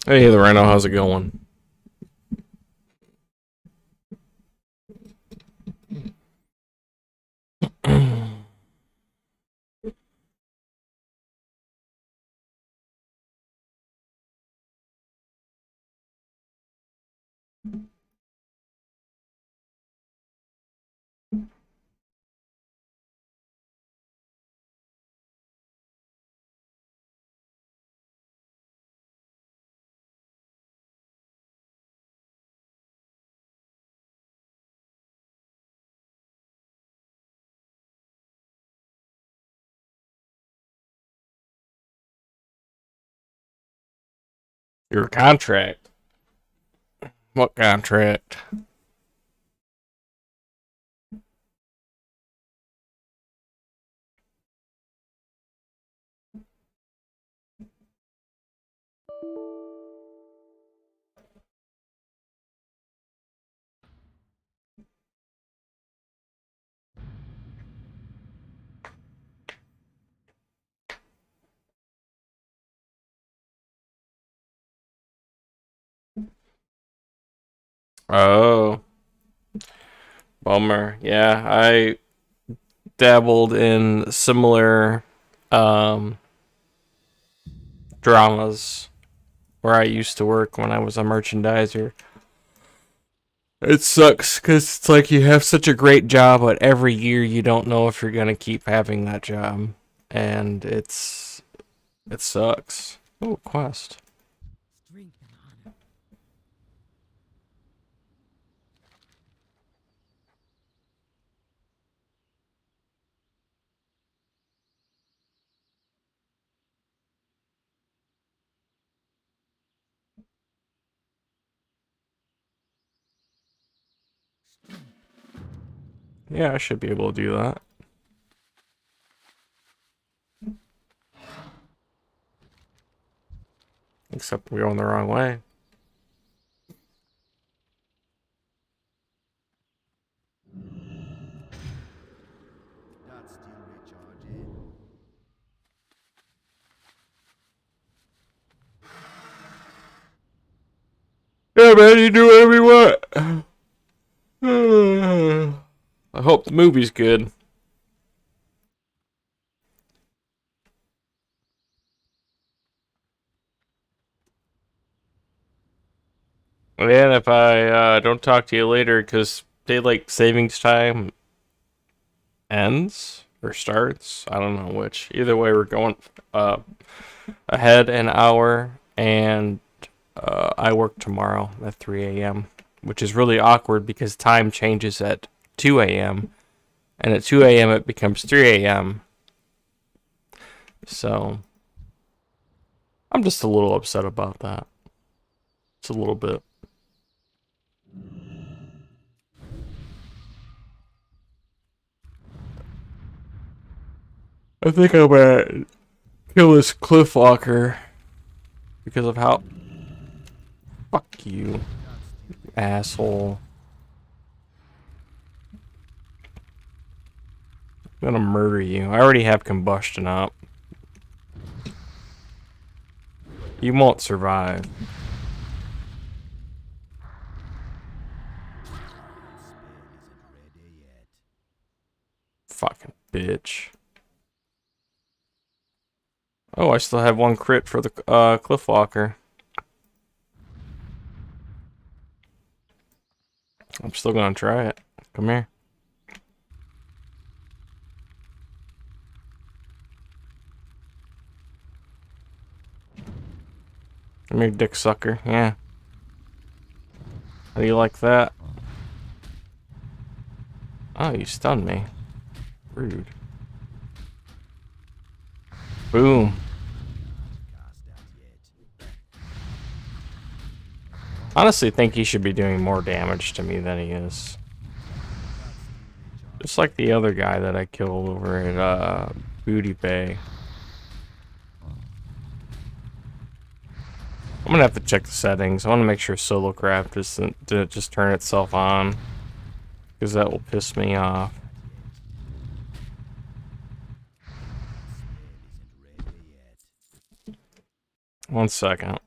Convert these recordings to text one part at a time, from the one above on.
Hey, the Rhino, how's it going? Your contract. What contract? Oh, bummer. Yeah, I dabbled in similar um, dramas where I used to work when I was a merchandiser. It sucks because it's like you have such a great job, but every year you don't know if you're gonna keep having that job, and it sucks. Oh, quest. Yeah, I should be able to do that. Except we're going the wrong way. Yeah, man, you do whatever you want. I hope the movie's good. And if I don't talk to you later, because daylight savings time ends or starts, I don't know which. Either way, we're going ahead an hour, and I work tomorrow at 3 a.m., which is really awkward because time changes at 2 a.m., and at 2 a.m. it becomes 3 a.m. So I'm just a little upset about that. It's a little bit. I think I'm gonna kill this cliffwalker because of how. Fuck you, asshole. I'm gonna murder you. I already have combustion up. You won't survive. Fucking bitch. Oh, I still have one crit for the cliffwalker. I'm still gonna try it. Come here. Come here, dick sucker. Yeah. How do you like that? Oh, you stunned me. Rude. Boom. Honestly, think he should be doing more damage to me than he is. Just like the other guy that I killed over at Booty Bay. I'm gonna have to check the settings. I want to make sure solo craft didn't just turn itself on, because that will piss me off. 1 second.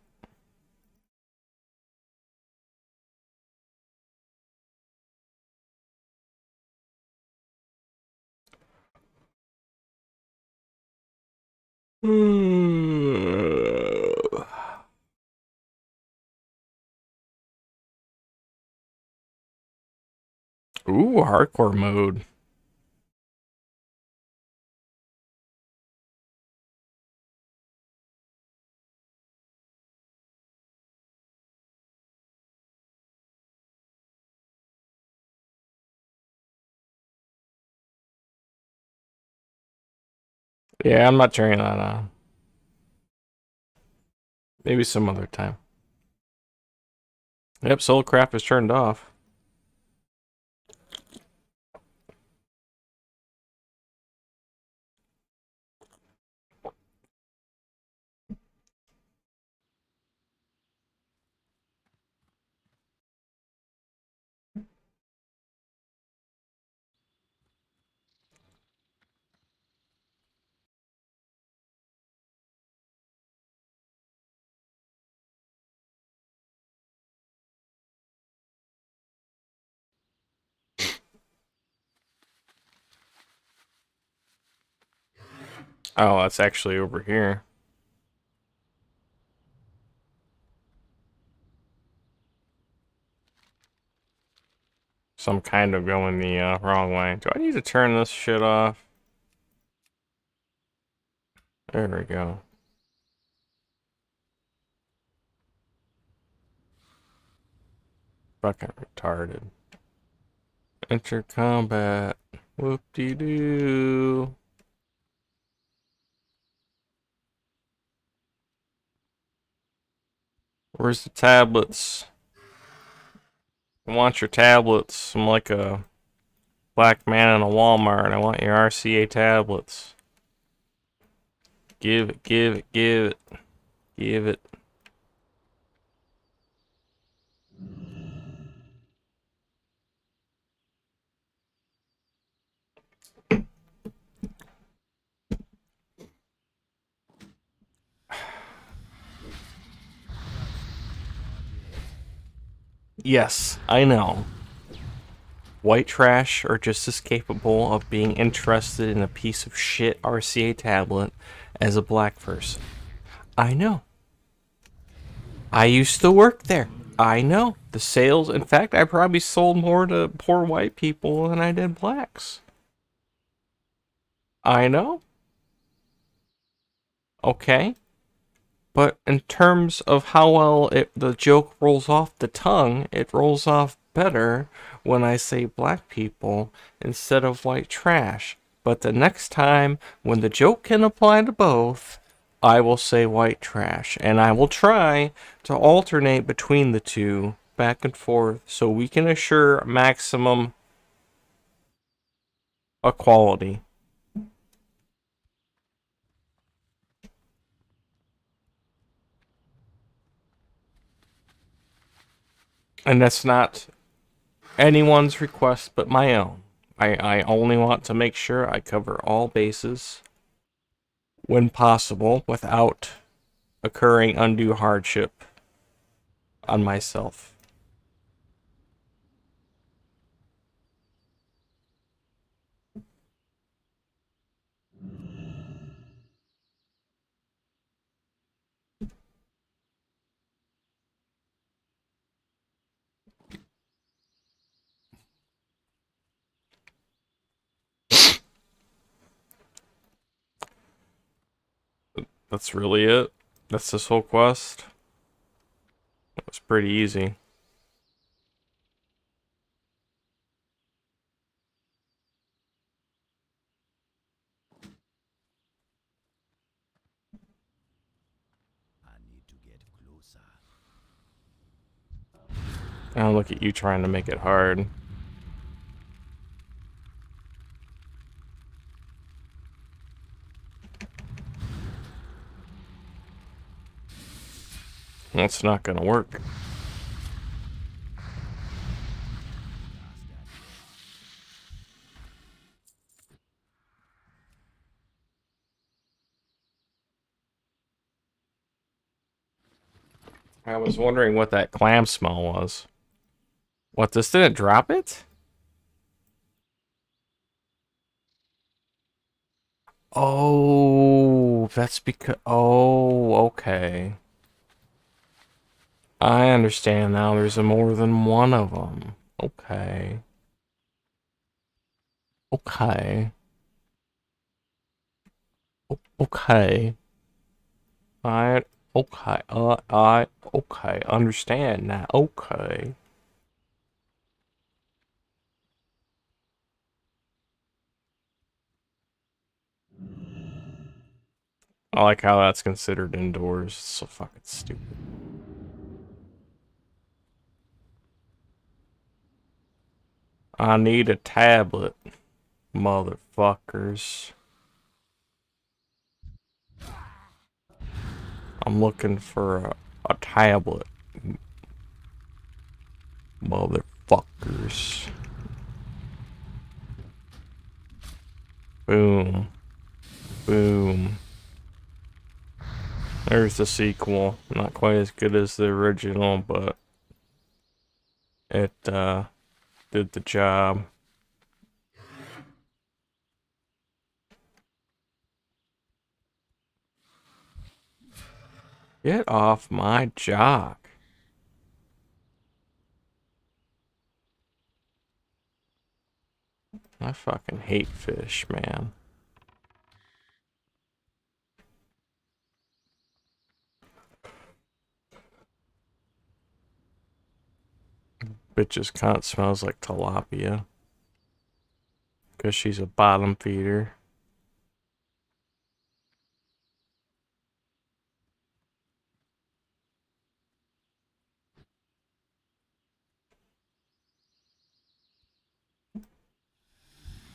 Ooh, hardcore mode. Yeah, I'm not turning that on. Maybe some other time. Yep, Soulcraft is turned off. Oh, that's actually over here. So I'm kind of going the wrong way. Do I need to turn this shit off? There we go. Fucking retarded. Enter combat. Whoop-de-doo. Where's the tablets? I want your tablets. I'm like a black man in a Walmart. I want your RCA tablets. Give it, give it, give it, give it. Yes, I know. White trash are just as capable of being interested in a piece of shit RCA tablet as a black person. I know. I used to work there. I know. The sales, in fact, I probably sold more to poor white people than I did blacks. I know. Okay. But in terms of how well the joke rolls off the tongue, it rolls off better when I say black people instead of white trash. But the next time when the joke can apply to both, I will say white trash. And I will try to alternate between the two back and forth so we can assure maximum equality. And that's not anyone's request but my own. I only want to make sure I cover all bases when possible without occurring undue hardship on myself. That's really it. That's this whole quest. It was pretty easy. Now look at you trying to make it hard. That's not gonna work. I was wondering what that clam smell was. What, this didn't drop it? Oh, that's because... Oh, okay. I understand now. There's more than one of them. Okay. Okay. Okay. I... Okay. Okay. Understand now. Okay. I like how that's considered indoors. It's so fucking stupid. I need a tablet, motherfuckers. I'm looking for a tablet, motherfuckers. Boom. Boom. There's the sequel. Not quite as good as the original, but it did the job. Get off my jock. I fucking hate fish, man. Bitch's cunt smells like tilapia. Because she's a bottom feeder.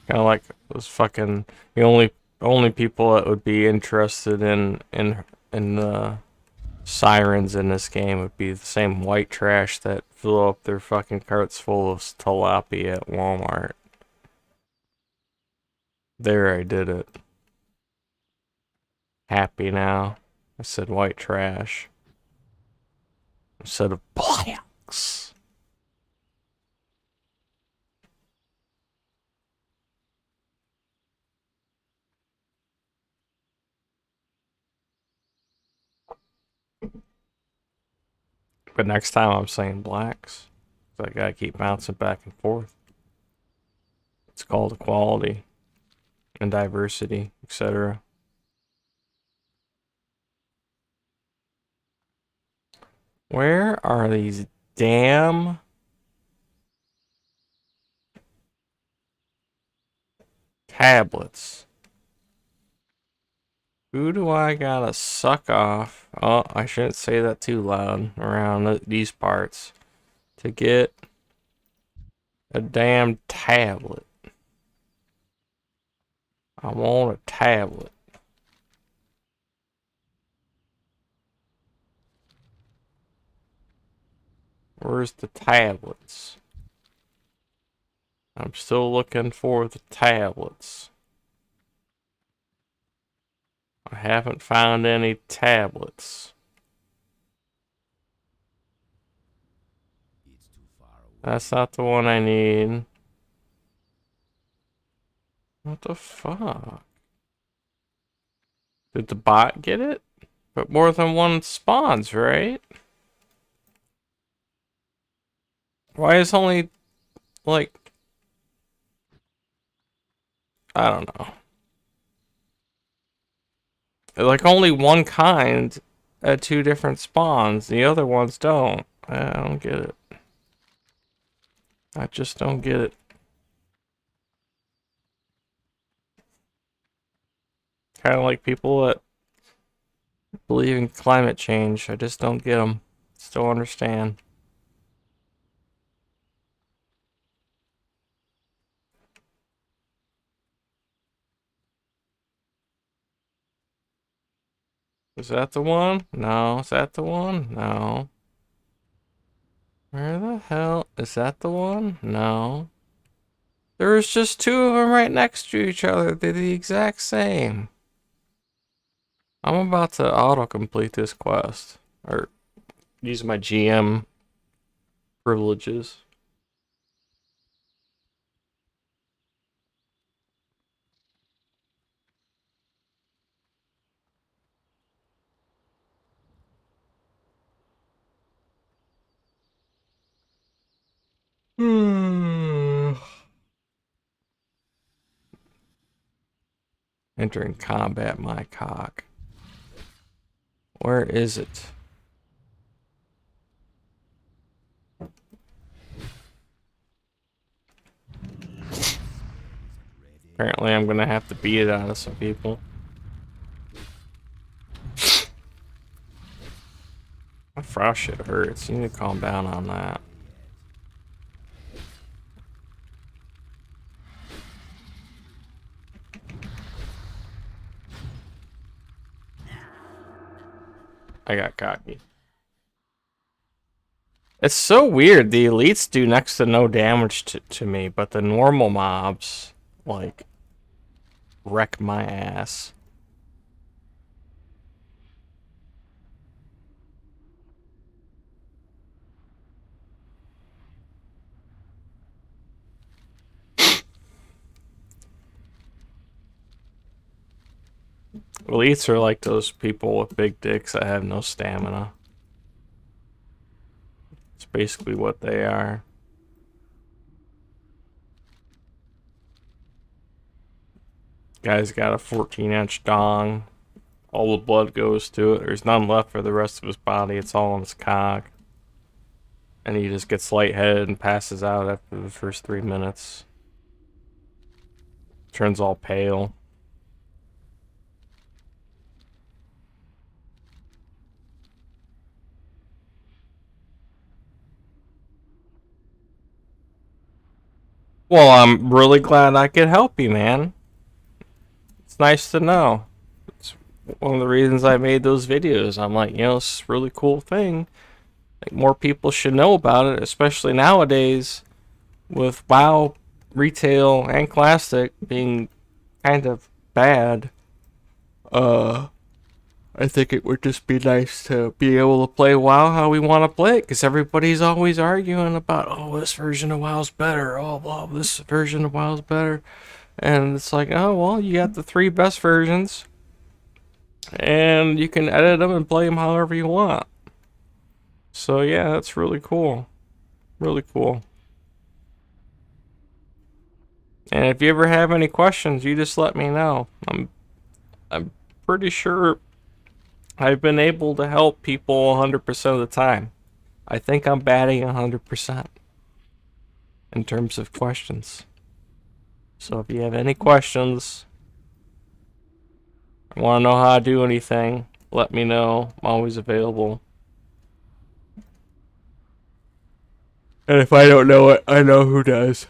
Kind of like those fucking the only people that would be interested in the sirens in this game would be the same white trash that fill up their fucking carts full of tilapia at Walmart. There, I did it. Happy now. I said white trash instead of blacks. But next time I'm saying blacks. So I gotta keep bouncing back and forth. It's called equality and diversity, etc. Where are these damn tablets? Who do I gotta suck off? Oh, I shouldn't say that too loud around these parts. To get a damn tablet. I want a tablet. Where's the tablets? I'm still looking for the tablets. I haven't found any tablets. That's not the one I need. What the fuck? Did the bot get it? But more than one spawns, right? Why is only, like... I don't know. Like, only one kind at two different spawns. The other ones don't. I don't get it. I just don't get it. Kind of like people that believe in climate change. I just don't get them. Still understand. Is that the one? No. Is that the one? No. Where the hell? Is that the one? No. There's just two of them right next to each other. They're the exact same. I'm about to autocomplete this quest. Or use my GM privileges. Entering combat, my cock. Where is it? Apparently I'm gonna have to beat it out of some people. My frost shit hurts. You need to calm down on that. I got cocky. It's so weird. The elites do next to no damage to me, but the normal mobs, like, wreck my ass. Elites are like those people with big dicks that have no stamina. It's basically what they are. Guy's got a 14-inch dong. All the blood goes to it. There's none left for the rest of his body. It's all on his cock. And he just gets lightheaded and passes out after the first 3 minutes. Turns all pale. Well, I'm really glad I could help you, man. It's nice to know. It's one of the reasons I made those videos. I'm like, it's a really cool thing. Like, more people should know about it, especially nowadays with WoW retail and classic being kind of bad. I think it would just be nice to be able to play WoW how we want to play it, because everybody's always arguing about, oh, this version of WoW's better, oh, blah, this version of WoW's better. And it's like, oh, well, you got the 3 best versions, and you can edit them and play them however you want. So, yeah, that's really cool. Really cool. And if you ever have any questions, you just let me know. I'm pretty sure I've been able to help people 100% of the time. I think I'm batting 100% in terms of questions. So if you have any questions, or want to know how to do anything, let me know. I'm always available. And if I don't know it, I know who does.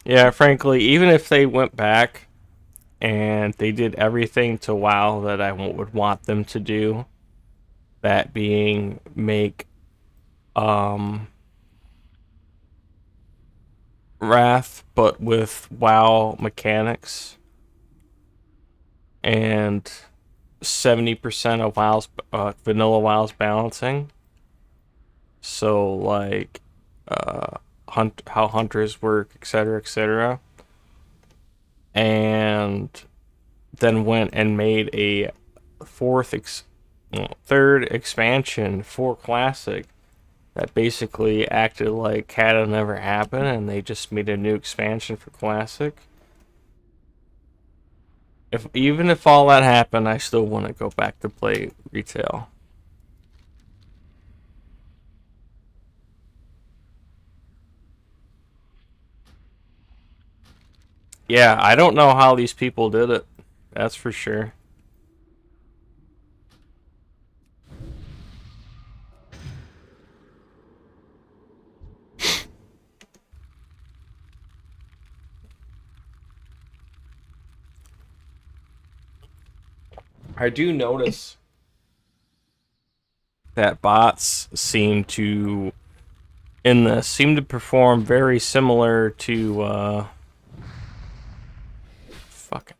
Yeah, frankly, even if they went back and they did everything to WoW that I would want them to do, that being make Wrath but with WoW mechanics and 70% of WoW's vanilla WoW's balancing. So like how hunters work, etc., etc. And then went and made a third expansion for Classic that basically acted like had never happened, and they just made a new expansion for Classic. Even if all that happened, I still want to go back to play retail. Yeah, I don't know how these people did it. That's for sure. I do notice that bots seem to perform very similar to fuck it.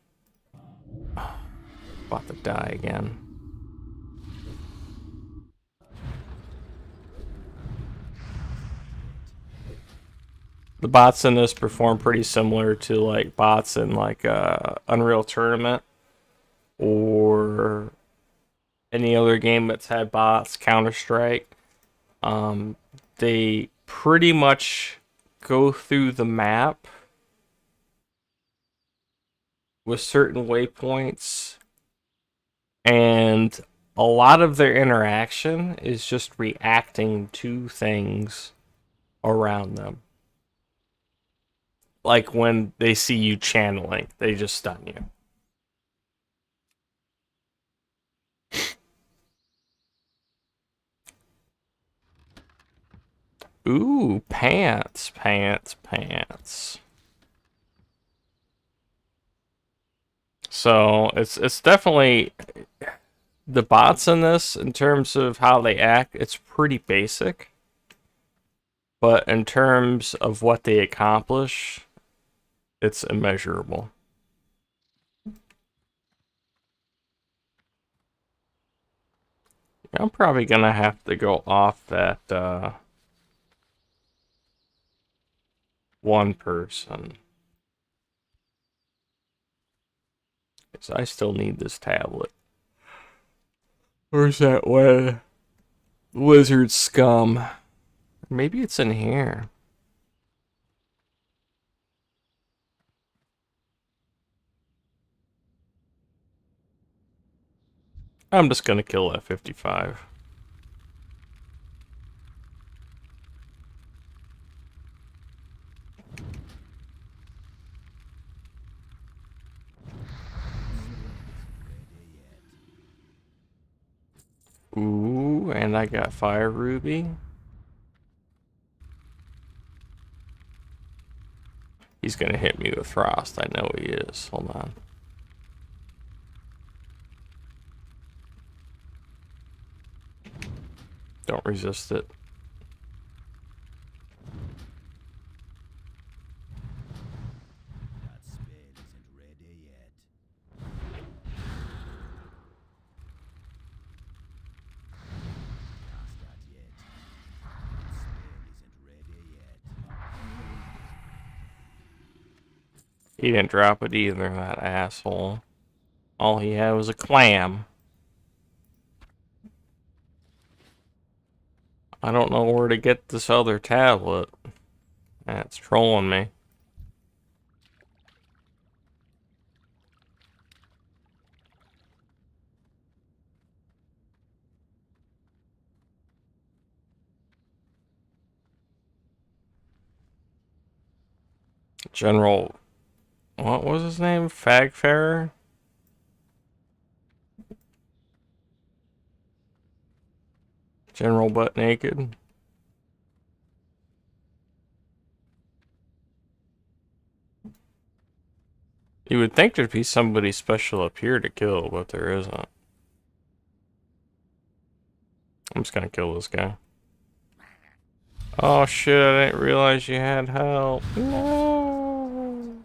About to die again. The bots in this perform pretty similar to like bots in like Unreal Tournament or any other game that's had bots, Counter-Strike. They pretty much go through the map with certain waypoints, and a lot of their interaction is just reacting to things around them. Like when they see you channeling, they just stun you. Ooh, pants, pants, pants. So it's definitely the bots in this in terms of how they act, it's pretty basic. But in terms of what they accomplish, it's immeasurable. I'm probably gonna have to go off that one person. Because I still need this tablet. Where's that one? Lizard scum. Maybe it's in here. I'm just gonna kill that 55. Ooh, and I got Fire Ruby. He's gonna hit me with Frost. I know he is. Hold on. Don't resist it. He didn't drop it either, that asshole. All he had was a clam. I don't know where to get this other tablet. That's trolling me. General... What was his name? Fagfarer? General Butt Naked? You would think there'd be somebody special up here to kill, but there isn't. I'm just gonna kill this guy. Oh shit, I didn't realize you had help. No.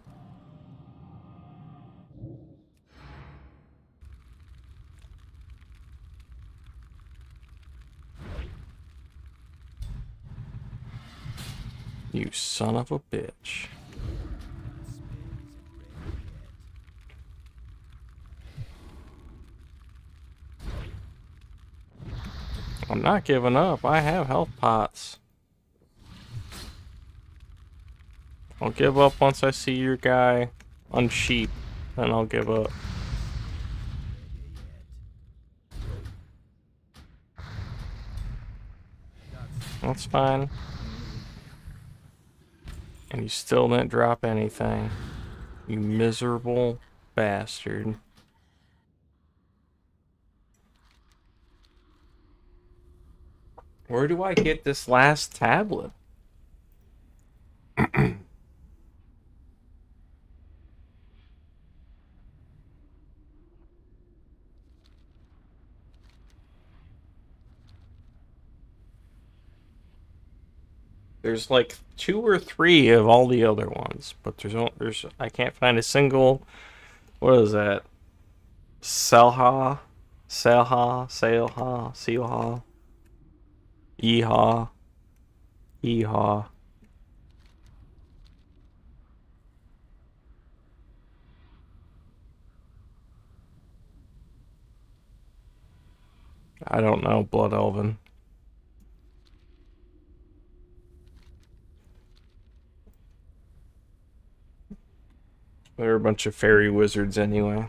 You son of a bitch. I'm not giving up. I have health pots. I'll give up once I see your guy unsheep. Then I'll give up. That's fine. And you still didn't drop anything. You miserable bastard. Where do I get this last tablet? There's like 2 or 3 of all the other ones, but there's I can't find a single. What is that? Selha, Seelha, Yeehaw, Yeehaw. I don't know, Blood Elven. They're a bunch of fairy wizards anyway.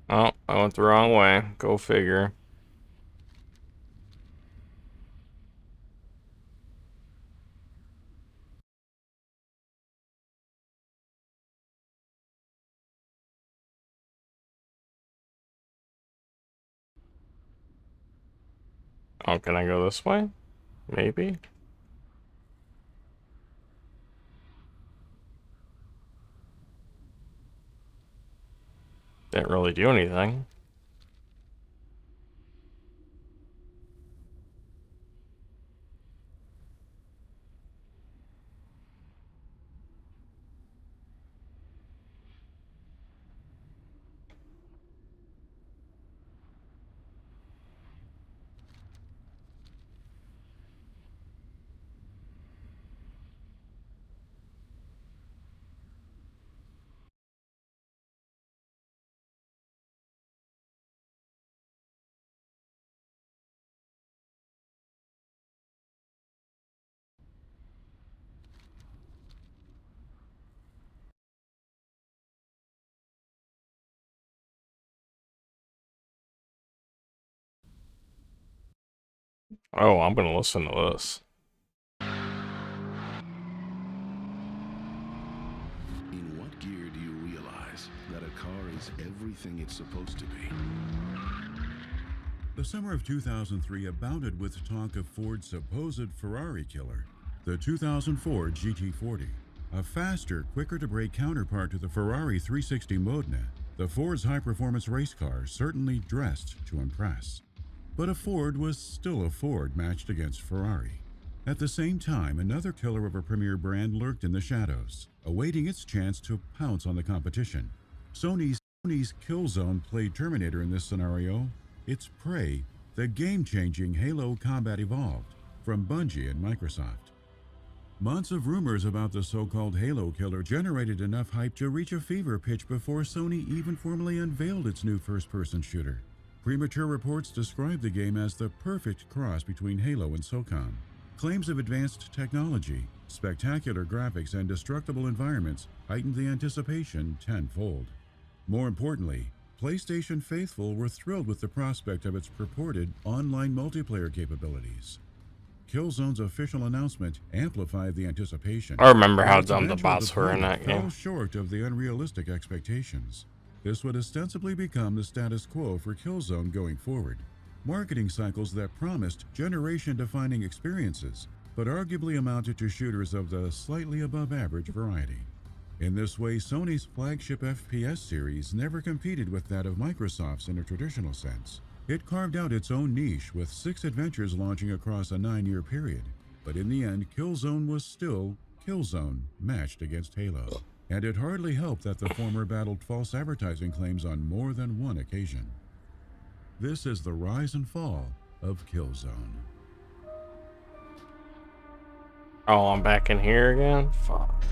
Oh, I went the wrong way. Go figure. Oh, can I go this way? Maybe. Didn't really do anything. Oh, I'm gonna listen to this. In what gear do you realize that a car is everything it's supposed to be? The summer of 2003 abounded with talk of Ford's supposed Ferrari killer, the 2004 GT40. A faster, quicker-to-brake counterpart to the Ferrari 360 Modena, the Ford's high-performance race car certainly dressed to impress. But a Ford was still a Ford matched against Ferrari. At the same time, another killer of a premier brand lurked in the shadows, awaiting its chance to pounce on the competition. Sony's Killzone played Terminator in this scenario. Its prey, the game-changing Halo Combat Evolved from Bungie and Microsoft. Months of rumors about the so-called Halo killer generated enough hype to reach a fever pitch before Sony even formally unveiled its new first-person shooter. Premature reports described the game as the perfect cross between Halo and SOCOM. Claims of advanced technology, spectacular graphics, and destructible environments heightened the anticipation tenfold. More importantly, PlayStation faithful were thrilled with the prospect of its purported online multiplayer capabilities. Killzone's official announcement amplified the anticipation. I remember how Its dumb the eventual bots were in deployment that game. fell short of the unrealistic expectations. This would ostensibly become the status quo for Killzone going forward. Marketing cycles that promised generation-defining experiences, but arguably amounted to shooters of the slightly above-average variety. In this way, Sony's flagship FPS series never competed with that of Microsoft's in a traditional sense. It carved out its own niche with 6 adventures launching across a 9-year period. But in the end, Killzone was still Killzone matched against Halo. And it hardly helped that the former battled false advertising claims on more than one occasion. This is the rise and fall of Killzone. Oh, I'm back in here again? Fuck.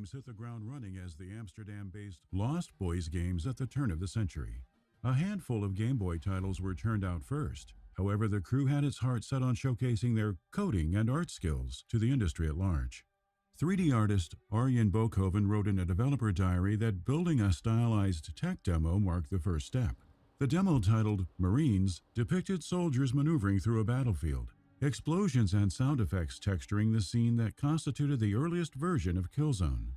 Games hit the ground running as the Amsterdam-based Lost Boys games at the turn of the century. A handful of Game Boy titles were turned out first. However, the crew had its heart set on showcasing their coding and art skills to the industry at large. 3D artist Arjen Bokoven wrote in a developer diary that building a stylized tech demo marked the first step. The demo, titled Marines, depicted soldiers maneuvering through a battlefield, explosions and sound effects texturing the scene that constituted the earliest version of Killzone.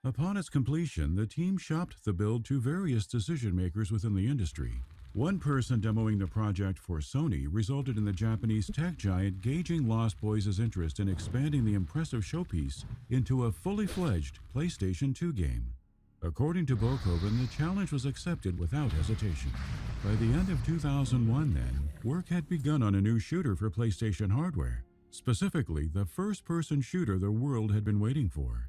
Upon its completion, the team shopped the build to various decision-makers within the industry. One person demoing the project for Sony resulted in the Japanese tech giant gauging Lost Boys' interest in expanding the impressive showpiece into a fully fledged PlayStation 2 game. According to Bokoven, the challenge was accepted without hesitation. By the end of 2001, then, work had begun on a new shooter for PlayStation hardware, specifically the first-person shooter the world had been waiting for.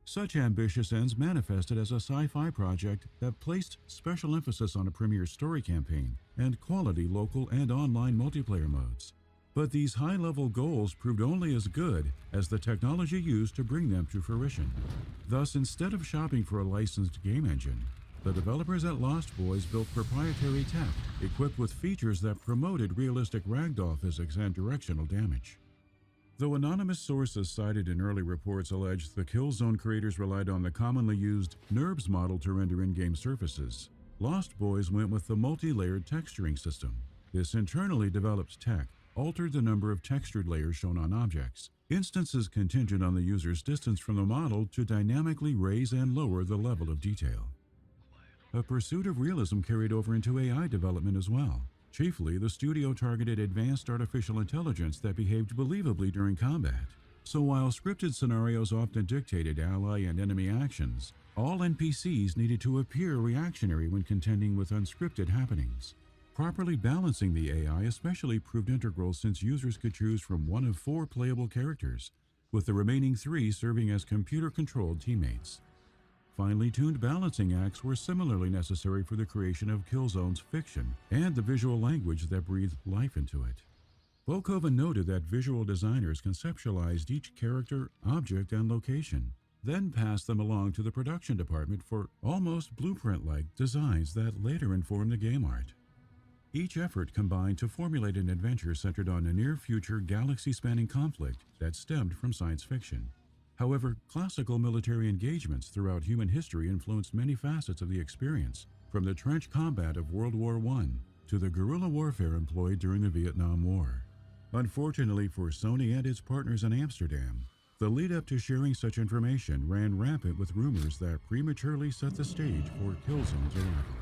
Such ambitious ends manifested as a sci-fi project that placed special emphasis on a premier story campaign and quality local and online multiplayer modes. But these high-level goals proved only as good as the technology used to bring them to fruition. Thus, instead of shopping for a licensed game engine, the developers at Lost Boys built proprietary tech equipped with features that promoted realistic ragdoll physics and directional damage. Though anonymous sources cited in early reports alleged the Killzone creators relied on the commonly used NURBS model to render in-game surfaces, Lost Boys went with the multi-layered texturing system. This internally developed tech altered the number of textured layers shown on objects, instances contingent on the user's distance from the model to dynamically raise and lower the level of detail. A pursuit of realism carried over into AI development as well. Chiefly, the studio targeted advanced artificial intelligence that behaved believably during combat. So while scripted scenarios often dictated ally and enemy actions, all NPCs needed to appear reactionary when contending with unscripted happenings. Properly balancing the AI especially proved integral since users could choose from one of 4 playable characters, with the remaining 3 serving as computer-controlled teammates. Finely tuned balancing acts were similarly necessary for the creation of Killzone's fiction and the visual language that breathed life into it. Bokoven noted that visual designers conceptualized each character, object, and location, then passed them along to the production department for almost blueprint-like designs that later informed the game art. Each effort combined to formulate an adventure centered on a near-future galaxy-spanning conflict that stemmed from science fiction. However, classical military engagements throughout human history influenced many facets of the experience, from the trench combat of World War I to the guerrilla warfare employed during the Vietnam War. Unfortunately for Sony and its partners in Amsterdam, the lead-up to sharing such information ran rampant with rumors that prematurely set the stage for Killzone's arrival.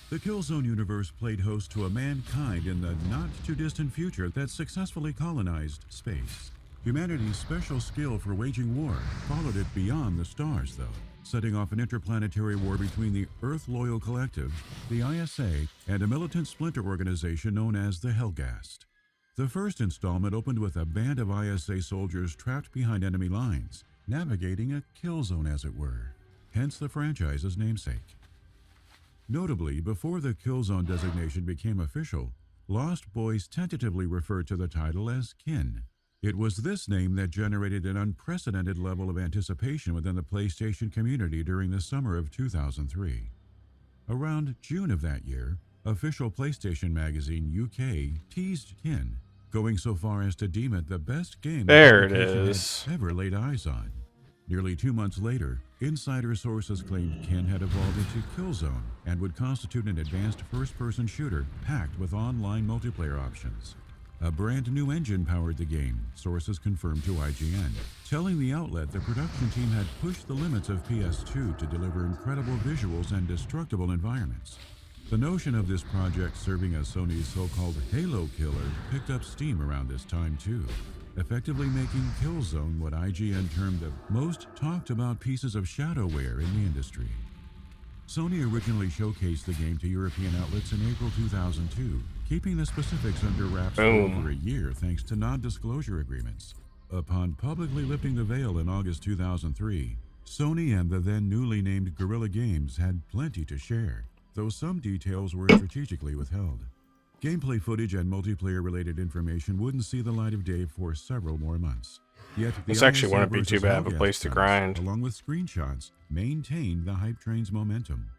The Killzone universe played host to a mankind in the not-too-distant future that successfully colonized space. Humanity's special skill for waging war followed it beyond the stars, though, setting off an interplanetary war between the Earth-loyal collective, the ISA, and a militant splinter organization known as the Helghast. The first installment opened with a band of ISA soldiers trapped behind enemy lines, navigating a kill zone as it were, hence the franchise's namesake. Notably, before the Killzone designation became official, Lost Boys tentatively referred to the title as Kin. It was this name that generated an unprecedented level of anticipation within the PlayStation community during the summer of 2003. Around June of that year, official PlayStation magazine UK teased Kin, going so far as to deem it the best game There it the publication is. had ever laid eyes on. Nearly 2 months later, insider sources claimed Kin had evolved into Killzone and would constitute an advanced first-person shooter packed with online multiplayer options. A brand new engine powered the game, sources confirmed to IGN, telling the outlet the production team had pushed the limits of PS2 to deliver incredible visuals and destructible environments. The notion of this project serving as Sony's so-called Halo killer picked up steam around this time too, effectively making Killzone what IGN termed the most talked about pieces of shadowware in the industry. Sony originally showcased the game to European outlets in April 2002, keeping the specifics under wraps for over a year thanks to non-disclosure agreements. Upon publicly lifting the veil in August 2003, Sony and the then newly named Guerrilla Games had plenty to share, though some details were strategically withheld. Gameplay footage and multiplayer-related information wouldn't see the light of day for several more months. Yet the This actually ISO wouldn't be too versus bad of a Hellgas place to titles, grind. along with screenshots, maintained the hype train's momentum.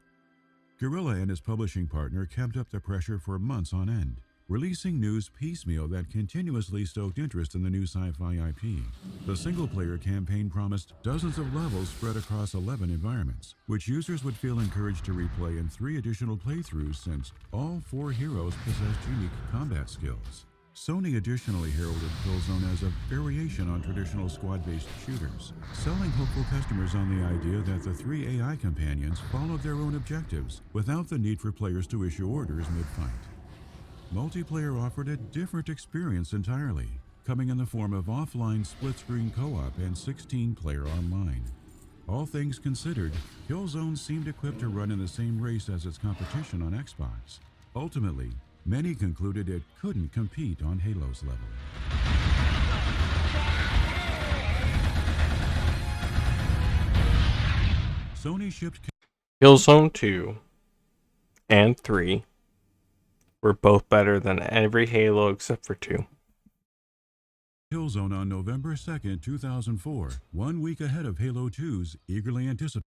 Guerrilla and his publishing partner kept up the pressure for months on end, releasing news piecemeal that continuously stoked interest in the new sci-fi IP. The single-player campaign promised dozens of levels spread across 11 environments, which users would feel encouraged to replay in 3 additional playthroughs since all 4 heroes possessed unique combat skills. Sony additionally heralded Killzone as a variation on traditional squad-based shooters, selling hopeful customers on the idea that the 3 AI companions followed their own objectives without the need for players to issue orders mid-fight. Multiplayer offered a different experience entirely, coming in the form of offline split-screen co-op and 16-player online. All things considered, Killzone seemed equipped to run in the same race as its competition on Xbox. Ultimately, many concluded it couldn't compete on Halo's level. Sony shipped Killzone 2 and 3 were both better than every Halo except for 2. Killzone on November 2nd, 2004, 1 week ahead of Halo 2's eagerly anticipated.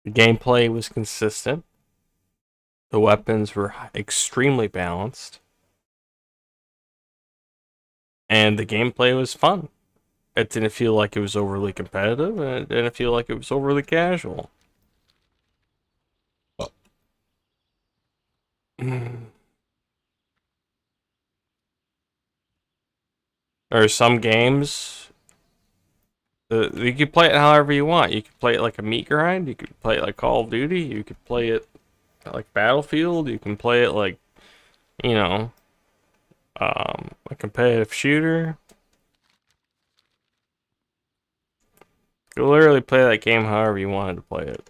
The gameplay was consistent. The weapons were extremely balanced. And the gameplay was fun. It didn't feel like it was overly competitive, and it didn't feel like it was overly casual. There are some games you could play it however you want. You could play it like a meat grind. You could play it like Call of Duty. You could play it like Battlefield. You can play it like, a competitive shooter. You could literally play that game however you wanted to play it.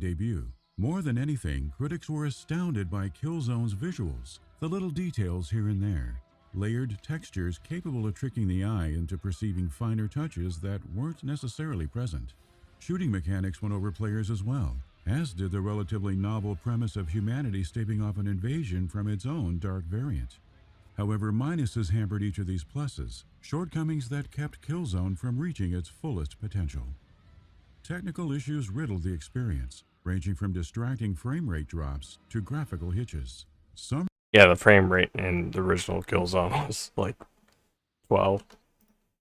Debut. More than anything, critics were astounded by Killzone's visuals, the little details here and there. Layered textures capable of tricking the eye into perceiving finer touches that weren't necessarily present. Shooting mechanics won over players as well, as did the relatively novel premise of humanity staving off an invasion from its own dark variant. However, minuses hampered each of these pluses, shortcomings that kept Killzone from reaching its fullest potential. Technical issues riddled the experience, ranging from distracting frame rate drops to graphical hitches. Yeah, the frame rate in the original Killzone was like 12.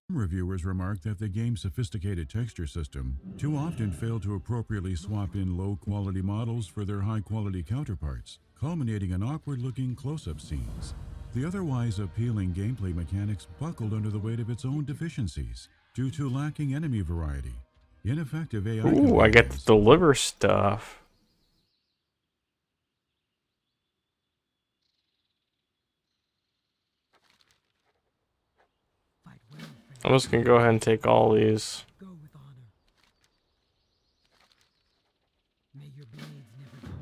Reviewers remarked that the game's sophisticated texture system too often failed to appropriately swap in low-quality models for their high-quality counterparts, culminating in awkward-looking close-up scenes. The otherwise appealing gameplay mechanics buckled under the weight of its own deficiencies due to lacking enemy variety, ineffective AI. Ooh, I get to deliver stuff. I'm just gonna go ahead and take all these. Go with honor. May your blades never dull.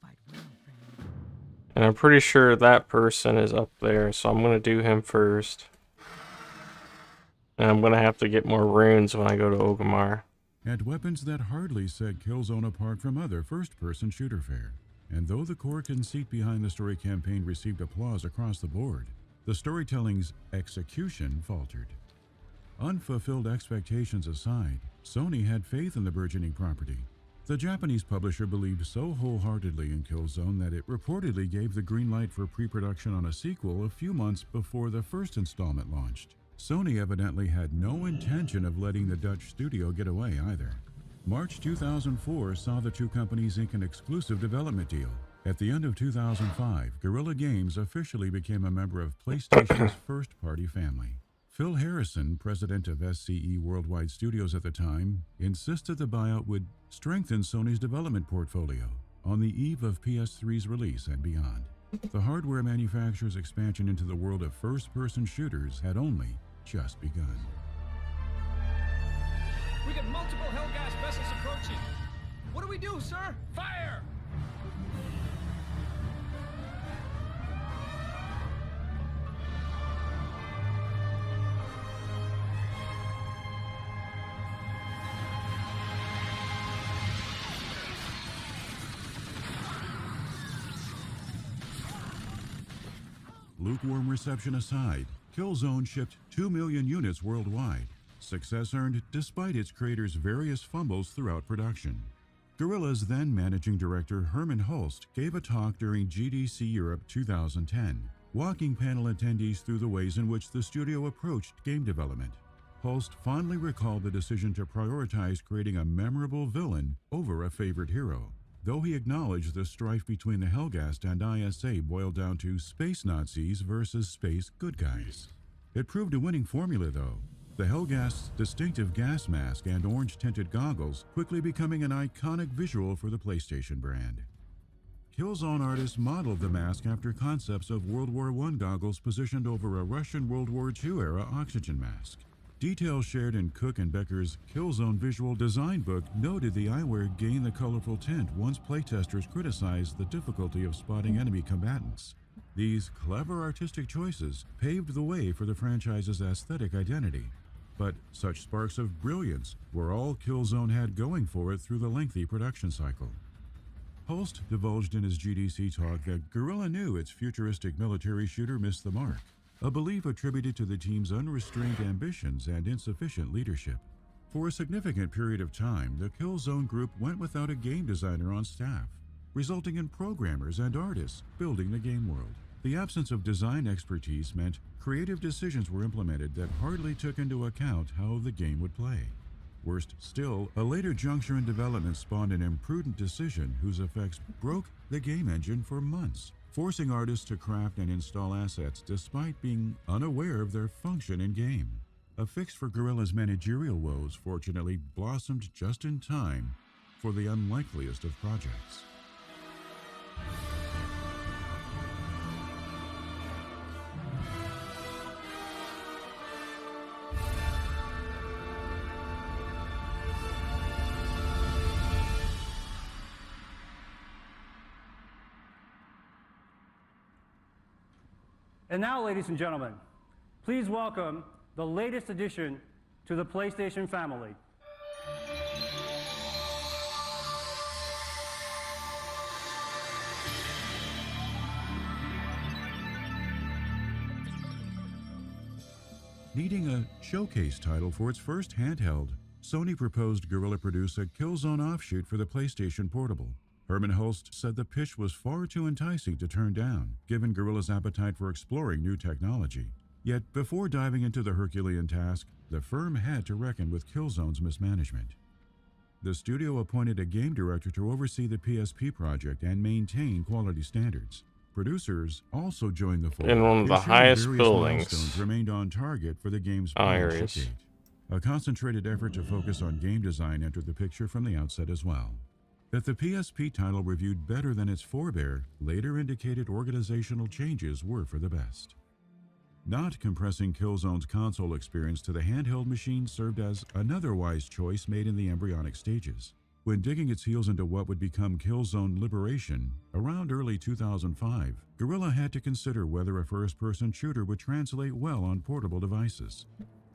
Fight well, friend. And I'm pretty sure that person is up there, so I'm gonna do him first. And I'm gonna have to get more runes when I go to Ogamar. Had weapons that hardly set Killzone apart from other first-person shooter fare. And though the core conceit behind the story campaign received applause across the board, the storytelling's execution faltered. Unfulfilled expectations aside, Sony had faith in the burgeoning property. The Japanese publisher believed so wholeheartedly in Killzone that it reportedly gave the green light for pre-production on a sequel a few months before the first installment launched. Sony evidently had no intention of letting the Dutch studio get away either. March 2004 saw the two companies ink an exclusive development deal. At the end of 2005, Guerrilla Games officially became a member of PlayStation's first-party family. Phil Harrison, president of SCE Worldwide Studios at the time, insisted the buyout would strengthen Sony's development portfolio on the eve of PS3's release and beyond. The hardware manufacturer's expansion into the world of first-person shooters had only just begun. We got multiple Hellgas vessels approaching. What do we do, sir? Fire! lukewarm reception aside, Killzone shipped 2 million units worldwide, success earned despite its creator's various fumbles throughout production. Guerrilla's then managing director Herman Hulst gave a talk during GDC Europe 2010, walking panel attendees through the ways in which the studio approached game development. Hulst fondly recalled the decision to prioritize creating a memorable villain over a favorite hero, though he acknowledged the strife between the Helghast and ISA boiled down to space Nazis versus space good guys. It proved a winning formula, though, the Helghast's distinctive gas mask and orange-tinted goggles quickly becoming an iconic visual for the PlayStation brand. Killzone artists modeled the mask after concepts of World War I goggles positioned over a Russian World War II-era oxygen mask. Details shared in Cook and Becker's Killzone visual design book noted the eyewear gained the colorful tint once playtesters criticized the difficulty of spotting enemy combatants. These clever artistic choices paved the way for the franchise's aesthetic identity. But such sparks of brilliance were all Killzone had going for it through the lengthy production cycle. Hulst divulged in his GDC talk that Guerrilla knew its futuristic military shooter missed the mark, a belief attributed to the team's unrestrained ambitions and insufficient leadership. For a significant period of time, the Killzone group went without a game designer on staff, resulting in programmers and artists building the game world. The absence of design expertise meant creative decisions were implemented that hardly took into account how the game would play. Worst still, a later juncture in development spawned an imprudent decision whose effects broke the game engine for months, forcing artists to craft and install assets despite being unaware of their function in-game. A fix for Guerrilla's managerial woes fortunately blossomed just in time for the unlikeliest of projects. And now, ladies and gentlemen, please welcome the latest addition to the PlayStation family. Needing a showcase title for its first handheld, Sony proposed Guerrilla produce a Killzone offshoot for the PlayStation Portable. Herman Hulst said the pitch was far too enticing to turn down, given Guerrilla's appetite for exploring new technology. Yet, before diving into the Herculean task, the firm had to reckon with Killzone's mismanagement. The studio appointed a game director to oversee the PSP project and maintain quality standards. Producers also joined the fold. In one of the ensuring highest various buildings. milestones remained on target for the game's Oh, planned here he ship is. date. A concentrated effort to focus on game design entered the picture from the outset as well. That the PSP title reviewed better than its forebear later indicated organizational changes were for the best. Not compressing Killzone's console experience to the handheld machine served as another wise choice made in the embryonic stages. When digging its heels into what would become Killzone Liberation, around early 2005, Guerrilla had to consider whether a first-person shooter would translate well on portable devices.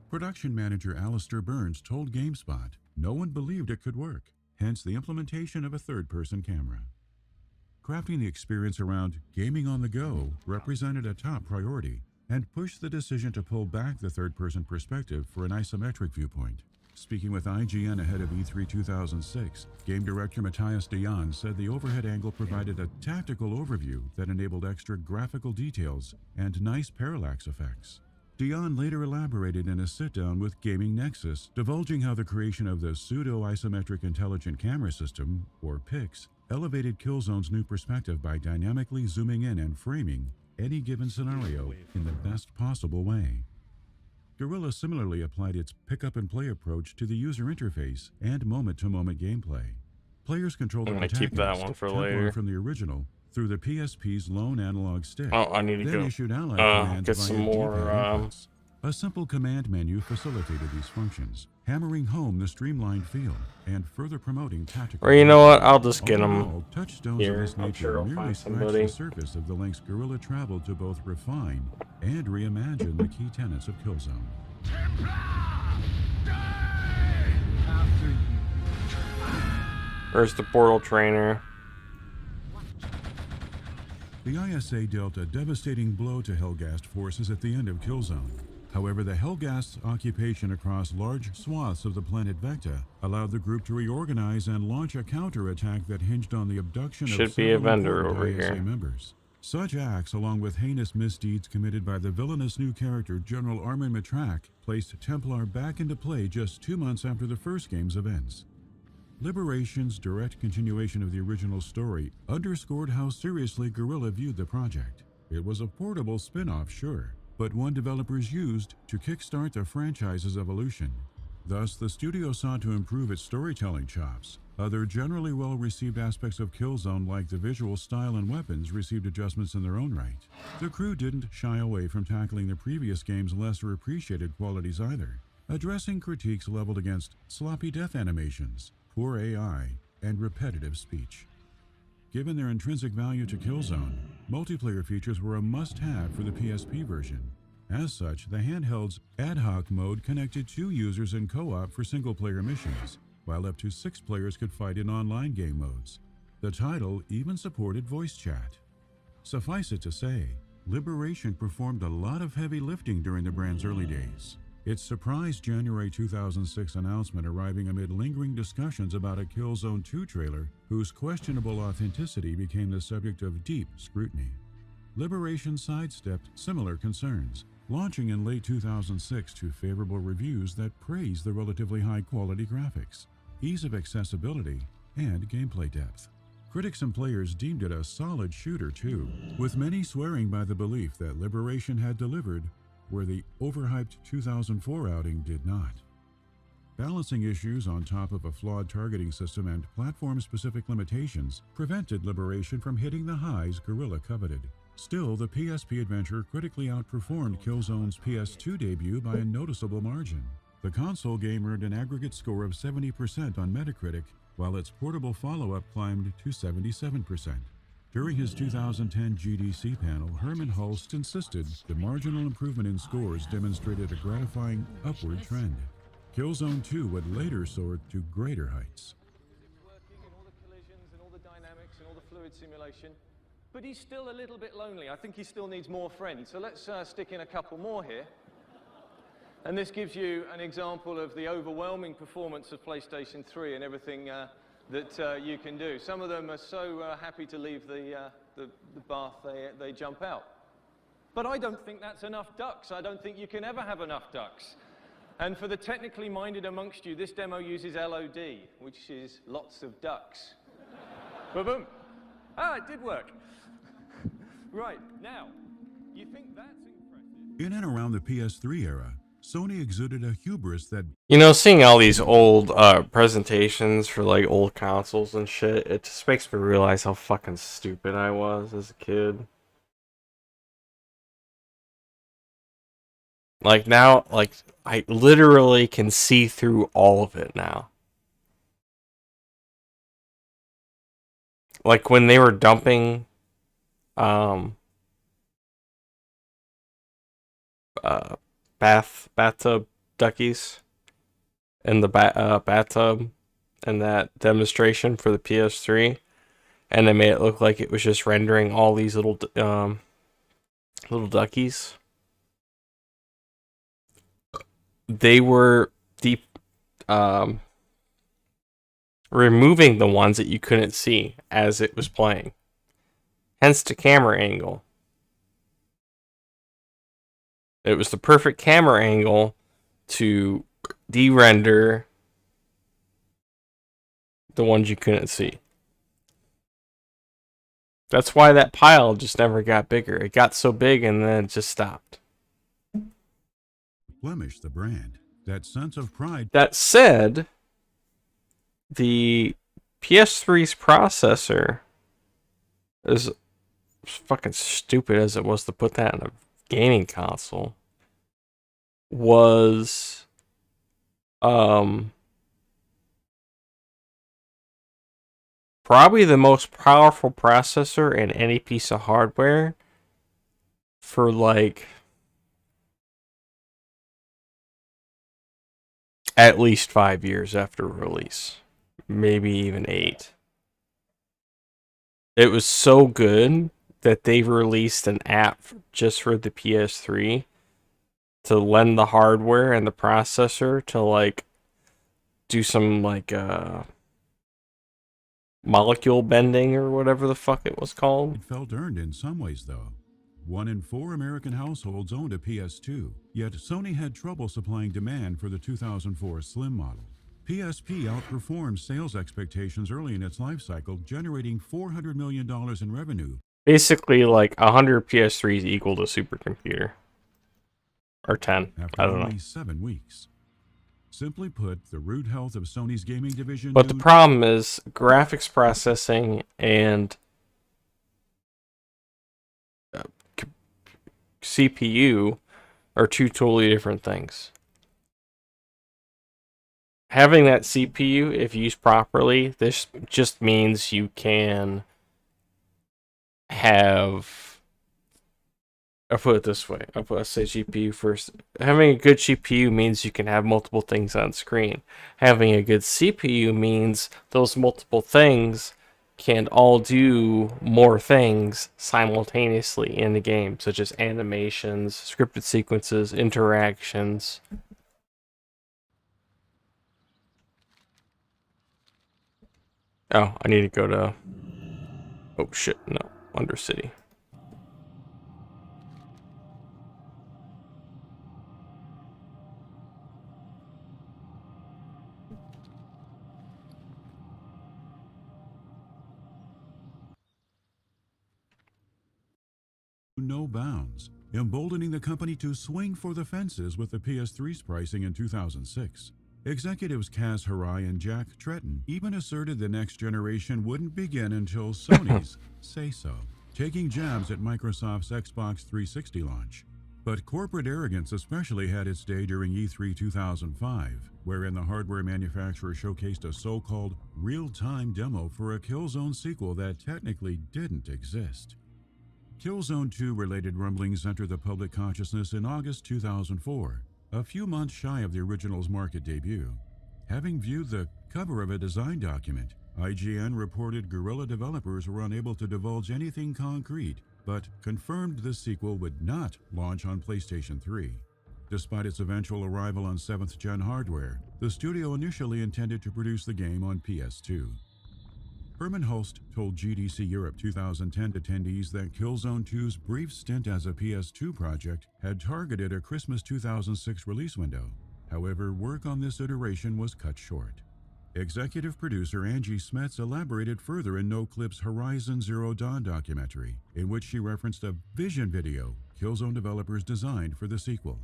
Production manager Alistair Burns told GameSpot no one believed it could work, hence the implementation of a third-person camera. Crafting the experience around gaming on the go represented a top priority and pushed the decision to pull back the third-person perspective for an isometric viewpoint. Speaking with IGN ahead of E3 2006, game director Matthias Dion said the overhead angle provided a tactical overview that enabled extra graphical details and nice parallax effects. Dion later elaborated in a sit-down with Gaming Nexus, divulging how the creation of the Pseudo-Isometric Intelligent Camera System, or PIX, elevated Killzone's new perspective by dynamically zooming in and framing any given scenario in the best possible way. Guerrilla similarly applied its pick-up-and-play approach to the user interface and moment-to-moment gameplay. Players controlled the I'm gonna keep that one for later. from the original through the PSP's lone analog stick. Oh, I need to Then go. issued ally commands Get via some more. D-pad inputs. A simple command menu facilitated these functions, hammering home the streamlined feel and further promoting tactical. Or you know what? I'll just get All in them. all, touchstones here. of this I'm nature sure I'll merely find scratch somebody. the surface of the lengths Guerrilla traveled to both refine and reimagine the key tenets of Killzone. Where's the portal trainer? The ISA dealt a devastating blow to Helghast forces at the end of Killzone. However, the Helghast's occupation across large swaths of the planet Vecta allowed the group to reorganize and launch a counterattack that hinged on the abduction Should of be a several vendor important over ISA here. members. Such acts, along with heinous misdeeds committed by the villainous new character General Armin Matrak, placed Templar back into play just 2 months after the first game's events. Liberation's direct continuation of the original story underscored how seriously Guerrilla viewed the project. It was a portable spin-off, sure, but one developers used to kickstart the franchise's evolution. Thus, the studio sought to improve its storytelling chops. Other generally well-received aspects of Killzone, like the visual style and weapons, received adjustments in their own right. The crew didn't shy away from tackling the previous game's lesser appreciated qualities either, addressing critiques leveled against sloppy death animations, poor AI, and repetitive speech. Given their intrinsic value to Killzone, multiplayer features were a must-have for the PSP version. As such, the handheld's ad hoc mode connected 2 users in co-op for single-player missions, while up to 6 players could fight in online game modes. The title even supported voice chat. Suffice it to say, Liberation performed a lot of heavy lifting during the brand's early days. Its surprise January 2006 announcement arriving amid lingering discussions about a Killzone 2 trailer whose questionable authenticity became the subject of deep scrutiny. Liberation sidestepped similar concerns, launching in late 2006 to favorable reviews that praised the relatively high-quality graphics, ease of accessibility, and gameplay depth. Critics and players deemed it a solid shooter too, with many swearing by the belief that Liberation had delivered where the overhyped 2004 outing did not. Balancing issues on top of a flawed targeting system and platform-specific limitations prevented Liberation from hitting the highs Guerrilla coveted. Still, the PSP adventure critically outperformed Killzone's PS2 debut by a noticeable margin. The console game earned an aggregate score of 70% on Metacritic, while its portable follow-up climbed to 77%. During his 2010 GDC panel, Herman Hulst insisted the marginal improvement in scores demonstrated a gratifying upward trend. Killzone 2 would later soar to greater heights. Working and all the collisions and all the dynamics and all the fluid simulation. But he's still a little bit lonely. I think he still needs more friends. So let's stick in a couple more here. And this gives you an example of the overwhelming performance of PlayStation 3 and everything that you can do. Some of them are so happy to leave the bath they jump out. But I don't think that's enough ducks. I don't think you can ever have enough ducks. And for the technically minded amongst you, this demo uses LOD, which is lots of ducks. Boom. Ah, it did work. Right, now, you think that's impressive? In and around the PS3 era, Sony exuded a hubris that You know, seeing all these old presentations for like old consoles and shit, it just makes me realize how fucking stupid I was as a kid. Like now, like I literally can see through all of it now. Like when they were dumping bathtub duckies in the bathtub in that demonstration for the PS3, and they made it look like it was just rendering all these little duckies. They were removing the ones that you couldn't see as it was playing. Hence the camera angle. It was the perfect camera angle to de-render the ones you couldn't see. That's why that pile just never got bigger. It got so big and then it just stopped. blemished the brand. That sense of pride. That said, the PS3's processor, as fucking stupid as it was to put that in a gaming console, was probably the most powerful processor in any piece of hardware for like at least 5 years after release, maybe even 8. It was so good that they've released an app just for the PS3 to lend the hardware and the processor to like do some like molecule bending or whatever the fuck it was called. It felt earned in some ways, though. 1 in 4 American households owned a PS2, yet Sony had trouble supplying demand for the 2004 Slim model. PSP outperformed sales expectations early in its life cycle, generating $400 million in revenue. Basically, like 100 PS3s equal to supercomputer. Or 10. After I don't know. only 7 weeks. Simply put, the root health of Sony's gaming division. But the problem is graphics processing and CPU are two totally different things. Having that CPU, if used properly, this just means you can have... I'll put it this way. I'll say GPU first. Having a good GPU means you can have multiple things on screen. Having a good CPU means those multiple things can all do more things simultaneously in the game, such as animations, scripted sequences, interactions. Oh, I need to go to... Oh shit, no. Undercity. No bounds, emboldening the company to swing for the fences with the PS3's pricing in 2006. Executives Kaz Hirai and Jack Tretton even asserted the next generation wouldn't begin until Sony's say-so, taking jabs at Microsoft's Xbox 360 launch. But corporate arrogance especially had its day during E3 2005, wherein the hardware manufacturer showcased a so-called real-time demo for a Killzone sequel that technically didn't exist. Killzone 2 related rumblings entered the public consciousness in August 2004, a few months shy of the original's market debut. Having viewed the cover of a design document, IGN reported Guerrilla developers were unable to divulge anything concrete, but confirmed the sequel would not launch on PlayStation 3. Despite its eventual arrival on 7th-gen hardware, the studio initially intended to produce the game on PS2. Herman Hulst told GDC Europe 2010 attendees that Killzone 2's brief stint as a PS2 project had targeted a Christmas 2006 release window. However, work on this iteration was cut short. Executive producer Angie Smets elaborated further in NoClip's Horizon Zero Dawn documentary, in which she referenced a vision video Killzone developers designed for the sequel.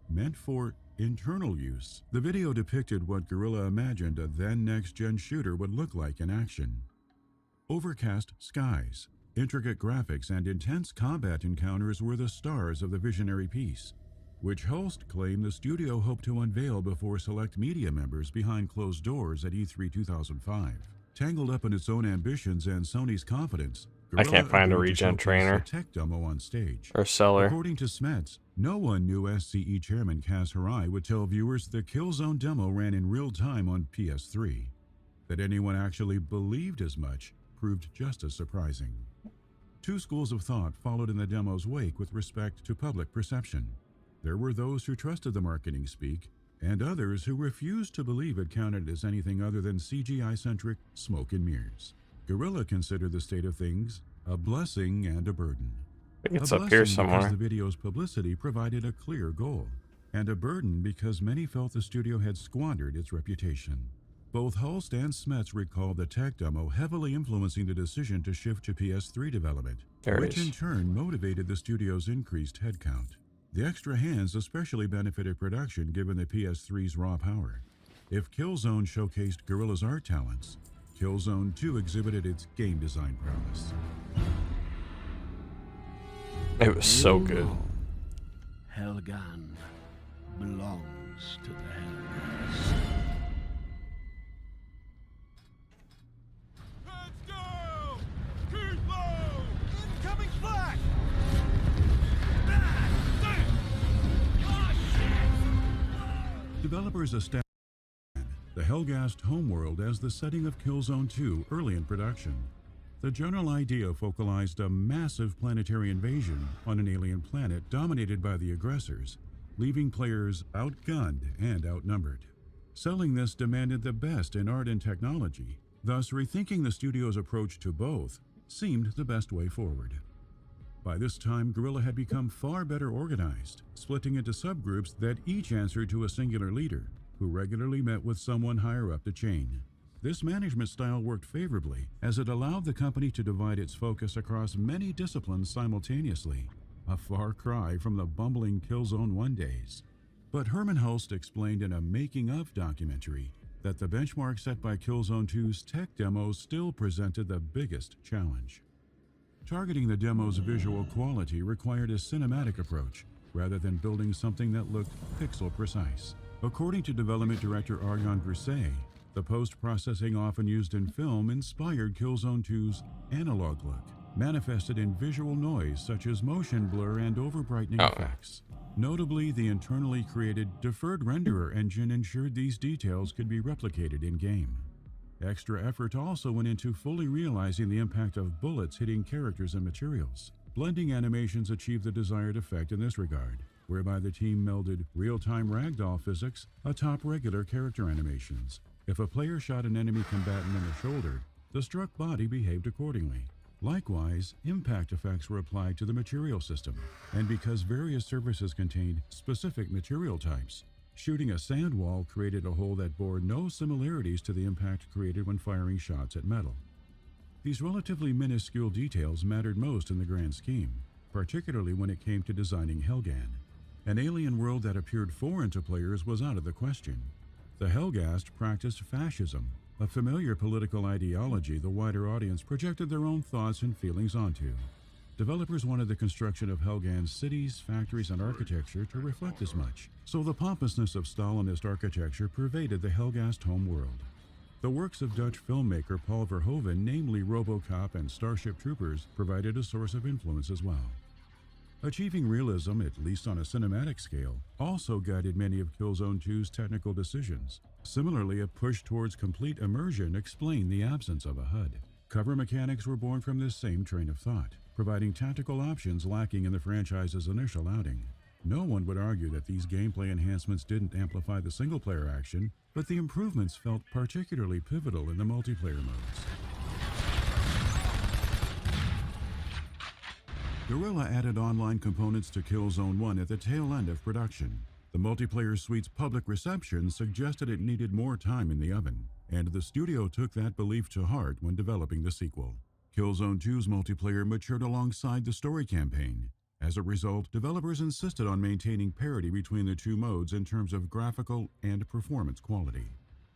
Meant for internal use, the video depicted what Guerrilla imagined a then next-gen shooter would look like in action. Overcast skies, intricate graphics, and intense combat encounters were the stars of the visionary piece, which Hulst claimed the studio hoped to unveil before select media members behind closed doors at E3 2005. Tangled up in its own ambitions and Sony's confidence, I can't find a agreed to regen showcase trainer. a tech demo on stage. Or seller. According to Smets, no one knew SCE chairman Kaz Hirai would tell viewers the Killzone demo ran in real time on PS3. That anyone actually believed as much proved just as surprising. Two schools of thought followed in the demo's wake with respect to public perception. There were those who trusted the marketing speak, and others who refused to believe it counted as anything other than CGI-centric smoke and mirrors. Guerrilla considered the state of things a blessing and a burden. I think it's A up here blessing somewhere. because the video's publicity provided a clear goal, and a burden because many felt the studio had squandered its reputation. Both Hulst and Smets recalled the tech demo heavily influencing the decision to shift to PS3 development, There it which is. in turn motivated the studio's increased headcount. The extra hands especially benefited production given the PS3's raw power. If Killzone showcased Guerrilla's art talents, Killzone 2 exhibited its game design prowess. It was so good. Helgan belongs to the Helghast. Developers established the Helghast homeworld as the setting of Killzone 2 early in production. The general idea focalized a massive planetary invasion on an alien planet dominated by the aggressors, leaving players outgunned and outnumbered. Selling this demanded the best in art and technology, thus rethinking the studio's approach to both seemed the best way forward. By this time, Guerrilla had become far better organized, splitting into subgroups that each answered to a singular leader, who regularly met with someone higher up the chain. This management style worked favorably, as it allowed the company to divide its focus across many disciplines simultaneously, a far cry from the bumbling Killzone 1 days. But Herman Hulst explained in a making-of documentary that the benchmark set by Killzone 2's tech demos still presented the biggest challenge. Targeting the demo's visual quality required a cinematic approach, rather than building something that looked pixel-precise. According to development director Arjan Grisey, the post-processing often used in film inspired Killzone 2's analog look, manifested in visual noise such as motion blur and overbrightening effects. Notably, the internally created deferred renderer engine ensured these details could be replicated in-game. Extra effort also went into fully realizing the impact of bullets hitting characters and materials. Blending animations achieved the desired effect in this regard, whereby the team melded real-time ragdoll physics atop regular character animations. If a player shot an enemy combatant in the shoulder, the struck body behaved accordingly. Likewise, impact effects were applied to the material system, and because various surfaces contained specific material types, shooting a sand wall created a hole that bore no similarities to the impact created when firing shots at metal. These relatively minuscule details mattered most in the grand scheme, particularly when it came to designing Helghan. An alien world that appeared foreign to players was out of the question. The Helghast practiced fascism, a familiar political ideology the wider audience projected their own thoughts and feelings onto. Developers wanted the construction of Helghan's cities, factories, and architecture to reflect as much, so the pompousness of Stalinist architecture pervaded the Helghast home world. The works of Dutch filmmaker Paul Verhoeven, namely RoboCop and Starship Troopers, provided a source of influence as well. Achieving realism, at least on a cinematic scale, also guided many of Killzone 2's technical decisions. Similarly, a push towards complete immersion explained the absence of a HUD. Cover mechanics were born from this same train of thought, providing tactical options lacking in the franchise's initial outing. No one would argue that these gameplay enhancements didn't amplify the single-player action, but the improvements felt particularly pivotal in the multiplayer modes. Guerrilla added online components to Killzone 1 at the tail end of production. The multiplayer suite's public reception suggested it needed more time in the oven, and the studio took that belief to heart when developing the sequel. Killzone 2's multiplayer matured alongside the story campaign. As a result, developers insisted on maintaining parity between the two modes in terms of graphical and performance quality.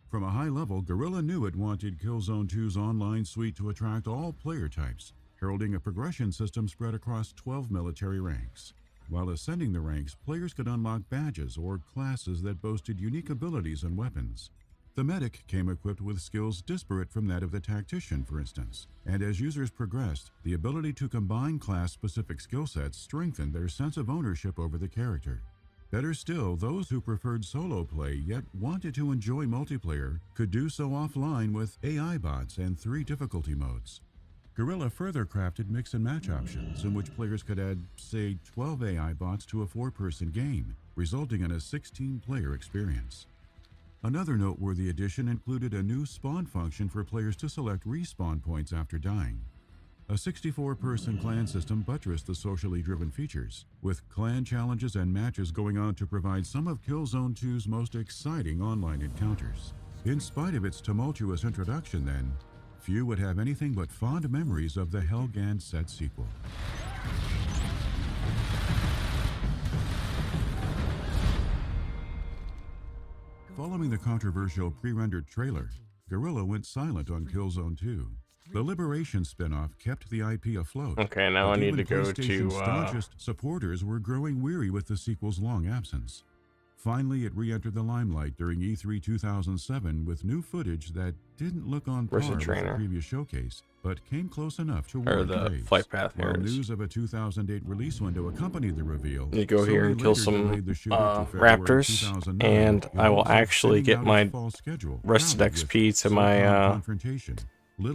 From a high level, Guerrilla knew it wanted Killzone 2's online suite to attract all player types, heralding a progression system spread across 12 military ranks. While ascending the ranks, players could unlock badges or classes that boasted unique abilities and weapons. The medic came equipped with skills disparate from that of the tactician, for instance, and as users progressed, the ability to combine class-specific skill sets strengthened their sense of ownership over the character. Better still, those who preferred solo play yet wanted to enjoy multiplayer could do so offline with AI bots and 3 difficulty modes. Guerrilla further crafted mix and match options in which players could add, say, 12 AI bots to a 4-person game, resulting in a 16-player experience. Another noteworthy addition included a new spawn function for players to select respawn points after dying. A 64-person clan system buttressed the socially driven features, with clan challenges and matches going on to provide some of Killzone 2's most exciting online encounters. In spite of its tumultuous introduction then, few would have anything but fond memories of the Helghan set sequel. Following the controversial pre-rendered trailer, Guerrilla went silent on Killzone 2. The Liberation spin-off kept the IP afloat. Okay, now I need to go to PlayStation's staunchest supporters were growing weary with the sequel's long absence. Finally, it re-entered the limelight during E3 2007 with new footage that didn't look on par with the previous showcase, but came close enough to warrant praise. Flight path While news of a 2008 release window accompanied the reveal, you go here and kill some raptors, and I will actually get my rested XP to my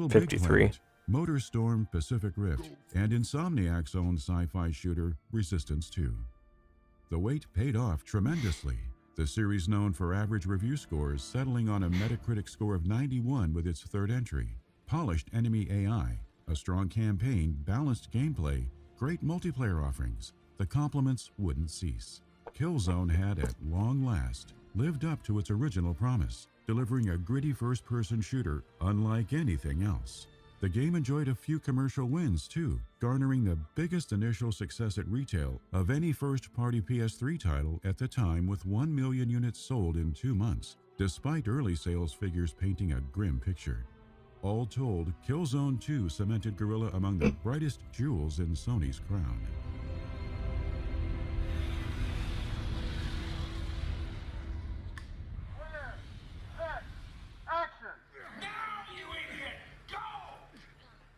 53. MotorStorm Pacific Rift, and Insomniac's own sci-fi shooter Resistance 2. The wait paid off tremendously. The series, known for average review scores, settling on a Metacritic score of 91 with its third entry. Polished enemy AI, a strong campaign, balanced gameplay, great multiplayer offerings. The compliments wouldn't cease. Killzone had, at long last, lived up to its original promise, delivering a gritty first-person shooter unlike anything else. The game enjoyed a few commercial wins, too, garnering the biggest initial success at retail of any first-party PS3 title at the time, with 1 million units sold in 2 months, despite early sales figures painting a grim picture. All told, Killzone 2 cemented Guerrilla among the brightest jewels in Sony's crown.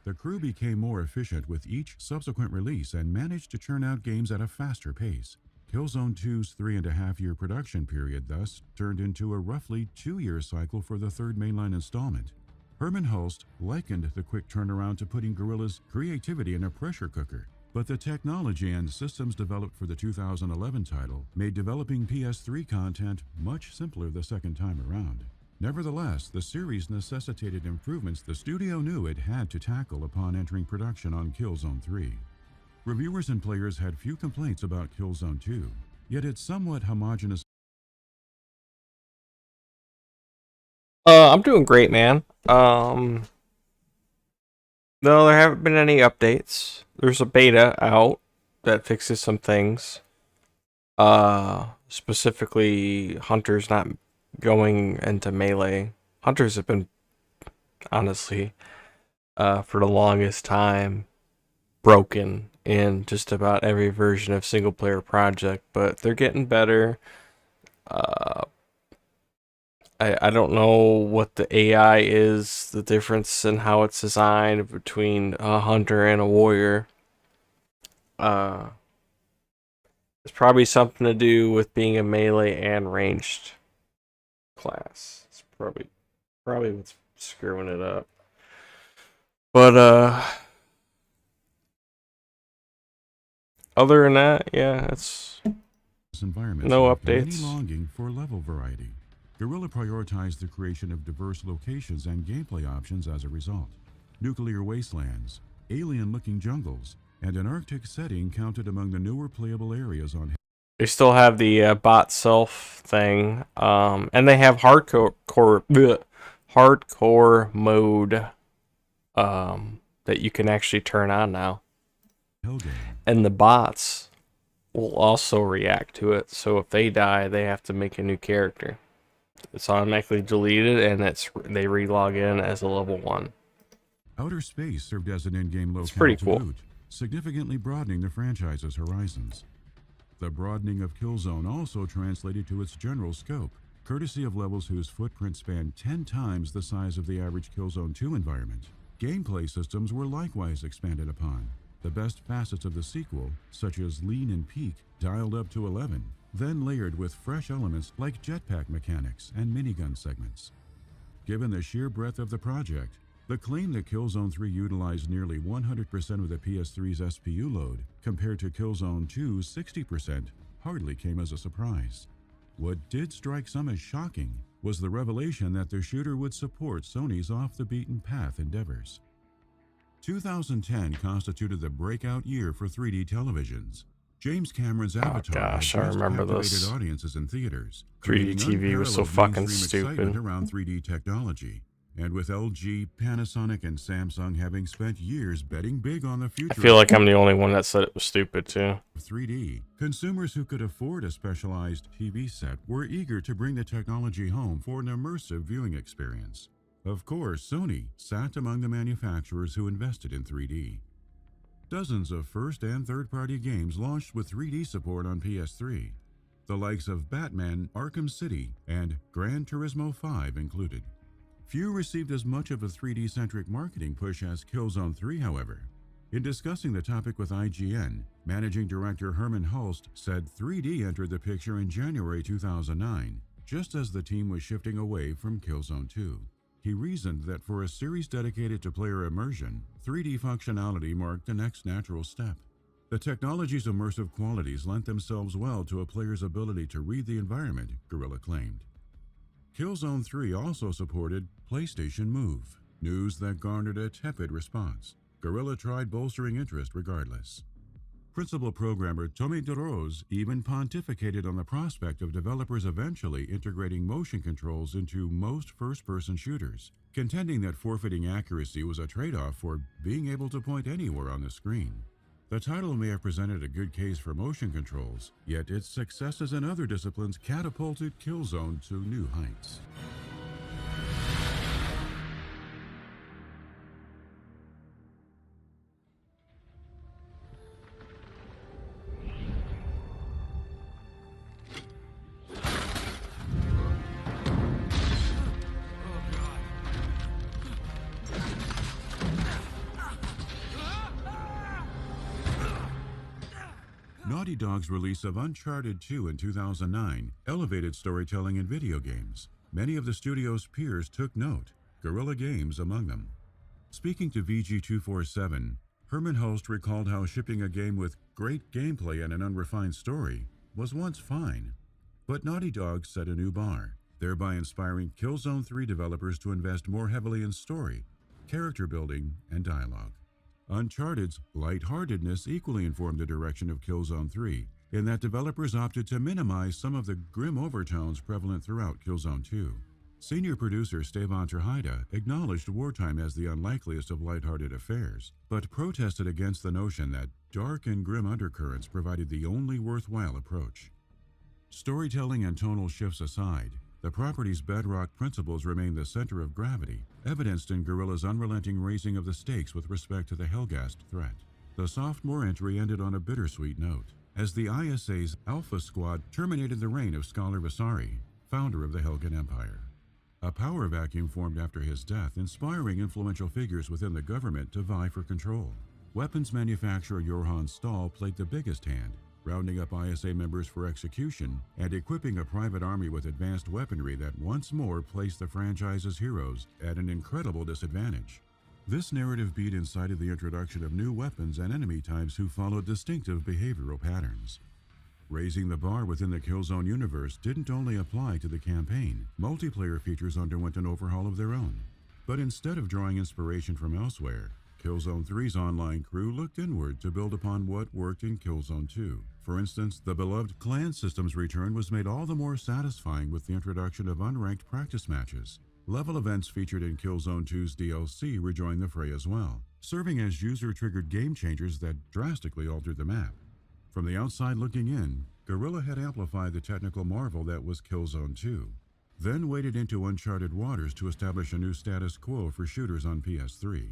The crew became more efficient with each subsequent release and managed to churn out games at a faster pace. Killzone 2's 3.5-year production period thus turned into a roughly 2-year cycle for the third mainline installment. Herman Hulst likened the quick turnaround to putting Guerrilla's creativity in a pressure cooker, but the technology and systems developed for the 2011 title made developing PS3 content much simpler the second time around. Nevertheless, the series necessitated improvements the studio knew it had to tackle upon entering production on Killzone 3. Reviewers and players had few complaints about Killzone 2, yet its somewhat homogeneous. I'm doing great, man. No, there haven't been any updates. There's a beta out that fixes some things. Specifically, Hunter's not going into melee. Hunters have been, honestly, for the longest time, broken in just about every version of single player project, but they're getting better. I don't know what the AI is, the difference in how it's designed between a hunter and a warrior. It's probably something to do with being a melee and ranged class. It's probably what's screwing it up. But other than that, yeah, it's no updates. Many longing for level variety. Guerrilla prioritized the creation of diverse locations and gameplay options as a result. Nuclear wastelands, alien-looking jungles, and an Arctic setting counted among the newer playable areas on. They still have the bot self thing, and they have hardcore mode that you can actually turn on now. And the bots will also react to it, so if they die, they have to make a new character. It's automatically deleted, and they relog in as a level 1. Outer space served as an in-game locale. It's pretty to cool. boot, significantly broadening the franchise's horizons. The broadening of Killzone also translated to its general scope, courtesy of levels whose footprint spanned 10 times the size of the average Killzone 2 environment. Gameplay systems were likewise expanded upon. The best facets of the sequel, such as lean and peak, dialed up to 11, then layered with fresh elements like jetpack mechanics and minigun segments. Given the sheer breadth of the project, the claim that Killzone 3 utilized nearly 100% of the PS3's SPU load, compared to Killzone 2's 60%, hardly came as a surprise. What did strike some as shocking was the revelation that the shooter would support Sony's off-the-beaten-path endeavors. 2010 constituted the breakout year for 3D televisions. James Cameron's Avatar I remember captivated this. audiences in theaters. 3D TV was so unparalleled fucking mainstream excitement stupid. around 3D technology. And with LG, Panasonic, and Samsung having spent years betting big on the future, I feel like I'm the only one that said it was stupid too. of 3D, consumers who could afford a specialized TV set were eager to bring the technology home for an immersive viewing experience. Of course, Sony sat among the manufacturers who invested in 3D. Dozens of first and third-party games launched with 3D support on PS3. The likes of Batman, Arkham City, and Gran Turismo 5 included. Few received as much of a 3D-centric marketing push as Killzone 3, however. In discussing the topic with IGN, managing director Herman Hulst said 3D entered the picture in January 2009, just as the team was shifting away from Killzone 2. He reasoned that for a series dedicated to player immersion, 3D functionality marked the next natural step. The technology's immersive qualities lent themselves well to a player's ability to read the environment, Guerrilla claimed. Killzone 3 also supported PlayStation Move, news that garnered a tepid response. Guerrilla tried bolstering interest regardless. Principal programmer Tommy DeRose even pontificated on the prospect of developers eventually integrating motion controls into most first-person shooters, contending that forfeiting accuracy was a trade-off for being able to point anywhere on the screen. The title may have presented a good case for motion controls, yet its successes in other disciplines catapulted Killzone to new heights. Naughty Dog's release of Uncharted 2 in 2009 elevated storytelling in video games. Many of the studio's peers took note, Guerrilla Games among them. Speaking to VG247, Herman Host recalled how shipping a game with great gameplay and an unrefined story was once fine. But Naughty Dog set a new bar, thereby inspiring Killzone 3 developers to invest more heavily in story, character building, and dialogue. Uncharted's lightheartedness equally informed the direction of Killzone 3, in that developers opted to minimize some of the grim overtones prevalent throughout Killzone 2. Senior producer Stevan Terheide acknowledged wartime as the unlikeliest of lighthearted affairs, but protested against the notion that dark and grim undercurrents provided the only worthwhile approach. Storytelling and tonal shifts aside, the property's bedrock principles remain the center of gravity, evidenced in Guerrilla's unrelenting raising of the stakes with respect to the Helghast threat. The sophomore entry ended on a bittersweet note, as the ISA's Alpha Squad terminated the reign of Scholar Vasari, founder of the Helghan Empire. A power vacuum formed after his death, inspiring influential figures within the government to vie for control. Weapons manufacturer Johann Stahl played the biggest hand, rounding up ISA members for execution and equipping a private army with advanced weaponry that once more placed the franchise's heroes at an incredible disadvantage. This narrative beat incited the introduction of new weapons and enemy types who followed distinctive behavioral patterns. Raising the bar within the Killzone universe didn't only apply to the campaign. Multiplayer features underwent an overhaul of their own. But instead of drawing inspiration from elsewhere, Killzone 3's online crew looked inward to build upon what worked in Killzone 2. For instance, the beloved clan system's return was made all the more satisfying with the introduction of unranked practice matches. Level events featured in Killzone 2's DLC rejoined the fray as well, serving as user-triggered game changers that drastically altered the map. From the outside looking in, Guerrilla had amplified the technical marvel that was Killzone 2, then waded into uncharted waters to establish a new status quo for shooters on PS3.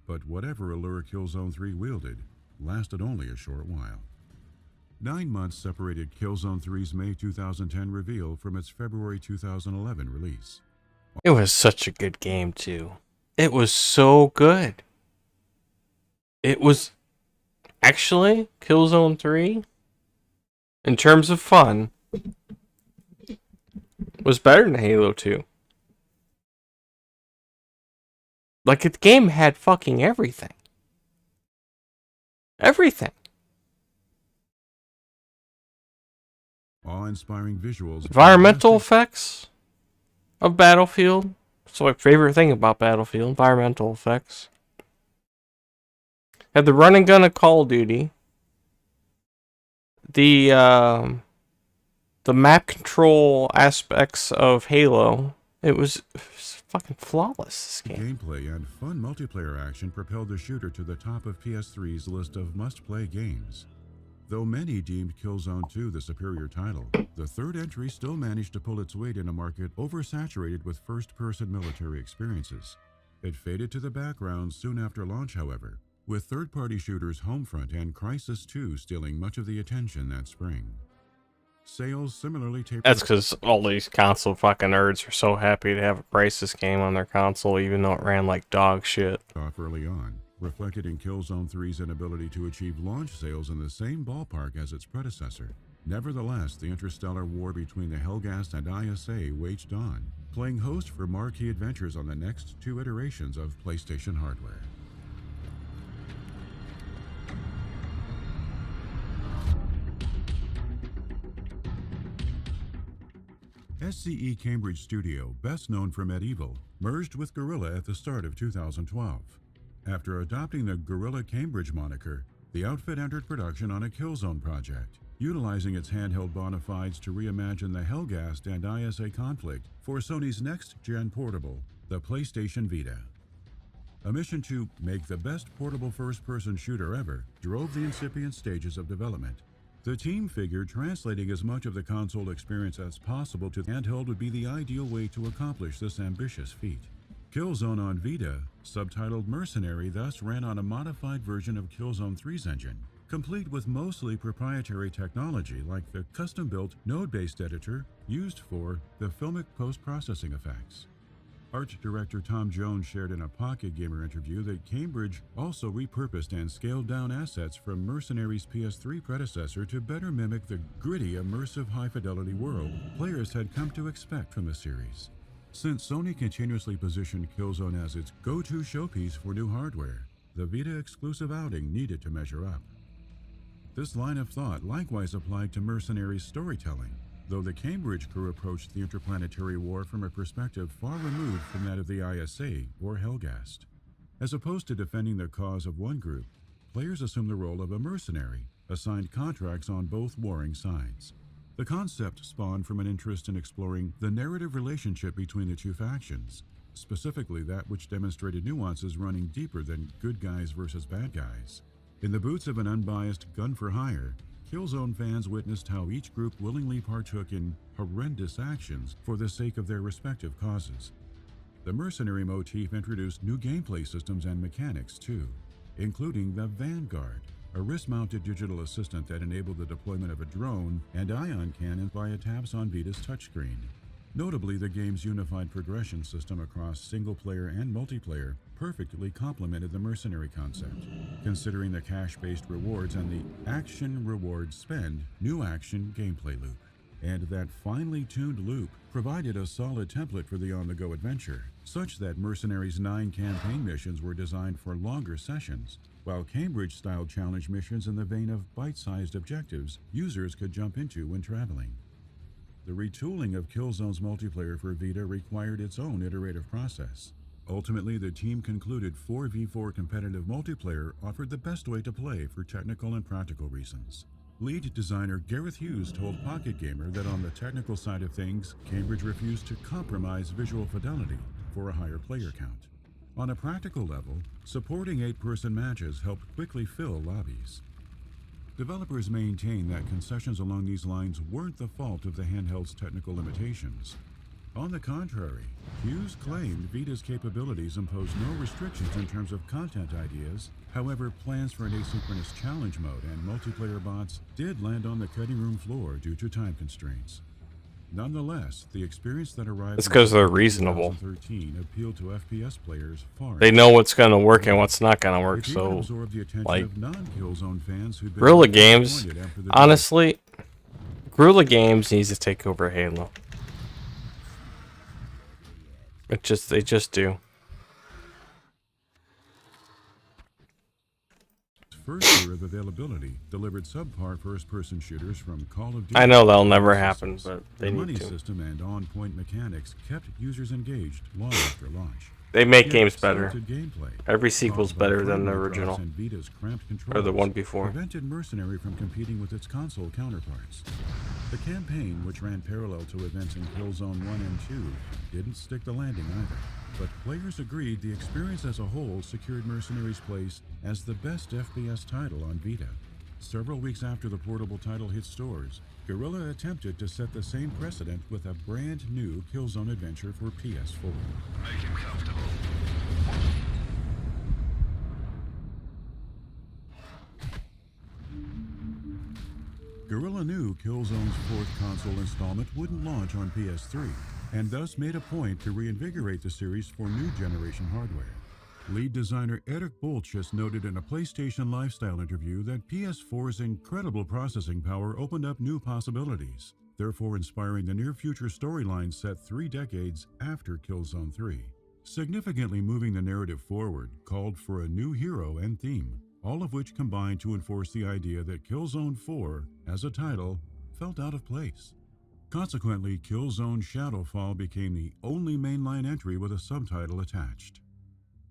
But whatever allure Killzone 3 wielded lasted only a short while. 9 months separated Killzone 3's May 2010 reveal from its February 2011 release. It was such a good game, too. It was so good. It was... Actually, Killzone 3, in terms of fun, was better than Halo 2. Like, the game had fucking everything. Everything. Awe-inspiring visuals. Environmental effects of Battlefield. It's my favorite thing about Battlefield, environmental effects. Had the run and gun of Call of Duty. The map control aspects of Halo. It was fucking flawless, this game. Gameplay and fun multiplayer action propelled the shooter to the top of PS3's list of must-play games. Though many deemed Killzone 2 the superior title, the third entry still managed to pull its weight in a market oversaturated with first-person military experiences. It faded to the background soon after launch, however, with third-party shooters Homefront and Crysis 2 stealing much of the attention that spring. Sales similarly tapered. That's because all these console fucking nerds are so happy to have a Crysis game on their console, even though it ran like dog shit. Off early on, reflected in Killzone 3's inability to achieve launch sales in the same ballpark as its predecessor. Nevertheless, the interstellar war between the Helghast and ISA waged on, playing host for marquee adventures on the next 2 iterations of PlayStation hardware. SCE Cambridge Studio, best known for Medieval, merged with Guerrilla at the start of 2012. After adopting the Guerrilla Cambridge moniker, the outfit entered production on a Killzone project, utilizing its handheld bona fides to reimagine the Hellgast and ISA conflict for Sony's next-gen portable, the PlayStation Vita. A mission to make the best portable first-person shooter ever drove the incipient stages of development. The team figured translating as much of the console experience as possible to handheld would be the ideal way to accomplish this ambitious feat. Killzone on Vita, subtitled Mercenary, thus ran on a modified version of Killzone 3's engine, complete with mostly proprietary technology like the custom-built node-based editor used for the filmic post-processing effects. Art director Tom Jones shared in a Pocket Gamer interview that Cambridge also repurposed and scaled down assets from Mercenary's PS3 predecessor to better mimic the gritty, immersive, high-fidelity world players had come to expect from the series. Since Sony continuously positioned Killzone as its go-to showpiece for new hardware, the Vita exclusive outing needed to measure up. This line of thought likewise applied to Mercenary's storytelling, though the Cambridge crew approached the interplanetary war from a perspective far removed from that of the ISA or Hellgast. As opposed to defending the cause of one group, players assumed the role of a mercenary, assigned contracts on both warring sides. The concept spawned from an interest in exploring the narrative relationship between the two factions, specifically that which demonstrated nuances running deeper than good guys versus bad guys. In the boots of an unbiased gun-for-hire, Killzone fans witnessed how each group willingly partook in horrendous actions for the sake of their respective causes. The mercenary motif introduced new gameplay systems and mechanics too, including the Vanguard, a wrist-mounted digital assistant that enabled the deployment of a drone and ion cannon via taps on Vita's touchscreen. Notably, the game's unified progression system across single-player and multiplayer perfectly complemented the mercenary concept, considering the cash-based rewards and the action reward spend new action gameplay loop. And that finely tuned loop provided a solid template for the on-the-go adventure, such that Mercenary's 9 campaign missions were designed for longer sessions, while Cambridge-style challenge missions in the vein of bite-sized objectives users could jump into when traveling. The retooling of Killzone's multiplayer for Vita required its own iterative process. Ultimately, the team concluded 4v4 competitive multiplayer offered the best way to play for technical and practical reasons. Lead designer Gareth Hughes told Pocket Gamer that on the technical side of things, Cambridge refused to compromise visual fidelity for a higher player count. On a practical level, supporting 8-person matches helped quickly fill lobbies. Developers maintain that concessions along these lines weren't the fault of the handheld's technical limitations. On the contrary, Hughes claimed Vita's capabilities impose no restrictions in terms of content ideas. However, plans for an asynchronous challenge mode and multiplayer bots did land on the cutting room floor due to time constraints. Nonetheless, the experience that arrived It's 'cause they're reasonable. 2013 appealed to FPS players far. They know what's gonna work and what's not gonna work, so like Guerrilla Games, honestly, Guerrilla Games needs to take over Halo. They just do. First year of availability delivered subpar first-person shooters from Call of Duty. I know that'll never happen, but they the need money to. system and on-point mechanics kept users engaged long after launch. They make Yet games better. stilted gameplay, Every sequel's caused by better than the frame rate original, drops and Vita's cramped or the controls one before. prevented Mercenary from competing with its console counterparts. The campaign, which ran parallel to events in Killzone 1 and 2, didn't stick the landing either. But players agreed the experience as a whole secured Mercenary's place as the best FPS title on Vita. Several weeks after the portable title hit stores, Guerrilla attempted to set the same precedent with a brand new Killzone adventure for PS4. Make him comfortable. Guerrilla knew Killzone's 4th console installment wouldn't launch on PS3, and thus made a point to reinvigorate the series for new generation hardware. Lead designer Eric Boltschus noted in a PlayStation Lifestyle interview that PS4's incredible processing power opened up new possibilities. therefore inspiring the near-future storyline set 3 decades after Killzone 3. Significantly moving the narrative forward called for a new hero and theme, all of which combined to enforce the idea that Killzone 4, as a title, felt out of place. Consequently, Killzone Shadowfall became the only mainline entry with a subtitle attached.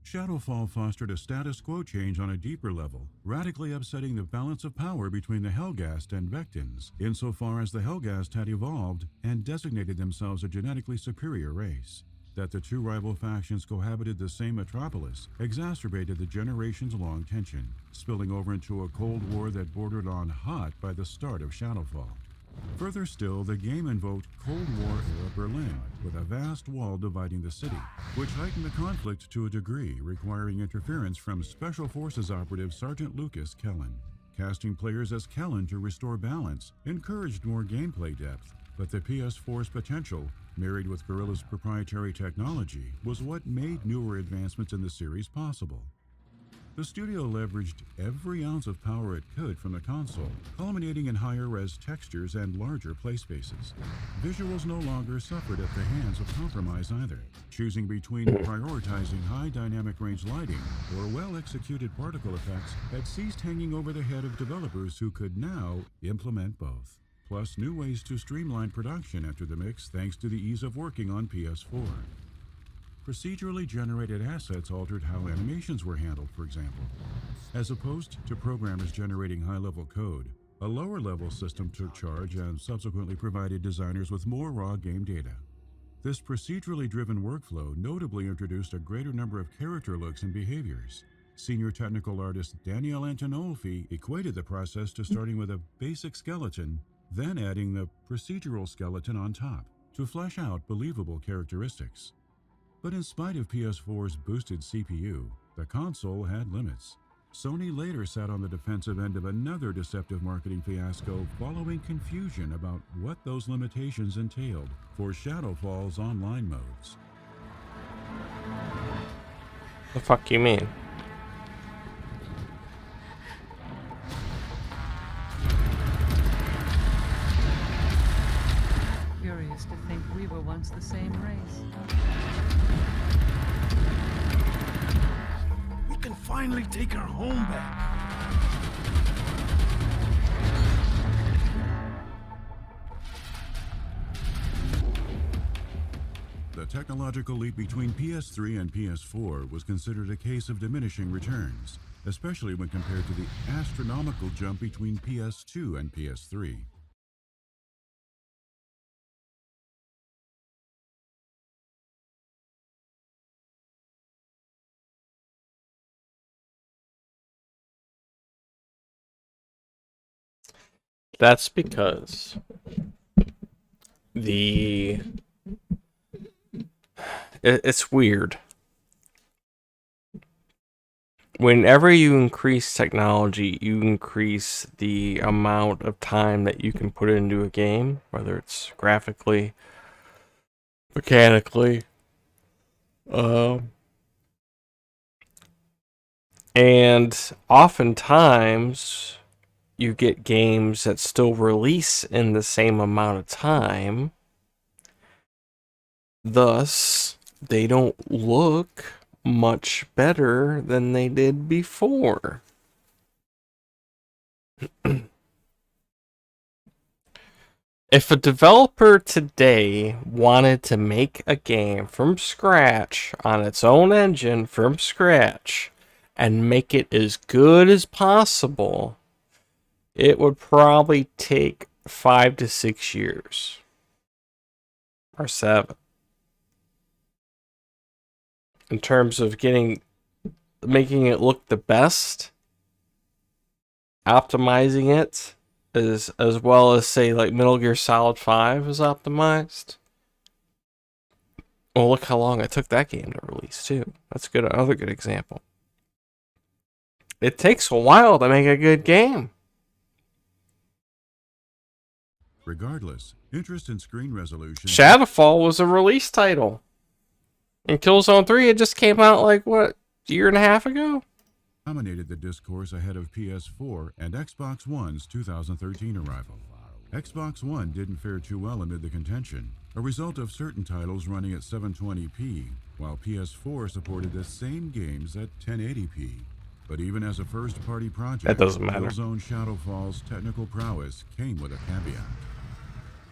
Shadowfall fostered a status quo change on a deeper level, radically upsetting the balance of power between the Helghast and Vectans, insofar as the Helghast had evolved and designated themselves a genetically superior race. That the two rival factions cohabited the same metropolis exacerbated the generations-long tension, spilling over into a Cold War that bordered on hot by the start of Shadowfall. Further still, the game invoked Cold War-era Berlin, with a vast wall dividing the city, which heightened the conflict to a degree, requiring interference from Special Forces operative Sergeant Lucas Kellen. Casting players as Kellen to restore balance encouraged more gameplay depth, but the PS4's potential, married with Guerrilla's proprietary technology, was what made newer advancements in the series possible. The studio leveraged every ounce of power it could from the console, culminating in higher-res textures and larger play spaces. Visuals no longer suffered at the hands of compromise either, choosing between prioritizing high dynamic range lighting or well-executed particle effects had ceased hanging over the head of developers who could now implement both. Plus, new ways to streamline production entered the mix thanks to the ease of working on PS4. Procedurally generated assets altered how animations were handled, for example. As opposed to programmers generating high-level code, a lower-level system took charge and subsequently provided designers with more raw game data. This procedurally driven workflow notably introduced a greater number of character looks and behaviors. Senior technical artist Danielle Antonolfi equated the process to starting with a basic skeleton, then adding the procedural skeleton on top to flesh out believable characteristics. But in spite of PS4's boosted CPU, the console had limits. Sony later sat on the defensive end of another deceptive marketing fiasco following confusion about what those limitations entailed for Shadowfall's online modes. The fuck you mean? Curious to think we were once the same race. We can finally take our home back. The technological leap between PS3 and PS4 was considered a case of diminishing returns, especially when compared to the astronomical jump between PS2 and PS3. That's because it's weird. Whenever you increase technology, you increase the amount of time that you can put into a game, whether it's graphically, mechanically, and oftentimes you get games that still release in the same amount of time. Thus, they don't look much better than they did before. If a developer today wanted to make a game from scratch on its own engine from scratch and make it as good as possible, it would probably take 5 to 6 years. Or 7. In terms of making it look the best, optimizing it, as well as, say, like Metal Gear Solid 5 is optimized. Well, look how long it took that game to release, too. That's another good example. It takes a while to make a good game. Regardless, interest in screen resolution... Shadowfall was a release title. And Killzone 3, it just came out like, what, a year and a half ago? dominated the discourse ahead of PS4 and Xbox One's 2013 arrival. Xbox One didn't fare too well amid the contention, a result of certain titles running at 720p, while PS4 supported the same games at 1080p. But even as a first-party project, That doesn't matter. Killzone Shadowfall's technical prowess came with a caveat.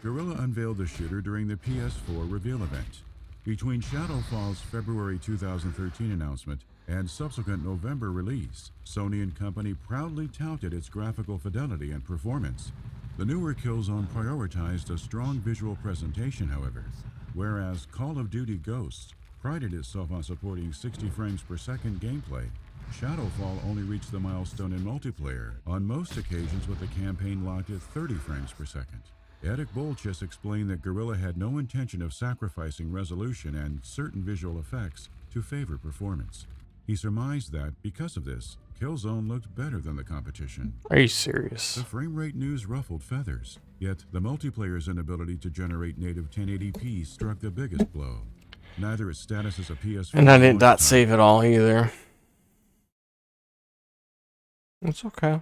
Guerrilla unveiled the shooter during the PS4 reveal event. Between Shadowfall's February 2013 announcement and subsequent November release, Sony and company proudly touted its graphical fidelity and performance. The newer Killzone prioritized a strong visual presentation, however, whereas Call of Duty Ghosts prided itself on supporting 60 frames per second gameplay. Shadowfall only reached the milestone in multiplayer, on most occasions with the campaign locked at 30 frames per second. Eric Bolchis explained that Guerrilla had no intention of sacrificing resolution and certain visual effects to favor performance. He surmised that, because of this, Killzone looked better than the competition. Are you serious? The frame rate news ruffled feathers, yet the multiplayer's inability to generate native 1080p struck the biggest blow. Neither its status as a PS4 And I did launch not title save it all either. It's okay.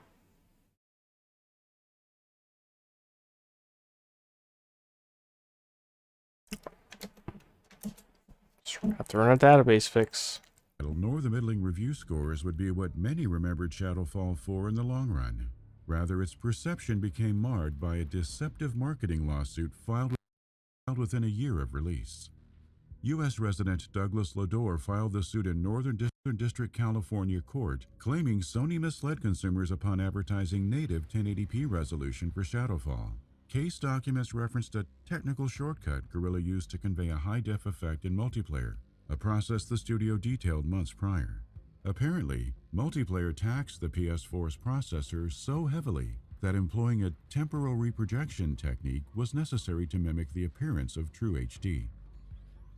Just have to run a database fix. nor the middling review scores would be what many remembered Shadowfall for in the long run. Rather, its perception became marred by a deceptive marketing lawsuit filed within a year of release. U.S. resident Douglas Lador filed the suit in Northern District California court, claiming Sony misled consumers upon advertising native 1080p resolution for Shadowfall. Case documents referenced a technical shortcut Guerrilla used to convey a high-def effect in multiplayer, a process the studio detailed months prior. Apparently, multiplayer taxed the PS4's processor so heavily that employing a temporal reprojection technique was necessary to mimic the appearance of true HD.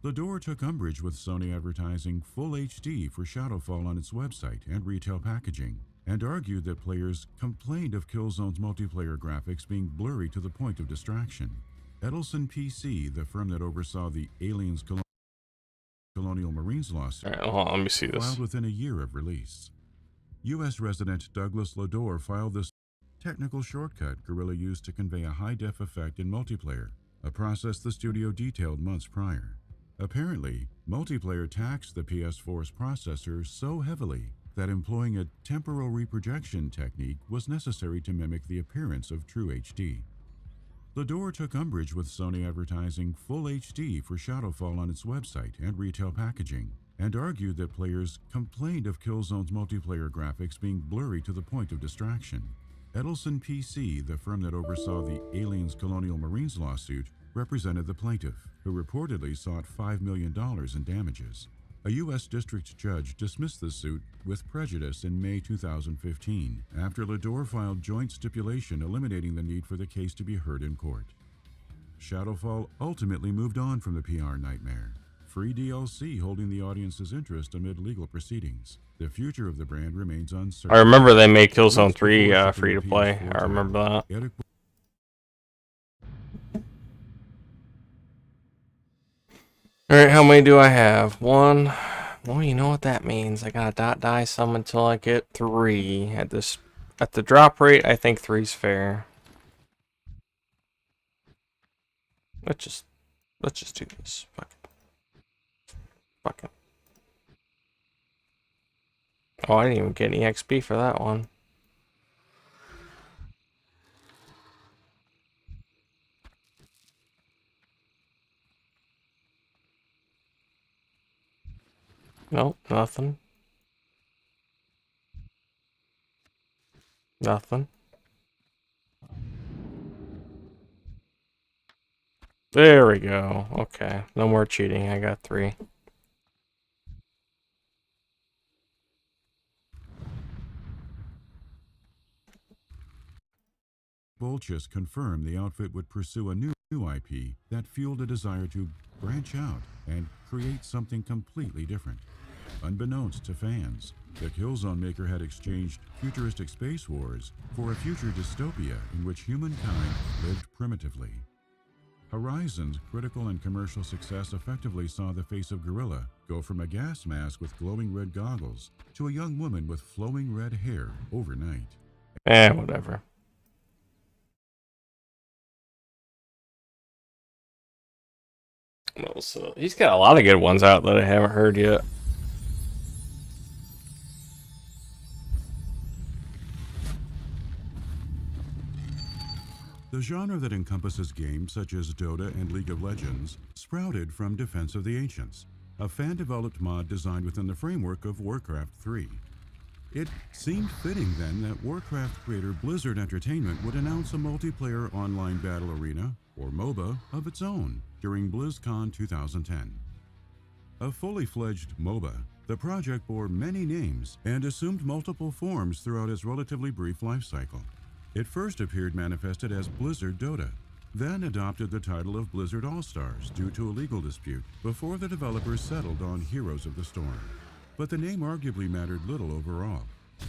Lador took umbrage with Sony advertising full HD for Shadowfall on its website and retail packaging, and argued that players complained of Killzone's multiplayer graphics being blurry to the point of distraction. Edelson PC, the firm that oversaw the Aliens Colonial Marines lawsuit, Alright, hold on, let me see this. filed within a year of release. U.S. resident Douglas Lador filed this technical shortcut Guerrilla used to convey a high-def effect in multiplayer, a process the studio detailed months prior. Apparently, multiplayer taxed the PS4's processor so heavily that employing a temporal reprojection technique was necessary to mimic the appearance of true HD. Lador took umbrage with Sony advertising full HD for Shadowfall on its website and retail packaging, and argued that players complained of Killzone's multiplayer graphics being blurry to the point of distraction. Edelson PC, the firm that oversaw the Aliens Colonial Marines lawsuit, represented the plaintiff, who reportedly sought $5 million in damages. A U.S. district judge dismissed the suit with prejudice in May 2015, after Lador filed joint stipulation eliminating the need for the case to be heard in court. Shadowfall ultimately moved on from the PR nightmare, free DLC holding the audience's interest amid legal proceedings. The future of the brand remains uncertain. I remember they made Killzone Weeks 3 before shipping free to the play. PS4 I remember that. Eric Alright, how many do I have? One. Well, you know what that means. I gotta dot die some until I get 3. At the drop rate, I think 3's fair. Let's just do this. Fuck it. Fuck it. Oh, I didn't even get any XP for that one. Nope, nothing. Nothing. There we go. Okay, no more cheating. I got 3. Bolchis confirmed the outfit would pursue a new IP that fueled a desire to branch out and create something completely different. Unbeknownst to fans, the Killzone maker had exchanged futuristic space wars for a future dystopia in which humankind lived primitively. Horizon's critical and commercial success effectively saw the face of Guerrilla go from a gas mask with glowing red goggles to a young woman with flowing red hair overnight. Whatever. Well, so he's got a lot of good ones out that I haven't heard yet. The genre that encompasses games such as Dota and League of Legends sprouted from Defense of the Ancients, a fan-developed mod designed within the framework of Warcraft 3. It seemed fitting then that Warcraft creator Blizzard Entertainment would announce a multiplayer online battle arena, or MOBA, of its own during BlizzCon 2010. A fully fledged MOBA, the project bore many names and assumed multiple forms throughout its relatively brief life cycle. It first appeared manifested as Blizzard Dota, then adopted the title of Blizzard All-Stars due to a legal dispute before the developers settled on Heroes of the Storm. But the name arguably mattered little overall,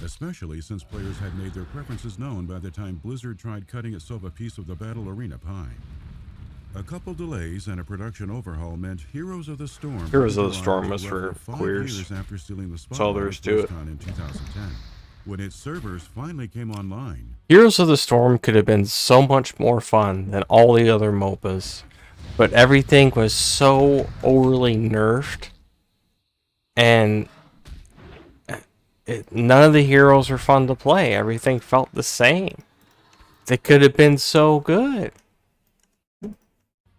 especially since players had made their preferences known by the time Blizzard tried cutting itself a piece of the battle arena pie. A couple delays and a production overhaul meant Heroes of the Storm. Heroes of the Storm was for queers. Years after stealing the That's all there is to it. BlizzCon in 2010, when its servers finally came online. Heroes of the Storm could have been so much more fun than all the other MOBAs, but everything was so overly nerfed, and none of the heroes were fun to play. Everything felt the same. They could have been so good.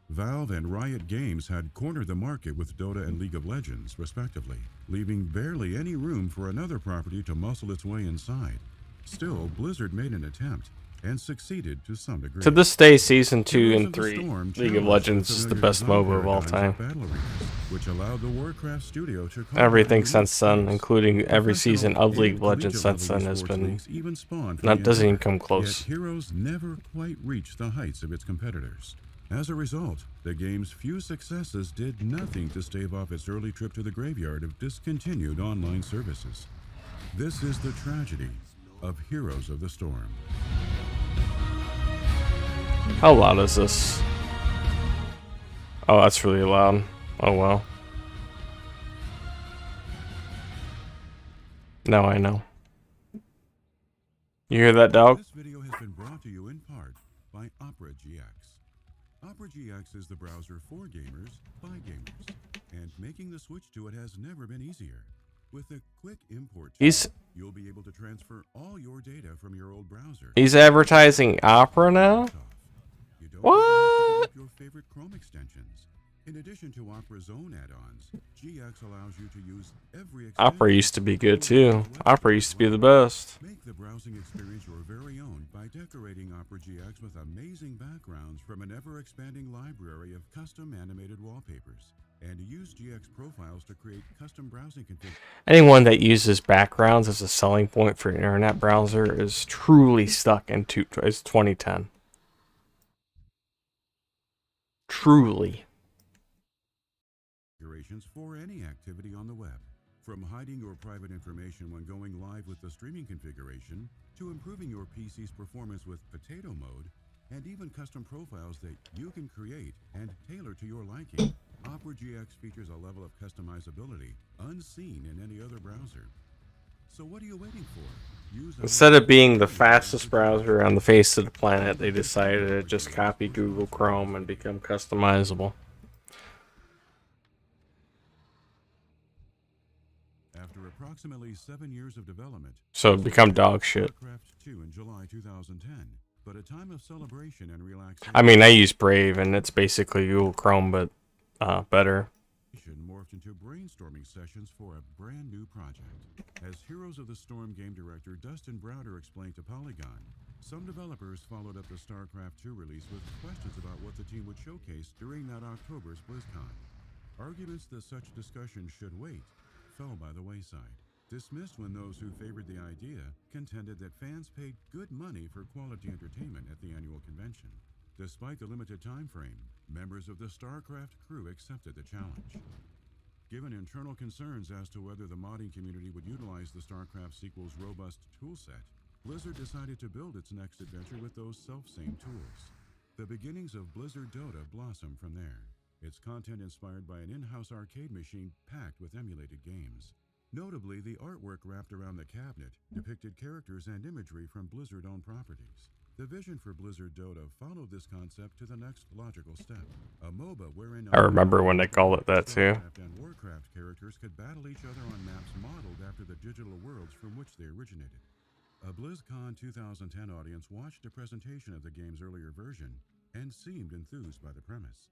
Valve and Riot Games had cornered the market with Dota and League of Legends, respectively, leaving barely any room for another property to muscle its way inside. Still, Blizzard made an attempt and succeeded to some degree. To this day, Season 2 Heroes and of the 3, Storm League of Legends is the familiar best design MOBA of all paradigms time. battle arenas, which allowed the Warcraft studio to Everything cultivate since then, unique including every professional season of League and of Legends collegiate since then, level has esports been leagues even spawned from not the doesn't even internet. come close. Yet Heroes never quite reached the heights of its competitors. As a result, the game's few successes did nothing to stave off its early trip to the graveyard of discontinued online services. This is the tragedy of Heroes of the Storm. How loud is this? Oh, that's really loud. Oh well. Now I know. You hear that, dog? This video has been brought to you in part by Opera GX. Opera GX is the browser for gamers by gamers, and making the switch to it has never been easier. With a quick import, you'll be able to transfer all your data from your old browser. He's advertising Opera now? You don't What? even have to look up your favorite Chrome extensions. In addition to Opera's own add-ons, GX allows you to use every extension. Opera used to be good too. Opera used to be the best. Make the browsing experience your very own by decorating Opera GX with amazing backgrounds from an ever-expanding library of custom animated wallpapers. And use GX profiles to create custom browsing configurations. Anyone that uses backgrounds as a selling point for an internet browser is truly stuck in 2010. Truly. For any activity on the web. From hiding your private information when going live with the streaming configuration, to improving your PC's performance with potato mode, and even custom profiles that you can create and tailor to your liking. Opera GX features a level of customizability unseen in any other browser. So what are you waiting for? Instead of being the fastest browser on the face of the planet, they decided to just copy Google Chrome and become customizable. After approximately 7 years of development, So it become dog shit. Warcraft 2 in July 2010, but a time of celebration and relaxation. I mean, I use Brave, and it's basically Google Chrome, but better. Morphed into brainstorming sessions for a brand new project. As Heroes of the Storm game director Dustin Browder explained to Polygon, some developers followed up the StarCraft 2 release with questions about what the team would showcase during that October's BlizzCon. Arguments that such discussions should wait fell by the wayside, dismissed when those who favored the idea contended that fans paid good money for quality entertainment at the annual convention. Despite the limited time frame, members of the StarCraft crew accepted the challenge. Given internal concerns as to whether the modding community would utilize the StarCraft sequel's robust toolset, Blizzard decided to build its next adventure with those self-same tools. The beginnings of Blizzard Dota blossom from there, its content inspired by an in-house arcade machine packed with emulated games. Notably, the artwork wrapped around the cabinet depicted characters and imagery from Blizzard-owned properties. The vision for Blizzard Dota followed this concept to the next logical step. A MOBA wherein I remember when they called it that too. StarCraft and Warcraft characters could battle each other on maps modeled after the digital worlds from which they originated. A BlizzCon 2010 audience watched a presentation of the game's earlier version and seemed enthused by the premise.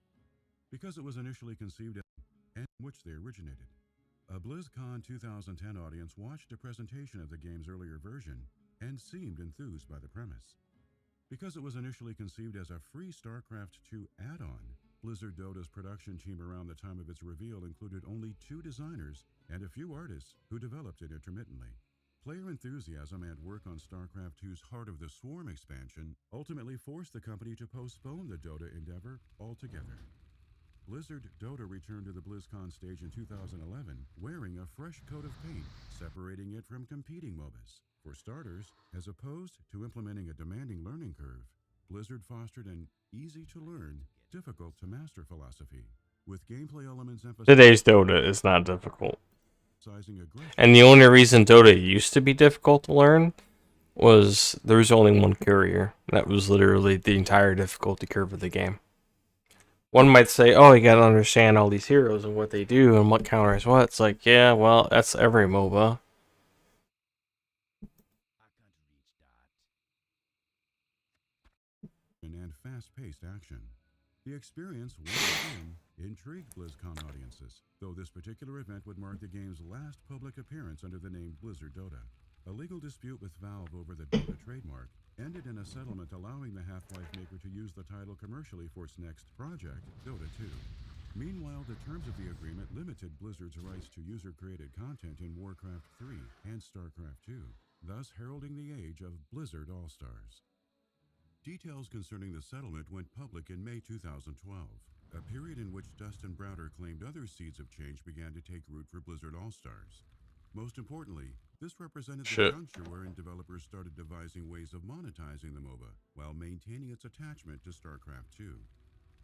Because it was initially conceived and which they originated. A BlizzCon 2010 audience watched a presentation of the game's earlier version and seemed enthused by the premise. Because it was initially conceived as a free StarCraft 2 add-on, Blizzard Dota's production team around the time of its reveal included only 2 designers and a few artists who developed it intermittently. Player enthusiasm and work on StarCraft 2's Heart of the Swarm expansion ultimately forced the company to postpone the Dota endeavor altogether. Blizzard Dota returned to the BlizzCon stage in 2011 wearing a fresh coat of paint, separating it from competing MOBAs. For starters, as opposed to implementing a demanding learning curve, Blizzard fostered an easy-to-learn, difficult-to-master philosophy, with gameplay elements emphasizing Today's Dota is not difficult. aggression. And the only reason Dota used to be difficult to learn was there was only one courier. That was literally the entire difficulty curve of the game. One might say, oh, you gotta understand all these heroes and what they do and what counters what. It's like, yeah, well, that's every MOBA. And fast-paced action. The experience once again intrigued BlizzCon audiences, though this particular event would mark the game's last public appearance under the name Blizzard Dota. A legal dispute with Valve over the Dota trademark ended in a settlement allowing the Half-Life maker to use the title commercially for its next project, Dota 2. Meanwhile, the terms of the agreement limited Blizzard's rights to user-created content in Warcraft 3 and StarCraft 2, thus heralding the age of Blizzard All-Stars. Details concerning the settlement went public in May 2012, a period in which Dustin Browder claimed other seeds of change began to take root for Blizzard All-Stars. Most importantly, this represented the juncture wherein developers started devising ways of monetizing the MOBA while maintaining its attachment to StarCraft 2.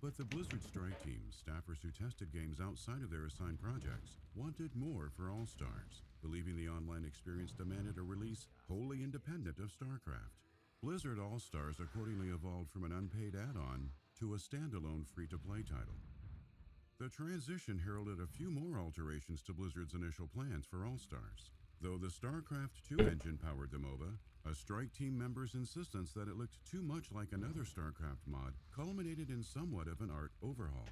But the Blizzard Strike team, staffers who tested games outside of their assigned projects, wanted more for All-Stars, believing the online experience demanded a release wholly independent of StarCraft. Blizzard All-Stars accordingly evolved from an unpaid add-on to a standalone free-to-play title. The transition heralded a few more alterations to Blizzard's initial plans for All-Stars. Though the StarCraft 2 engine powered the MOBA, a Strike team member's insistence that it looked too much like another StarCraft mod culminated in somewhat of an art overhaul.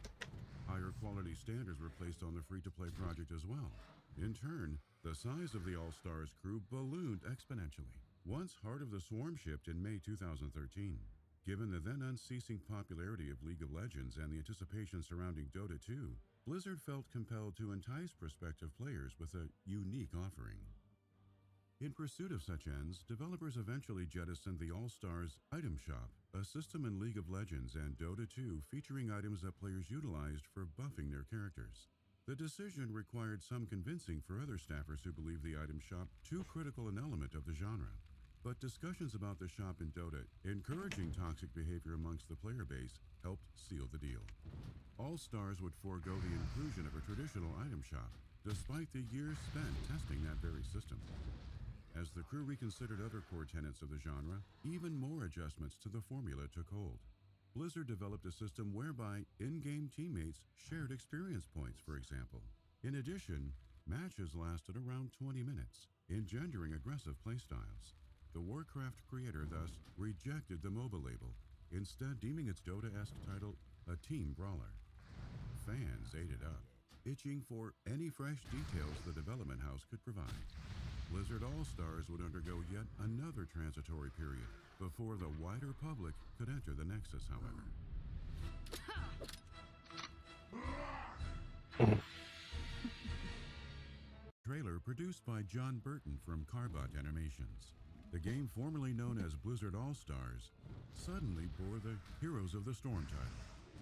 Higher quality standards were placed on the free-to-play project as well. In turn, the size of the All-Stars crew ballooned exponentially. Once Heart of the Swarm shipped in May 2013, given the then unceasing popularity of League of Legends and the anticipation surrounding Dota 2, Blizzard felt compelled to entice prospective players with a unique offering. In pursuit of such ends, developers eventually jettisoned the All-Stars Item Shop, a system in League of Legends and Dota 2 featuring items that players utilized for buffing their characters. The decision required some convincing for other staffers who believed the item shop too critical an element of the genre. But discussions about the shop in Dota, encouraging toxic behavior amongst the player base, helped seal the deal. All-Stars would forego the inclusion of a traditional item shop, despite the years spent testing that very system. As the crew reconsidered other core tenets of the genre, even more adjustments to the formula took hold. Blizzard developed a system whereby in-game teammates shared experience points, for example. In addition, matches lasted around 20 minutes, engendering aggressive playstyles. The Warcraft creator thus rejected the MOBA label, instead deeming its Dota-esque title a team brawler. Fans ate it up, itching for any fresh details the development house could provide. Blizzard All-Stars would undergo yet another transitory period before the wider public could enter the Nexus, however. Trailer produced by John Burton from Carbot Animations. The game formerly known as Blizzard All-Stars suddenly bore the Heroes of the Storm title.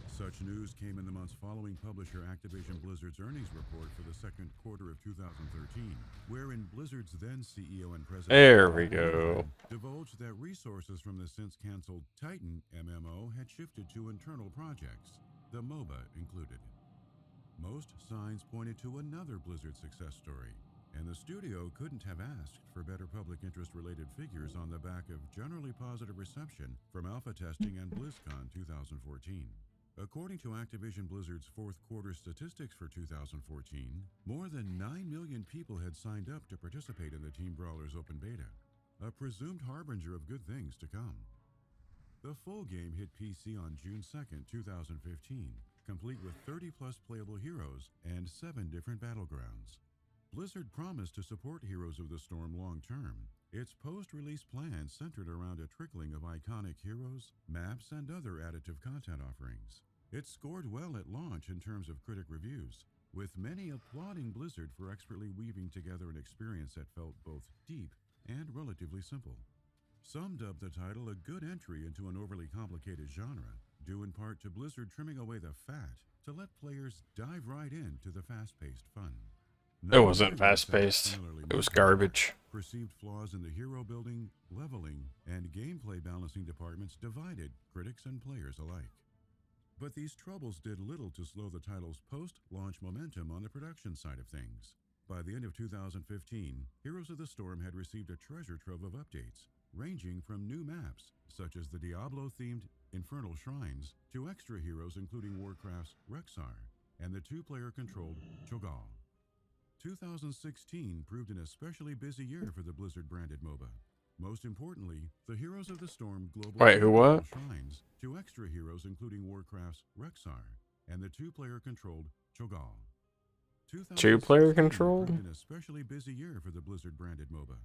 Such news came in the months following publisher Activision Blizzard's earnings report for the second quarter of 2013, wherein Blizzard's then CEO and president There we go. divulged that resources from the since-canceled Titan MMO had shifted to internal projects, the MOBA included. Most signs pointed to another Blizzard success story, and the studio couldn't have asked for better public interest-related figures on the back of generally positive reception from alpha testing and BlizzCon 2014. According to Activision Blizzard's fourth quarter statistics for 2014, more than 9 million people had signed up to participate in the Team Brawlers open beta, a presumed harbinger of good things to come. The full game hit PC on June 2nd, 2015, complete with 30-plus playable heroes and 7 different battlegrounds. Blizzard promised to support Heroes of the Storm long-term. Its post-release plans centered around a trickling of iconic heroes, maps, and other additive content offerings. It scored well at launch in terms of critic reviews, with many applauding Blizzard for expertly weaving together an experience that felt both deep and relatively simple. Some dubbed the title a good entry into an overly complicated genre, due in part to Blizzard trimming away the fat to let players dive right into the fast-paced fun. It wasn't fast-paced. It was garbage. Perceived flaws in the hero building, leveling, and gameplay balancing departments divided critics and players alike. But these troubles did little to slow the title's post-launch momentum on the production side of things. By the end of 2015, Heroes of the Storm had received a treasure trove of updates, ranging from new maps, such as the Diablo-themed Infernal Shrines, to extra heroes including Warcraft's Rexxar and the two-player controlled Cho'Gall. 2016 proved an especially busy year for the Blizzard-branded MOBA. Most importantly, the Heroes of the Storm global Wait, who what? Shrines, to extra heroes including Warcraft's Rexxar and the two-player controlled Cho'Gall. Two-player controlled? Proved an especially busy year for the Blizzard-branded MOBA.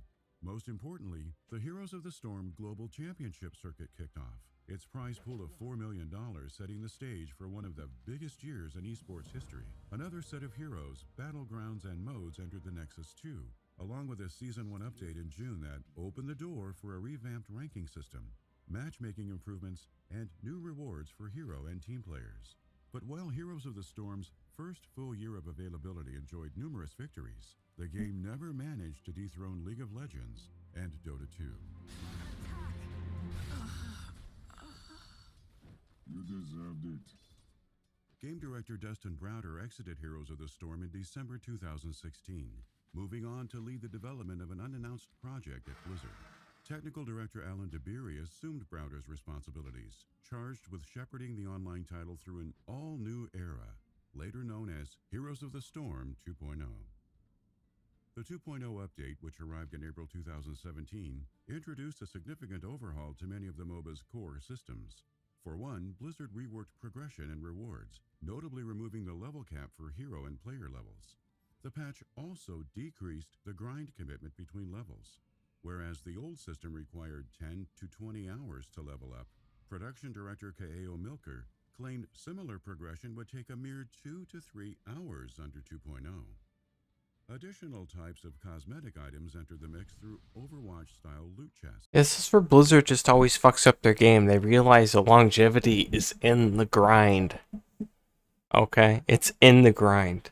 Most importantly, the Heroes of the Storm Global Championship circuit kicked off, its prize pool of $4 million setting the stage for one of the biggest years in esports history. Another set of heroes, battlegrounds, and modes entered the Nexus 2, along with a Season 1 update in June that opened the door for a revamped ranking system, matchmaking improvements, and new rewards for hero and team players. But while Heroes of the Storm's first full year of availability enjoyed numerous victories, the game never managed to dethrone League of Legends and Dota 2. You deserved it. Game director Dustin Browder exited Heroes of the Storm in December 2016, moving on to lead the development of an unannounced project at Blizzard. Technical director Alan DeBeery assumed Browder's responsibilities, charged with shepherding the online title through an all-new era, later known as Heroes of the Storm 2.0. The 2.0 update, which arrived in April 2017, introduced a significant overhaul to many of the MOBA's core systems. For one, Blizzard reworked progression and rewards, notably removing the level cap for hero and player levels. The patch also decreased the grind commitment between levels. Whereas the old system required 10 to 20 hours to level up, production director K.A.O. Milker claimed similar progression would take a mere 2 to 3 hours under 2.0. Additional types of cosmetic items entered the mix through Overwatch-style loot chests. This is where Blizzard just always fucks up their game. They realize the longevity is in the grind. Okay? It's in the grind.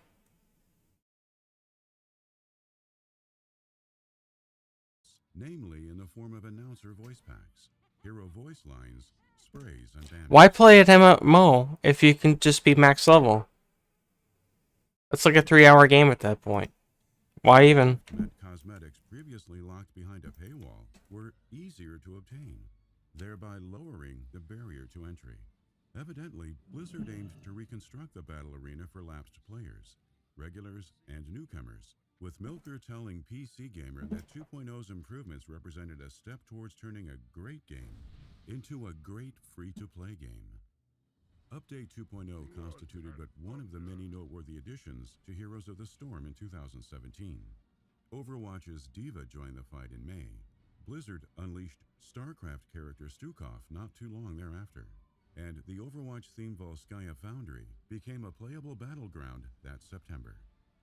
Namely in the form of announcer voice packs, hero voice lines, sprays, and damage. Why play at MMO if you can just be max level? It's like a 3-hour game at that point. Why even? Meant cosmetics previously locked behind a paywall were easier to obtain, thereby lowering the barrier to entry. Evidently, Blizzard aimed to reconstruct the battle arena for lapsed players, regulars, and newcomers, with Milker telling PC Gamer that 2.0's improvements represented a step towards turning a great game into a great free-to-play game. Update 2.0 constituted but one of the many noteworthy additions to Heroes of the Storm in 2017. Overwatch's D.Va joined the fight in May. Blizzard unleashed StarCraft character Stukov not too long thereafter, and the Overwatch-themed Volskaya Foundry became a playable battleground that September.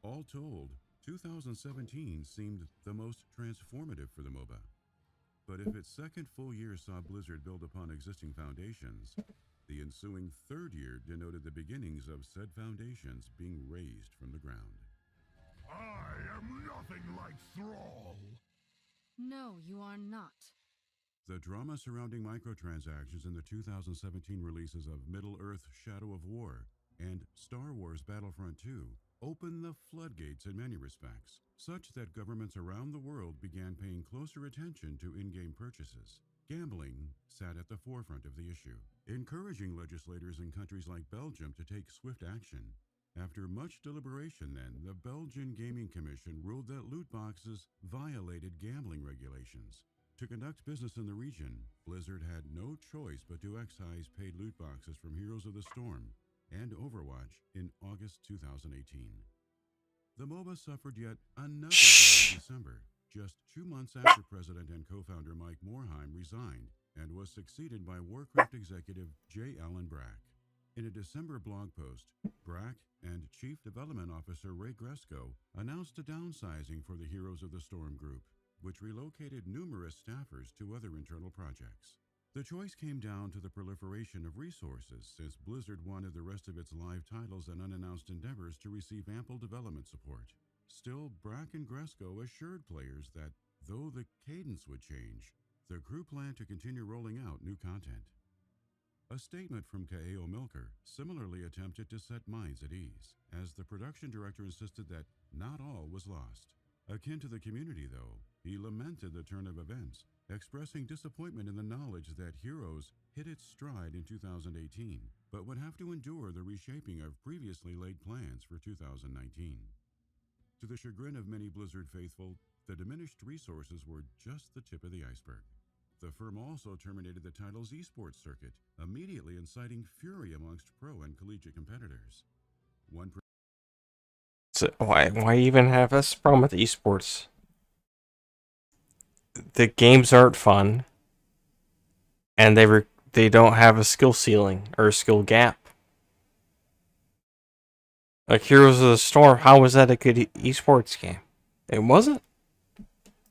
All told, 2017 seemed the most transformative for the MOBA. But if its second full year saw Blizzard build upon existing foundations, the ensuing third year denoted the beginnings of said foundations being raised from the ground. I am nothing like Thrall. No, you are not. The drama surrounding microtransactions in the 2017 releases of Middle-earth Shadow of War and Star Wars Battlefront 2 opened the floodgates in many respects, such that governments around the world began paying closer attention to in-game purchases. Gambling sat at the forefront of the issue, encouraging legislators in countries like Belgium to take swift action. After much deliberation then, the Belgian Gaming Commission ruled that loot boxes violated gambling regulations. To conduct business in the region, Blizzard had no choice but to excise paid loot boxes from Heroes of the Storm and Overwatch in August 2018. The MOBA suffered yet another blow in December, just 2 months after President and co-founder Mike Morhaime resigned and was succeeded by Warcraft executive J. Allen Brack. In a December blog post, Brack and Chief Development Officer Ray Gresko announced a downsizing for the Heroes of the Storm group, which relocated numerous staffers to other internal projects. The choice came down to the proliferation of resources, since Blizzard wanted the rest of its live titles and unannounced endeavors to receive ample development support. Still, Brack and Gresko assured players that, though the cadence would change, the crew planned to continue rolling out new content. A statement from K.A.O. Milker similarly attempted to set minds at ease, as the production director insisted that not all was lost. Akin to the community, though, he lamented the turn of events, expressing disappointment in the knowledge that Heroes hit its stride in 2018, but would have to endure the reshaping of previously laid plans for 2019. To the chagrin of many Blizzard faithful, the diminished resources were just the tip of the iceberg. The firm also terminated the title's esports circuit, immediately inciting fury amongst pro and collegiate competitors. So why even have this problem with esports? The games aren't fun, and they don't have a skill ceiling or a skill gap. Like Heroes of the Storm, how was that a good esports game? It wasn't.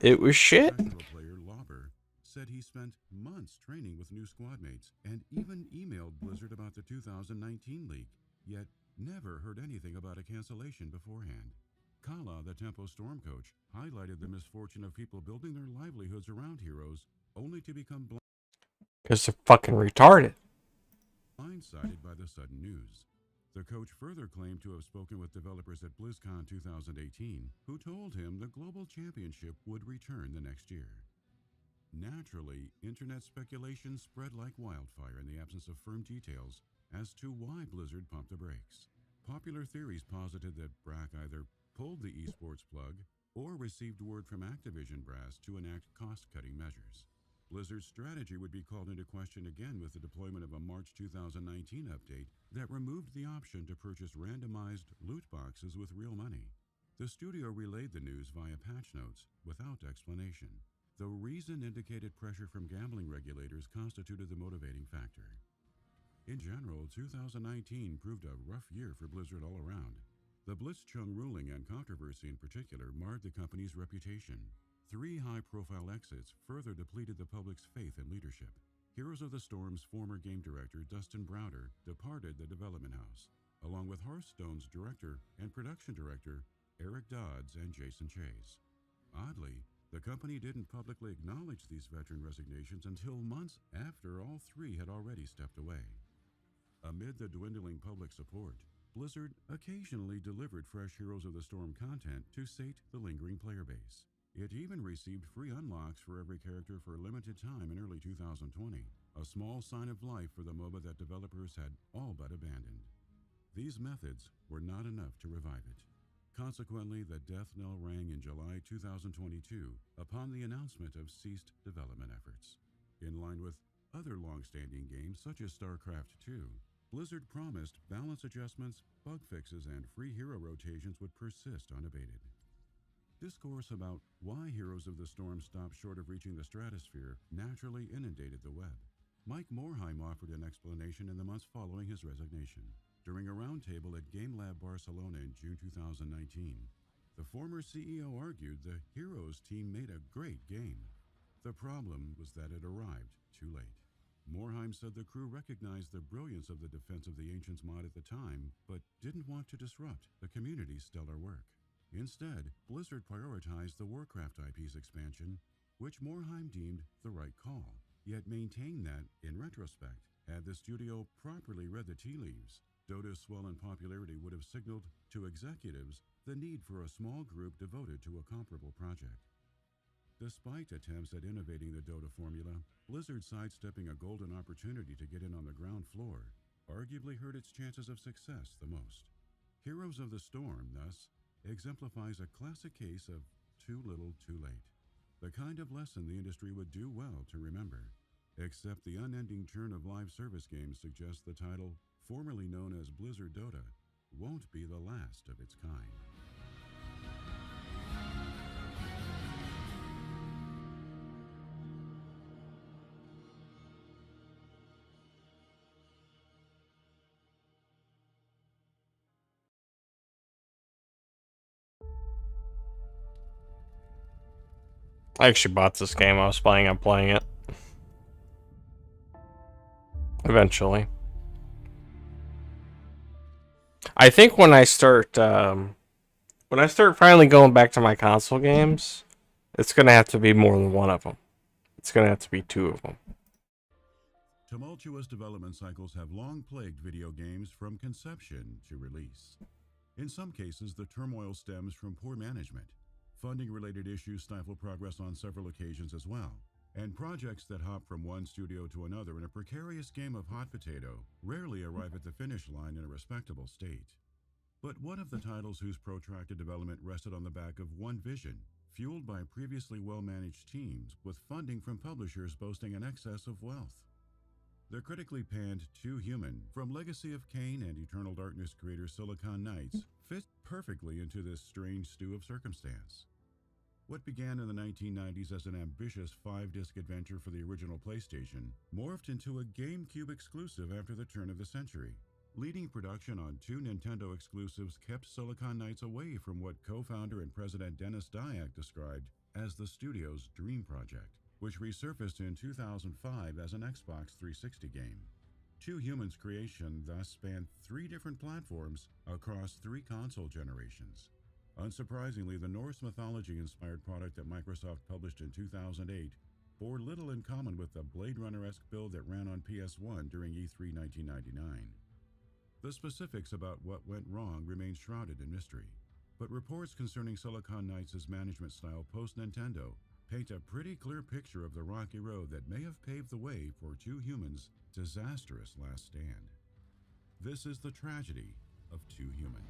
It was shit. Professional player Lauber said he spent months training with new squad mates and even emailed Blizzard about the 2019 league, yet never heard anything about a cancellation beforehand. Kala, the Tempo Storm coach, highlighted the misfortune of people building their livelihoods around Heroes only to become Because they're fucking retarded. blindsided by the sudden news. The coach further claimed to have spoken with developers at BlizzCon 2018, who told him the Global Championship would return the next year. Naturally, internet speculation spread like wildfire in the absence of firm details as to why Blizzard pumped the brakes. Popular theories posited that Brack either pulled the esports plug or received word from Activision brass to enact cost-cutting measures. Blizzard's strategy would be called into question again with the deployment of a March 2019 update that removed the option to purchase randomized loot boxes with real money. The studio relayed the news via patch notes without explanation. The reason indicated pressure from gambling regulators constituted the motivating factor. In general, 2019 proved a rough year for Blizzard all around. The Blitzchung ruling and controversy in particular marred the company's reputation. 3 high-profile exits further depleted the public's faith in leadership. Heroes of the Storm's former game director, Dustin Browder, departed the development house, along with Hearthstone's director and production director, Eric Dodds and Jason Chase. Oddly, the company didn't publicly acknowledge these veteran resignations until months after all 3 had already stepped away. Amid the dwindling public support, Blizzard occasionally delivered fresh Heroes of the Storm content to sate the lingering player base. It even received free unlocks for every character for a limited time in early 2020, a small sign of life for the MOBA that developers had all but abandoned. These methods were not enough to revive it. Consequently, the death knell rang in July 2022 upon the announcement of ceased development efforts. In line with other long-standing games such as StarCraft II, Blizzard promised balance adjustments, bug fixes, and free hero rotations would persist unabated. Discourse about why Heroes of the Storm stopped short of reaching the stratosphere naturally inundated the web. Mike Morhaime offered an explanation in the months following his resignation. During a roundtable at GameLab Barcelona in June 2019, the former CEO argued the Heroes team made a great game. The problem was that it arrived too late. Morhaime said the crew recognized the brilliance of the Defense of the Ancients mod at the time, but didn't want to disrupt the community's stellar work. Instead, Blizzard prioritized the Warcraft IP's expansion, which Morhaime deemed the right call, yet maintained that, in retrospect, had the studio properly read the tea leaves, Dota's swell in popularity would have signaled to executives the need for a small group devoted to a comparable project. Despite attempts at innovating the Dota formula, Blizzard sidestepping a golden opportunity to get in on the ground floor arguably hurt its chances of success the most. Heroes of the Storm, thus, exemplifies a classic case of too little too late. The kind of lesson the industry would do well to remember. Except the unending churn of live service games suggests the title, formerly known as Blizzard Dota, won't be the last of its kind. I actually bought this game. I was planning on playing it eventually. I think when I start finally going back to my console games, it's gonna have to be more than one of them. It's gonna have to be two of them. Tumultuous development cycles have long plagued video games from conception to release. In some cases, the turmoil stems from poor management. Funding-related issues stifle progress on several occasions as well. And projects that hop from one studio to another in a precarious game of hot potato rarely arrive at the finish line in a respectable state. But what of the titles whose protracted development rested on the back of one vision, fueled by previously well-managed teams with funding from publishers boasting an excess of wealth? The critically panned Too Human from Legacy of Kain and Eternal Darkness creator Silicon Knights fit perfectly into this strange stew of circumstance. What began in the 1990s as an ambitious 5-disc adventure for the original PlayStation morphed into a GameCube exclusive after the turn of the century. Leading production on 2 Nintendo exclusives kept Silicon Knights away from what co-founder and president Dennis Dyack described as the studio's dream project, which resurfaced in 2005 as an Xbox 360 game. Too Human's creation thus spanned 3 different platforms across 3 console generations. Unsurprisingly, the Norse mythology-inspired product that Microsoft published in 2008 bore little in common with the Blade Runner-esque build that ran on PS1 during E3 1999. The specifics about what went wrong remain shrouded in mystery, but reports concerning Silicon Knights' management style post-Nintendo paint a pretty clear picture of the rocky road that may have paved the way for Too Human's disastrous last stand. This is the tragedy of Too Human.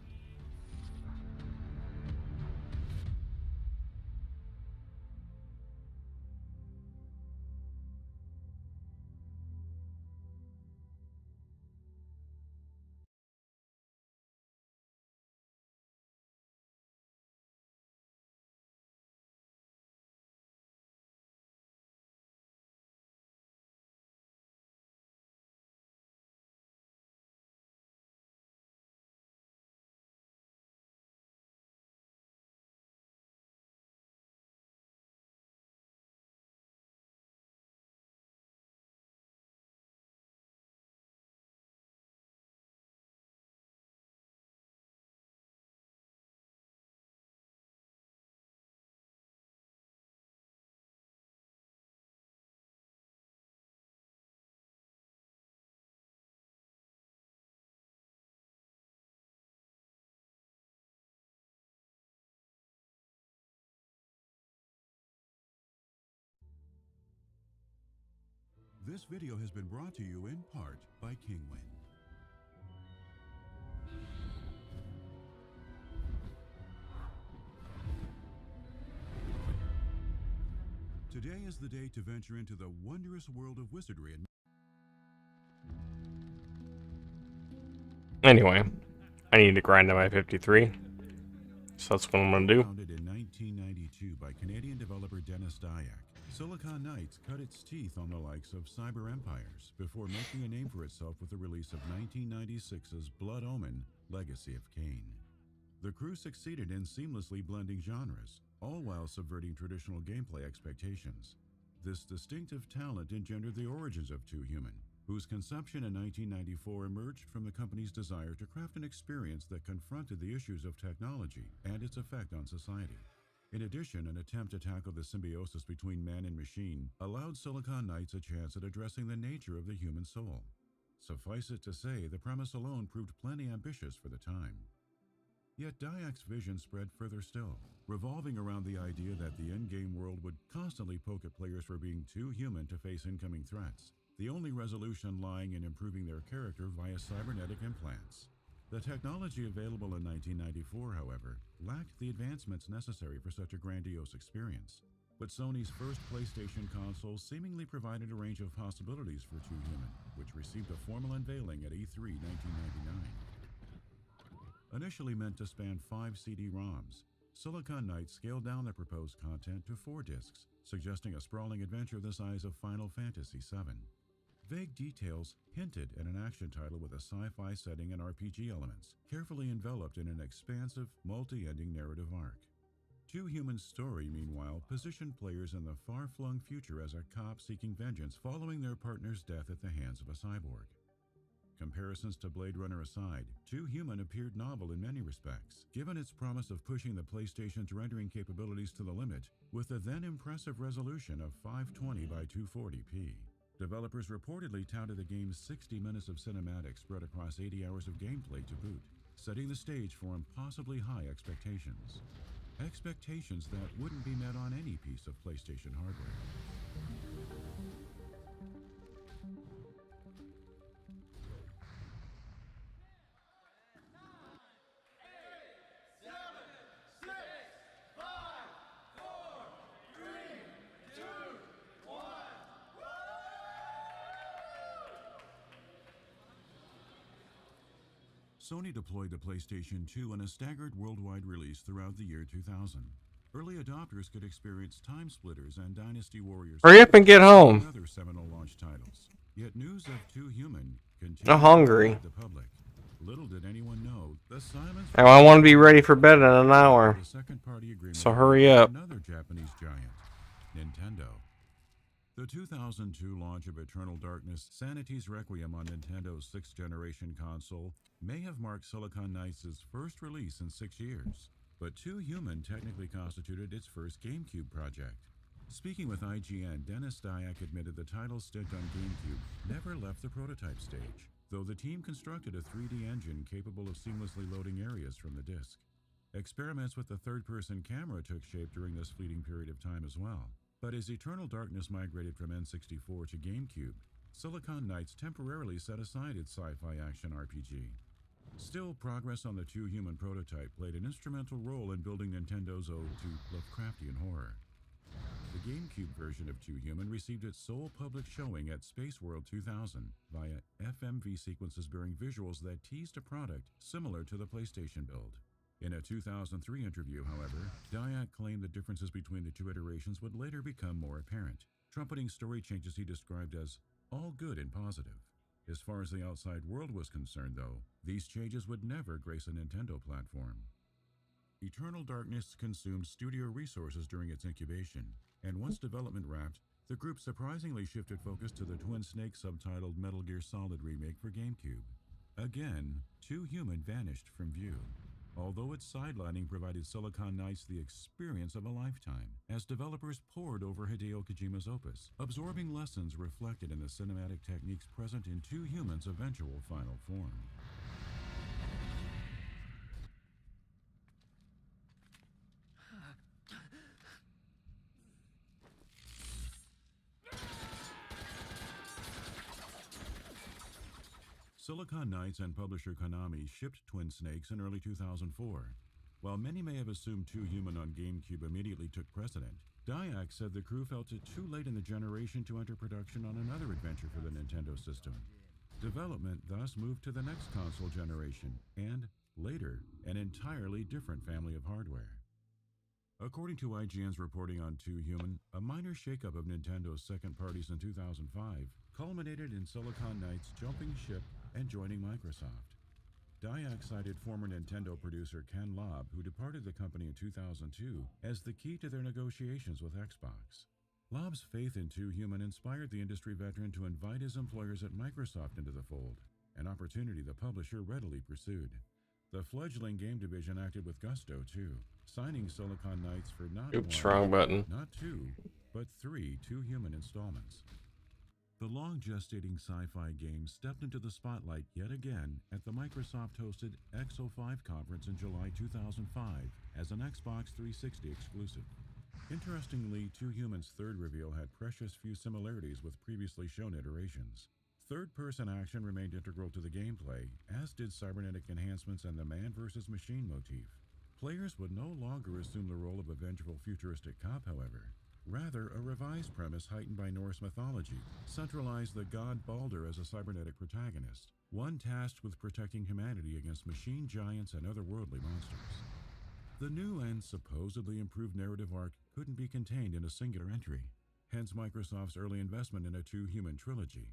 This video has been brought to you in part by Kingwin. Today is the day to venture into the wondrous world of wizardry and Anyway, I need to grind to my 53. So that's what I'm gonna do. Founded in 1992 by Canadian developer Dennis Dyack, Silicon Knights cut its teeth on the likes of cyber empires before making a name for itself with the release of 1996's Blood Omen: Legacy of Kain. The crew succeeded in seamlessly blending genres, all while subverting traditional gameplay expectations. This distinctive talent engendered the origins of Too Human, whose conception in 1994 emerged from the company's desire to craft an experience that confronted the issues of technology and its effect on society. In addition, an attempt to tackle the symbiosis between man and machine allowed Silicon Knights a chance at addressing the nature of the human soul. Suffice it to say, the premise alone proved plenty ambitious for the time. Yet Diak's vision spread further still, revolving around the idea that the endgame world would constantly poke at players for being too human to face incoming threats, the only resolution lying in improving their character via cybernetic implants. The technology available in 1994, however, lacked the advancements necessary for such a grandiose experience. But Sony's first PlayStation console seemingly provided a range of possibilities for 2 Human, which received a formal unveiling at E3 1999. Initially meant to span 5 CD-ROMs, Silicon Knights scaled down the proposed content to 4 discs, suggesting a sprawling adventure the size of Final Fantasy VII. Vague details hinted at an action title with a sci-fi setting and RPG elements, carefully enveloped in an expansive, multi-ending narrative arc. 2 Human's story, meanwhile, positioned players in the far-flung future as a cop seeking vengeance following their partner's death at the hands of a cyborg. Comparisons to Blade Runner aside, 2 Human appeared novel in many respects, given its promise of pushing the PlayStation's rendering capabilities to the limit, with a then impressive resolution of 520 by 240p. Developers reportedly touted the game's 60 minutes of cinematics spread across 80 hours of gameplay to boot, setting the stage for impossibly high expectations. Expectations that wouldn't be met on any piece of PlayStation hardware. Sony deployed the PlayStation 2 in a staggered worldwide release throughout the year 2000. Early adopters could experience Time Splitters and Dynasty Warriors. Hurry up and get home. Other seminal launch titles. Yet news of 2 Human continued I'm hungry. to the public. Little did anyone know the silence. And I want to be ready for bed in an hour. The second-party agreement So hurry up. Another Japanese giant, Nintendo. The 2002 launch of Eternal Darkness, Sanity's Requiem on Nintendo's 6th generation console may have marked Silicon Knights' first release in 6 years, but 2 Human technically constituted its first GameCube project. Speaking with IGN, Dennis Dyack admitted the title's stint on GameCube never left the prototype stage, though the team constructed a 3D engine capable of seamlessly loading areas from the disc. Experiments with the third-person camera took shape during this fleeting period of time as well. But as Eternal Darkness migrated from N64 to GameCube, Silicon Knights temporarily set aside its sci-fi action RPG. Still, progress on the 2 Human prototype played an instrumental role in building Nintendo's ode to Lovecraftian horror. The GameCube version of 2 Human received its sole public showing at Space World 2000 via FMV sequences bearing visuals that teased a product similar to the PlayStation build. In a 2003 interview, however, Dyack claimed the differences between the 2 iterations would later become more apparent, trumpeting story changes he described as all good and positive. As far as the outside world was concerned, though, these changes would never grace a Nintendo platform. Eternal Darkness consumed studio resources during its incubation, and once development wrapped, the group surprisingly shifted focus to the Twin Snake subtitled Metal Gear Solid remake for GameCube. Again, 2 Human vanished from view, although its sidelining provided Silicon Knights the experience of a lifetime, as developers pored over Hideo Kojima's opus, absorbing lessons reflected in the cinematic techniques present in 2 Human's eventual final form. Silicon Knights and publisher Konami shipped Twin Snakes in early 2004. While many may have assumed 2 Human on GameCube immediately took precedent, Dyack said the crew felt it too late in the generation to enter production on another adventure for the Nintendo system. Development thus moved to the next console generation and, later, an entirely different family of hardware. According to IGN's reporting on 2 Human, a minor shakeup of Nintendo's second parties in 2005 culminated in Silicon Knights jumping ship and joining Microsoft. Dyack cited former Nintendo producer Ken Lobb, who departed the company in 2002, as the key to their negotiations with Xbox. Lobb's faith in 2 Human inspired the industry veteran to invite his employers at Microsoft into the fold, an opportunity the publisher readily pursued. The fledgling game division acted with gusto, too, signing Silicon Knights for not Oops, one, wrong button. not 2, but 3 2 Human installments. The long-gestating sci-fi game stepped into the spotlight yet again at the Microsoft-hosted X05 conference in July 2005 as an Xbox 360 exclusive. Interestingly, Two Humans' third reveal had precious few similarities with previously shown iterations. Third-person action remained integral to the gameplay, as did cybernetic enhancements and the man versus machine motif. Players would no longer assume the role of a vengeful futuristic cop, however. Rather, a revised premise heightened by Norse mythology centralized the god Balder as a cybernetic protagonist, one tasked with protecting humanity against machine giants and otherworldly monsters. The new and supposedly improved narrative arc couldn't be contained in a singular entry, hence Microsoft's early investment in a two-human trilogy.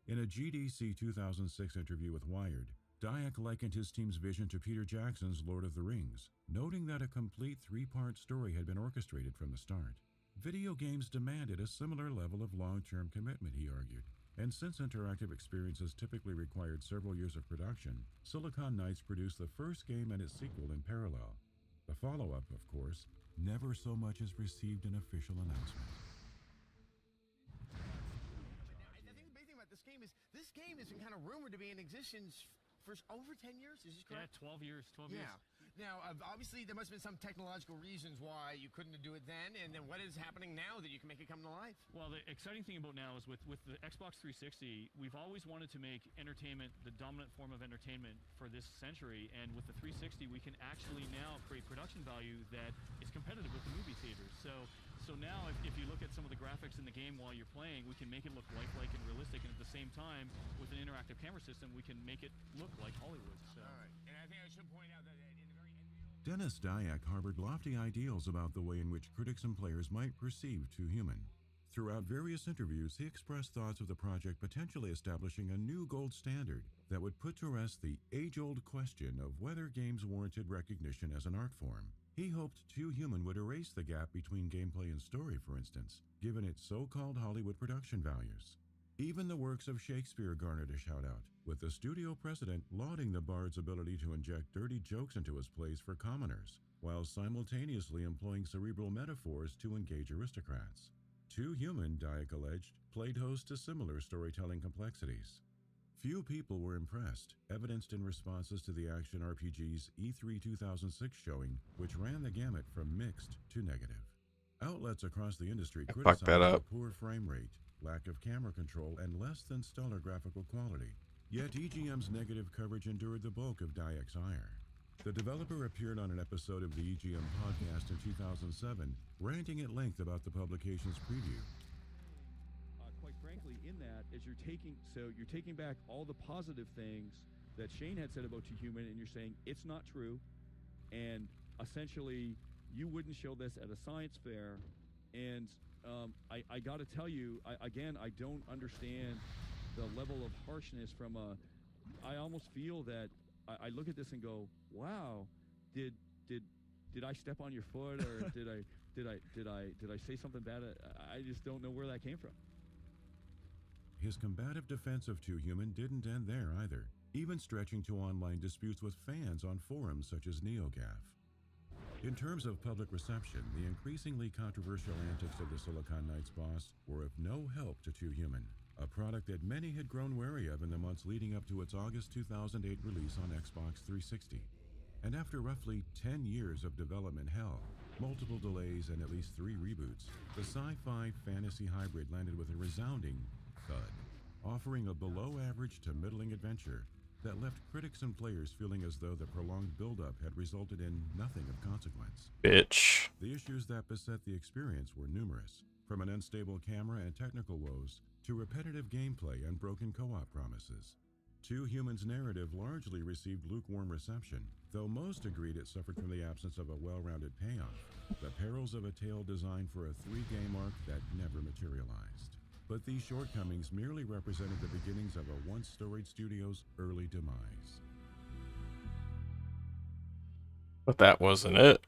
In a GDC 2006 interview with Wired, Dyack likened his team's vision to Peter Jackson's Lord of the Rings, noting that a complete three-part story had been orchestrated from the start. Video games demanded a similar level of long-term commitment, he argued, and since interactive experiences typically required several years of production, Silicon Knights produced the first game and its sequel in parallel. The follow-up, of course, never so much as received an official announcement. I think the big thing about this game has been kind of rumored to be in existence for over 10 years. Is this correct? Yeah, 12 years. 12 years. Now, obviously, there must have been some technological reasons why you couldn't do it then, and then what is happening now that you can make it come to life? Well, the exciting thing about now is with the Xbox 360, we've always wanted to make entertainment the dominant form of entertainment for this century, and with the 360, we can actually now create production value that is competitive with the movie theaters. So now, if you look at some of the graphics in the game while you're playing, we can make it look lifelike and realistic, and at the same time, with an interactive camera system, we can make it look like Hollywood. So. All right, and I think I should point out that in the very end. Dennis Dyack harbored lofty ideals about the way in which critics and players might perceive Two Human. Throughout various interviews, he expressed thoughts of the project potentially establishing a new gold standard that would put to rest the age-old question of whether games warranted recognition as an art form. He hoped Two Human would erase the gap between gameplay and story, for instance, given its so-called Hollywood production values. Even the works of Shakespeare garnered a shout-out, with the studio president lauding the bard's ability to inject dirty jokes into his plays for commoners, while simultaneously employing cerebral metaphors to engage aristocrats. Two Human, Dyack alleged, played host to similar storytelling complexities. Few people were impressed, evidenced in responses to the action RPG's E3 2006 showing, which ran the gamut from mixed to negative. Outlets across the industry criticized the poor frame rate, lack of camera control, and less than stellar graphical quality. Yet EGM's negative coverage endured the bulk of Dyack's ire. The developer appeared on an episode of the EGM podcast in 2007, ranting at length about the publication's preview. Quite frankly, in that, as you're taking back all the positive things that Shane had said about Two Human, and you're saying it's not true, and essentially you wouldn't show this at a science fair, and I got to tell you, I don't understand the level of harshness from I almost feel that I look at this and go, wow, did I step on your foot, or did I say something bad? I just don't know where that came from. His combative defense of Two Human didn't end there either, even stretching to online disputes with fans on forums such as NeoGAF. In terms of public reception, the increasingly controversial antics of the Silicon Knights boss were of no help to Two Human, a product that many had grown wary of in the months leading up to its August 2008 release on Xbox 360. And after roughly 10 years of development hell, multiple delays, and at least 3 reboots, the sci-fi fantasy hybrid landed with a resounding thud, offering a below-average to middling adventure that left critics and players feeling as though the prolonged build-up had resulted in nothing of consequence. Bitch. The issues that beset the experience were numerous, from an unstable camera and technical woes to repetitive gameplay and broken co-op promises. Two Humans' narrative largely received lukewarm reception, though most agreed it suffered from the absence of a well-rounded payoff, the perils of a tale designed for a 3-game arc that never materialized. But these shortcomings merely represented the beginnings of a once-storied studio's early demise. But that wasn't it.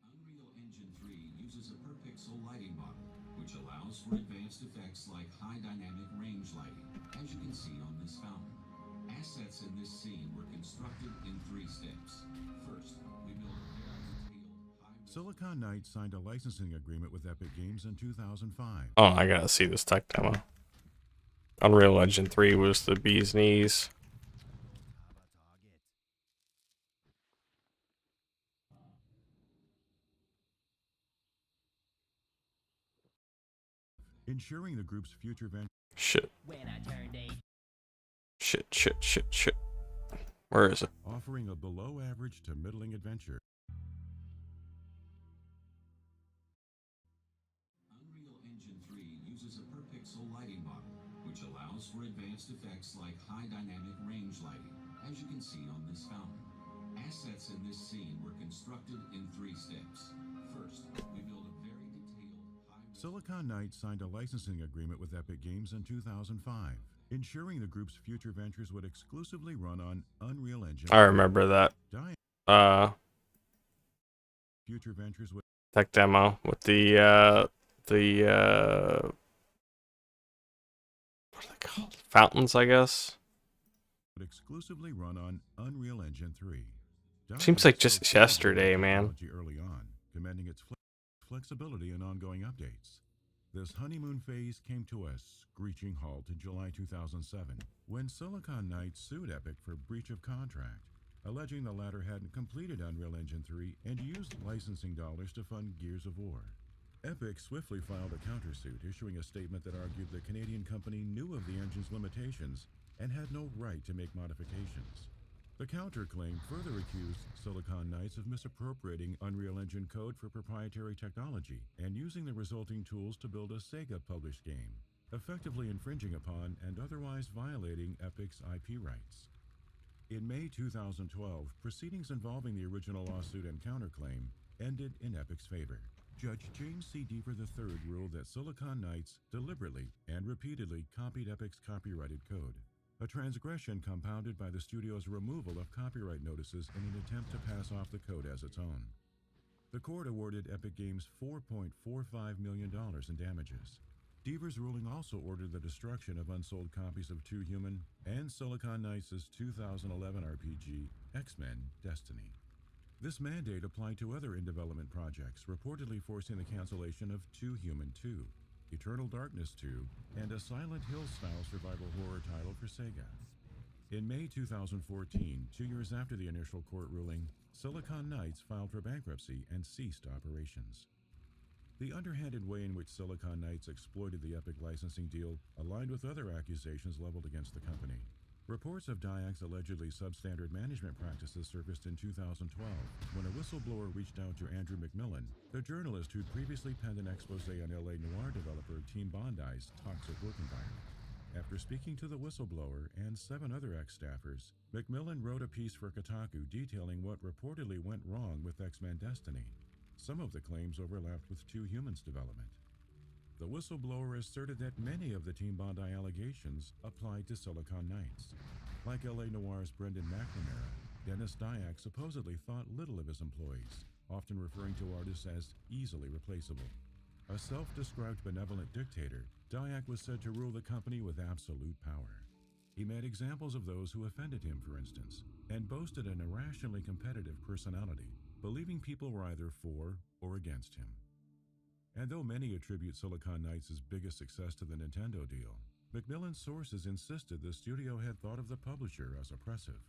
Unreal Engine 3 uses a per-pixel lighting model, which allows for advanced effects like high dynamic range lighting, as you can see on this fountain. Assets in this scene were constructed in 3 steps. First, we built a Silicon Knights signed a licensing agreement with Epic Games in 2005. Oh, I gotta see this tech demo. Unreal Engine 3 was the bee's knees. Ensuring the group's future venture. Shit. Shit. Where is it? Offering a below average to middling adventure. Unreal Engine 3 uses a per pixel lighting model, which allows for advanced effects like high dynamic range lighting, as you can see on this fountain. Assets in this scene were constructed in 3 steps. First, we build a very detailed Silicon Knights signed a licensing agreement with Epic Games in 2005, ensuring the group's future ventures would exclusively run on Unreal Engine. I remember that. Future ventures would Tech demo with the what are they called? Fountains, I guess. would exclusively run on Unreal Engine 3. Seems like just yesterday, man. Early on, commending its flexibility and ongoing updates. This honeymoon phase came to a screeching halt in July 2007 when Silicon Knights sued Epic for breach of contract, alleging the latter hadn't completed Unreal Engine 3 and used licensing dollars to fund Gears of War. Epic swiftly filed a countersuit, issuing a statement that argued the Canadian company knew of the engine's limitations and had no right to make modifications. The counterclaim further accused Silicon Knights of misappropriating Unreal Engine code for proprietary technology and using the resulting tools to build a Sega-published game, effectively infringing upon and otherwise violating Epic's IP rights. In May 2012, proceedings involving the original lawsuit and counterclaim ended in Epic's favor. Judge James C. Deaver III ruled that Silicon Knights deliberately and repeatedly copied Epic's copyrighted code, a transgression compounded by the studio's removal of copyright notices in an attempt to pass off the code as its own. The court awarded Epic Games $4.45 million in damages. Deaver's ruling also ordered the destruction of unsold copies of Two Human and Silicon Knights' 2011 RPG, X-Men Destiny. This mandate applied to other in-development projects, reportedly forcing the cancellation of Two Human 2, Eternal Darkness 2, and a Silent Hill-style survival horror title for Sega. In May 2014, 2 years after the initial court ruling, Silicon Knights filed for bankruptcy and ceased operations. The underhanded way in which Silicon Knights exploited the Epic licensing deal aligned with other accusations leveled against the company. Reports of Diac's allegedly substandard management practices surfaced in 2012 when a whistleblower reached out to Andrew McMillan, the journalist who'd previously penned an expose on LA Noire developer Team Bondi's toxic work environment. After speaking to the whistleblower and 7 other ex-staffers, McMillan wrote a piece for Kotaku detailing what reportedly went wrong with X-Men Destiny. Some of the claims overlapped with Two Humans development. The whistleblower asserted that many of the Team Bondi allegations applied to Silicon Knights. Like LA Noire's Brendan McNamara, Dennis Diac supposedly thought little of his employees, often referring to artists as easily replaceable. A self-described benevolent dictator, Diac was said to rule the company with absolute power. He made examples of those who offended him, for instance, and boasted an irrationally competitive personality, believing people were either for or against him. And though many attribute Silicon Knights' biggest success to the Nintendo deal, McMillan's sources insisted the studio had thought of the publisher as oppressive.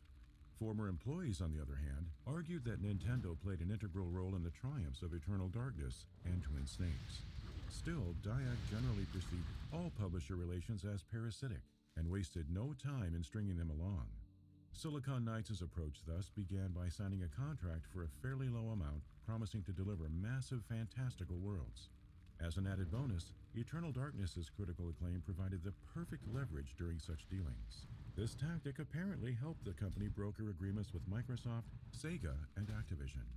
Former employees, on the other hand, argued that Nintendo played an integral role in the triumphs of Eternal Darkness and Twin Snakes. Still, Diac generally perceived all publisher relations as parasitic and wasted no time in stringing them along. Silicon Knights' approach thus began by signing a contract for a fairly low amount, promising to deliver massive, fantastical worlds. As an added bonus, Eternal Darkness' critical acclaim provided the perfect leverage during such dealings. This tactic apparently helped the company broker agreements with Microsoft, Sega, and Activision.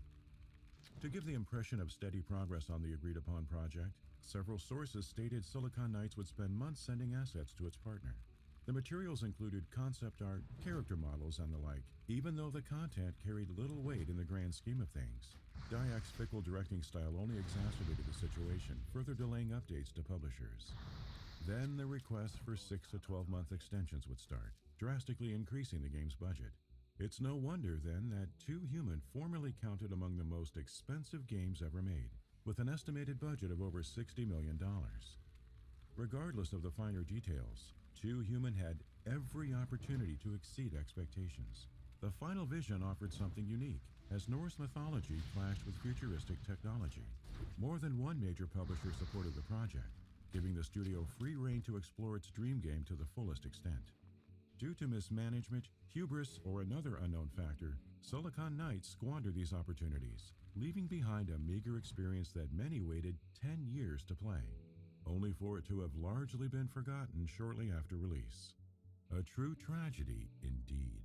To give the impression of steady progress on the agreed-upon project, several sources stated Silicon Knights would spend months sending assets to its partner. The materials included concept art, character models, and the like, even though the content carried little weight in the grand scheme of things. Diac's fickle directing style only exacerbated the situation, further delaying updates to publishers. Then the requests for 6 to 12-month extensions would start, drastically increasing the game's budget. It's no wonder, then, that Two Human formerly counted among the most expensive games ever made, with an estimated budget of over $60 million. Regardless of the finer details, 2 Human had every opportunity to exceed expectations. The final vision offered something unique, as Norse mythology clashed with futuristic technology. More than one major publisher supported the project, giving the studio free rein to explore its dream game to the fullest extent. Due to mismanagement, hubris, or another unknown factor, Silicon Knights squandered these opportunities, leaving behind a meager experience that many waited 10 years to play, only for it to have largely been forgotten shortly after release. A true tragedy indeed.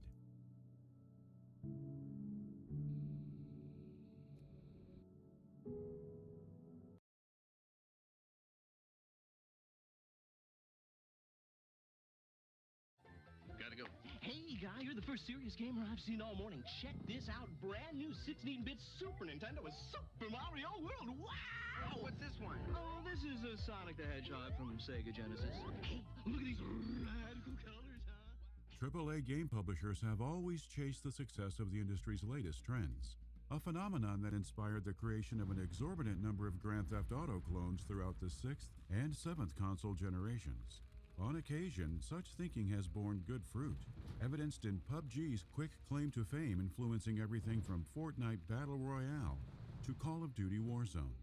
Gotta go. Hey, guy, you're the first serious gamer I've seen all morning. Check this out. Brand new 16-bit Super Nintendo with Super Mario World. Wow! What's this one? Oh, this is a Sonic the Hedgehog from Sega Genesis. Hey, look at these radical colors, huh? AAA game publishers have always chased the success of the industry's latest trends, a phenomenon that inspired the creation of an exorbitant number of Grand Theft Auto clones throughout the 6th and 7th console generations. On occasion, such thinking has borne good fruit, evidenced in PUBG's quick claim to fame influencing everything from Fortnite Battle Royale to Call of Duty Warzone.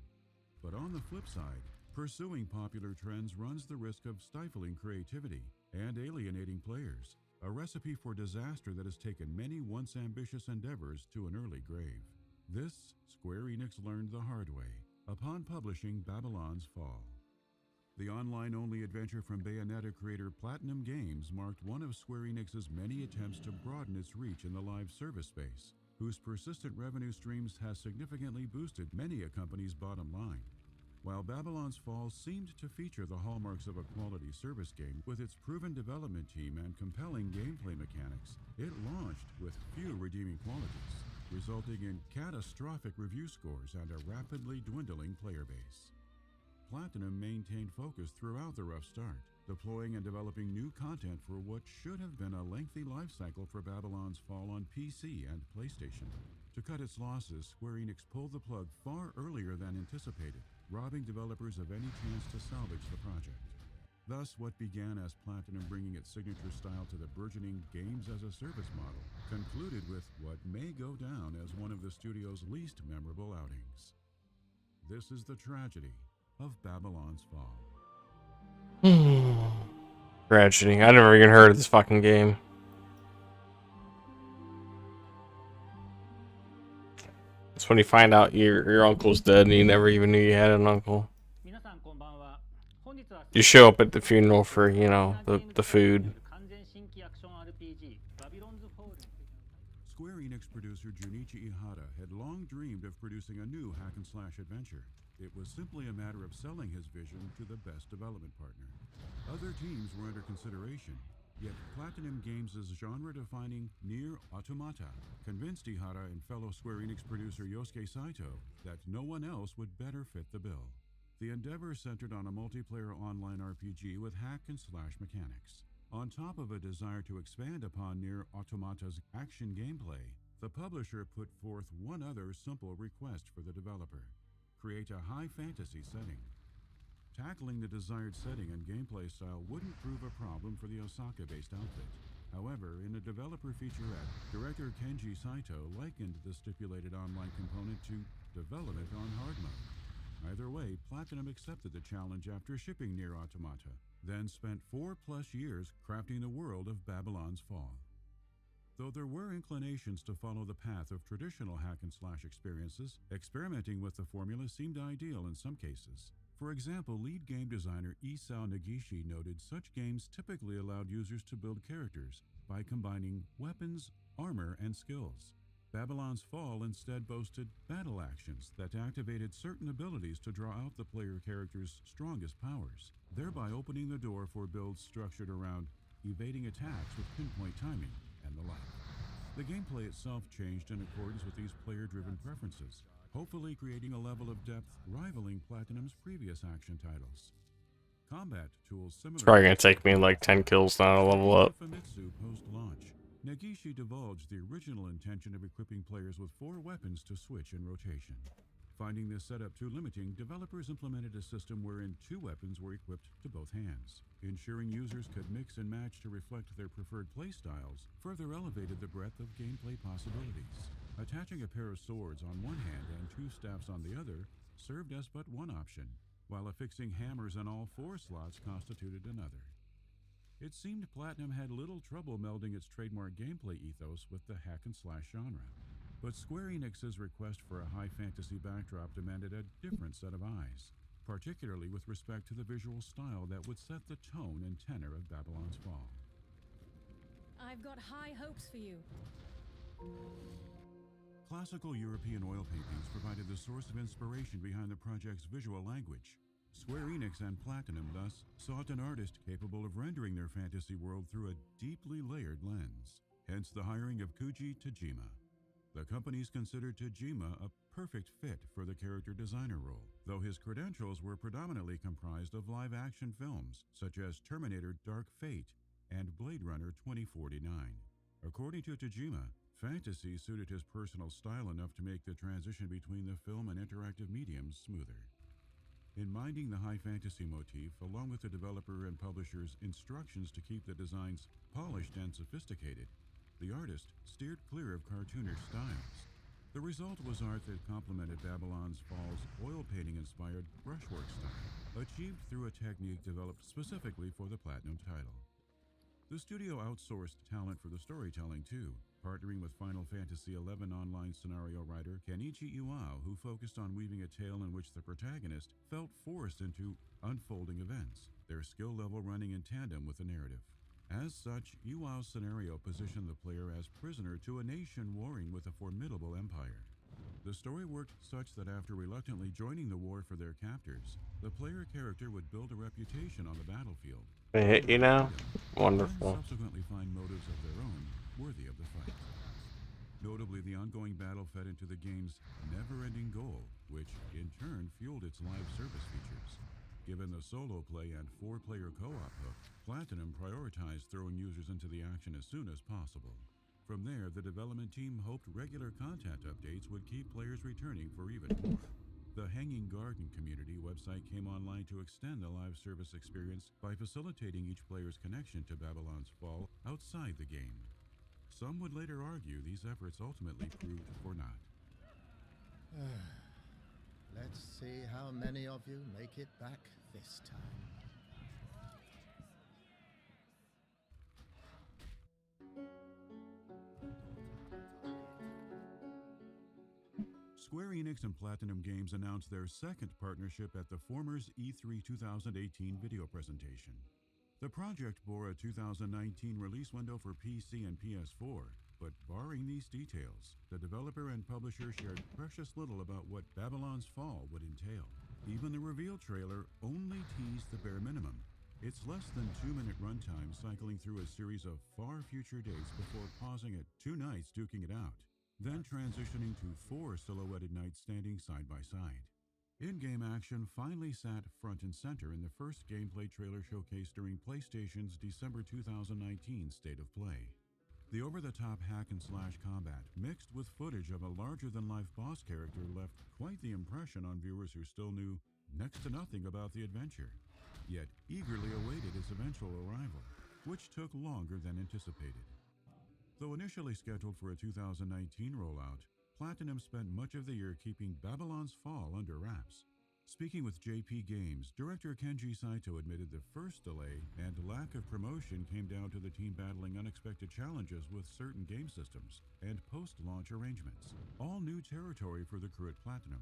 But on the flip side, pursuing popular trends runs the risk of stifling creativity and alienating players, a recipe for disaster that has taken many once ambitious endeavors to an early grave. This, Square Enix learned the hard way upon publishing Babylon's Fall. The online-only adventure from Bayonetta creator Platinum Games marked one of Square Enix's many attempts to broaden its reach in the live service space, whose persistent revenue streams has significantly boosted many a company's bottom line. While Babylon's Fall seemed to feature the hallmarks of a quality service game with its proven development team and compelling gameplay mechanics, it launched with few redeeming qualities, resulting in catastrophic review scores and a rapidly dwindling player base. Platinum maintained focus throughout the rough start, deploying and developing new content for what should have been a lengthy life cycle for Babylon's Fall on PC and PlayStation. To cut its losses, Square Enix pulled the plug far earlier than anticipated, robbing developers of any chance to salvage the project. Thus, what began as Platinum bringing its signature style to the burgeoning games-as-a-service model concluded with what may go down as one of the studio's least memorable outings. This is the tragedy of Babylon's Fall. Tragedy. I never even heard of this fucking game. It's when you find out your uncle's dead and you never even knew you had an uncle. You show up at the funeral for, you know, the food. Square Enix producer Junichi Ihara had long dreamed of producing a new hack-and-slash adventure. It was simply a matter of selling his vision to the best development partner. Other teams were under consideration, yet Platinum Games' genre-defining Nier Automata convinced Ihara and fellow Square Enix producer Yosuke Saito that no one else would better fit the bill. The endeavor centered on a multiplayer online RPG with hack-and-slash mechanics. On top of a desire to expand upon Nier Automata's action gameplay, the publisher put forth one other simple request for the developer: create a high fantasy setting. Tackling the desired setting and gameplay style wouldn't prove a problem for the Osaka-based outfit. However, in a developer featurette, director Kenji Saito likened the stipulated online component to development on hard mode. Either way, Platinum accepted the challenge after shipping Nier Automata, then spent 4+ years crafting the world of Babylon's Fall. Though there were inclinations to follow the path of traditional hack-and-slash experiences, experimenting with the formula seemed ideal in some cases. For example, lead game designer Isao Negishi noted such games typically allowed users to build characters by combining weapons, armor, and skills. Babylon's Fall instead boasted battle actions that activated certain abilities to draw out the player character's strongest powers, thereby opening the door for builds structured around evading attacks with pinpoint timing and the like. The gameplay itself changed in accordance with these player-driven preferences, hopefully creating a level of depth rivaling Platinum's previous action titles. Combat tools similar. It's probably gonna take me like 10 kills now to level up. Famitsu post-launch, Negishi divulged the original intention of equipping players with 4 weapons to switch in rotation. Finding this setup too limiting, developers implemented a system wherein 2 weapons were equipped to both hands. Ensuring users could mix and match to reflect their preferred playstyles further elevated the breadth of gameplay possibilities. Attaching a pair of swords on one hand and 2 staffs on the other served as but one option, while affixing hammers on all 4 slots constituted another. It seemed Platinum had little trouble melding its trademark gameplay ethos with the hack-and-slash genre. But Square Enix's request for a high fantasy backdrop demanded a different set of eyes, particularly with respect to the visual style that would set the tone and tenor of Babylon's Fall. I've got high hopes for you. Classical European oil paintings provided the source of inspiration behind the project's visual language. Square Enix and Platinum thus sought an artist capable of rendering their fantasy world through a deeply layered lens, hence the hiring of Koji Tajima. The companies considered Tajima a perfect fit for the character designer role, though his credentials were predominantly comprised of live-action films such as Terminator Dark Fate and Blade Runner 2049. According to Tajima, fantasy suited his personal style enough to make the transition between the film and interactive mediums smoother. In minding the high fantasy motif, along with the developer and publisher's instructions to keep the designs polished and sophisticated, the artist steered clear of cartoonish styles. The result was art that complemented Babylon's Fall's oil painting-inspired brushwork style, achieved through a technique developed specifically for the Platinum title. The studio outsourced talent for the storytelling too, partnering with Final Fantasy XI online scenario writer Kenichi Iwao, who focused on weaving a tale in which the protagonist felt forced into unfolding events, their skill level running in tandem with the narrative. As such, Iwao's scenario positioned the player as prisoner to a nation warring with a formidable empire. The story worked such that after reluctantly joining the war for their captors, the player character would build a reputation on the battlefield. They hit you now? Wonderful. And subsequently find motives of their own worthy of the fight. Notably, the ongoing battle fed into the game's never-ending goal, which in turn fueled its live service features. Given the solo play and 4-player co-op hook, Platinum prioritized throwing users into the action as soon as possible. From there, the development team hoped regular content updates would keep players returning for even more. The Hanging Garden community website came online to extend the live service experience by facilitating each player's connection to Babylon's Fall outside the game. Some would later argue these efforts ultimately proved for naught. Let's see how many of you make it back this time. Square Enix and Platinum Games announced their second partnership at the former's E3 2018 video presentation. The project bore a 2019 release window for PC and PS4, but barring these details, the developer and publisher shared precious little about what Babylon's Fall would entail. Even the reveal trailer only teased the bare minimum. It's less than 2-minute runtime cycling through a series of far future dates before pausing at 2 nights duking it out, then transitioning to 4 silhouetted nights standing side by side. In-game action finally sat front and center in the first gameplay trailer showcased during PlayStation's December 2019 State of Play. The over-the-top hack-and-slash combat, mixed with footage of a larger-than-life boss character, left quite the impression on viewers who still knew next to nothing about the adventure, yet eagerly awaited its eventual arrival, which took longer than anticipated. Though initially scheduled for a 2019 rollout, Platinum spent much of the year keeping Babylon's Fall under wraps. Speaking with JP Games, director Kenji Saito admitted the first delay and lack of promotion came down to the team battling unexpected challenges with certain game systems and post-launch arrangements, all new territory for the crew at Platinum.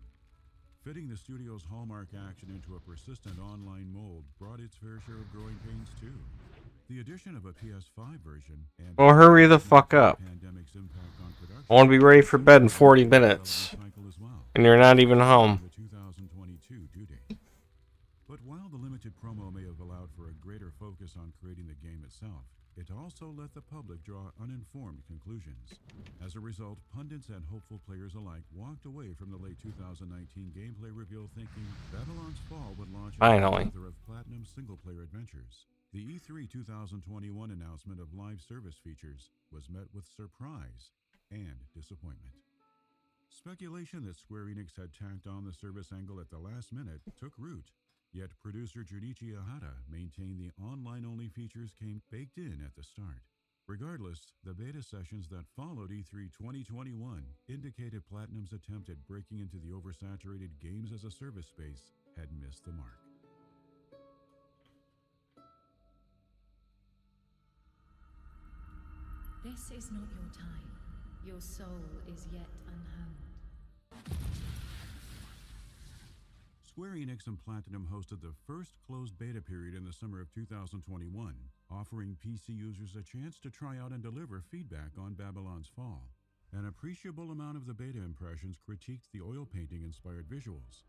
Fitting the studio's hallmark action into a persistent online mold brought its fair share of growing pains too. The addition of a PS5 version and well, hurry the fuck up. pandemic's impact on production I want to be ready for bed in 40 minutes. And you're not even home. the 2022 due date. But while the limited promo may have allowed for a greater focus on creating the game itself, it also let the public draw uninformed conclusions. As a result, pundits and hopeful players alike walked away from the late 2019 gameplay reveal thinking Babylon's Fall would launch Finally. another of Platinum's single-player adventures. The E3 2021 announcement of live service features was met with surprise and disappointment. Speculation that Square Enix had tacked on the service angle at the last minute took root, yet producer Junichi Ihata maintained the online-only features came baked in at the start. Regardless, the beta sessions that followed E3 2021 indicated Platinum's attempt at breaking into the oversaturated games-as-a-service space had missed the mark. This is not your time. Your soul is yet unhoned. Square Enix and Platinum hosted the first closed beta period in the summer of 2021, offering PC users a chance to try out and deliver feedback on Babylon's Fall. An appreciable amount of the beta impressions critiqued the oil painting-inspired visuals.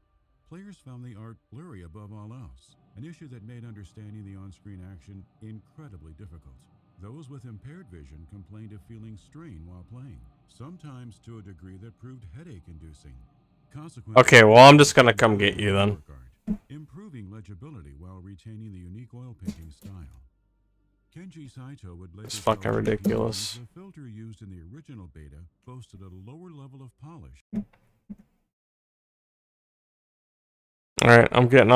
Players found the art blurry above all else, an issue that made understanding the on-screen action incredibly difficult. Those with impaired vision complained of feeling strain while playing, sometimes to a degree that proved headache-inducing. Okay, well, I'm just gonna come get you then. Improving legibility while retaining the unique oil painting style. Kenji Saito would later It's fucking ridiculous. the filter used in the original beta boasted a lower level of polish. Alright, I'm getting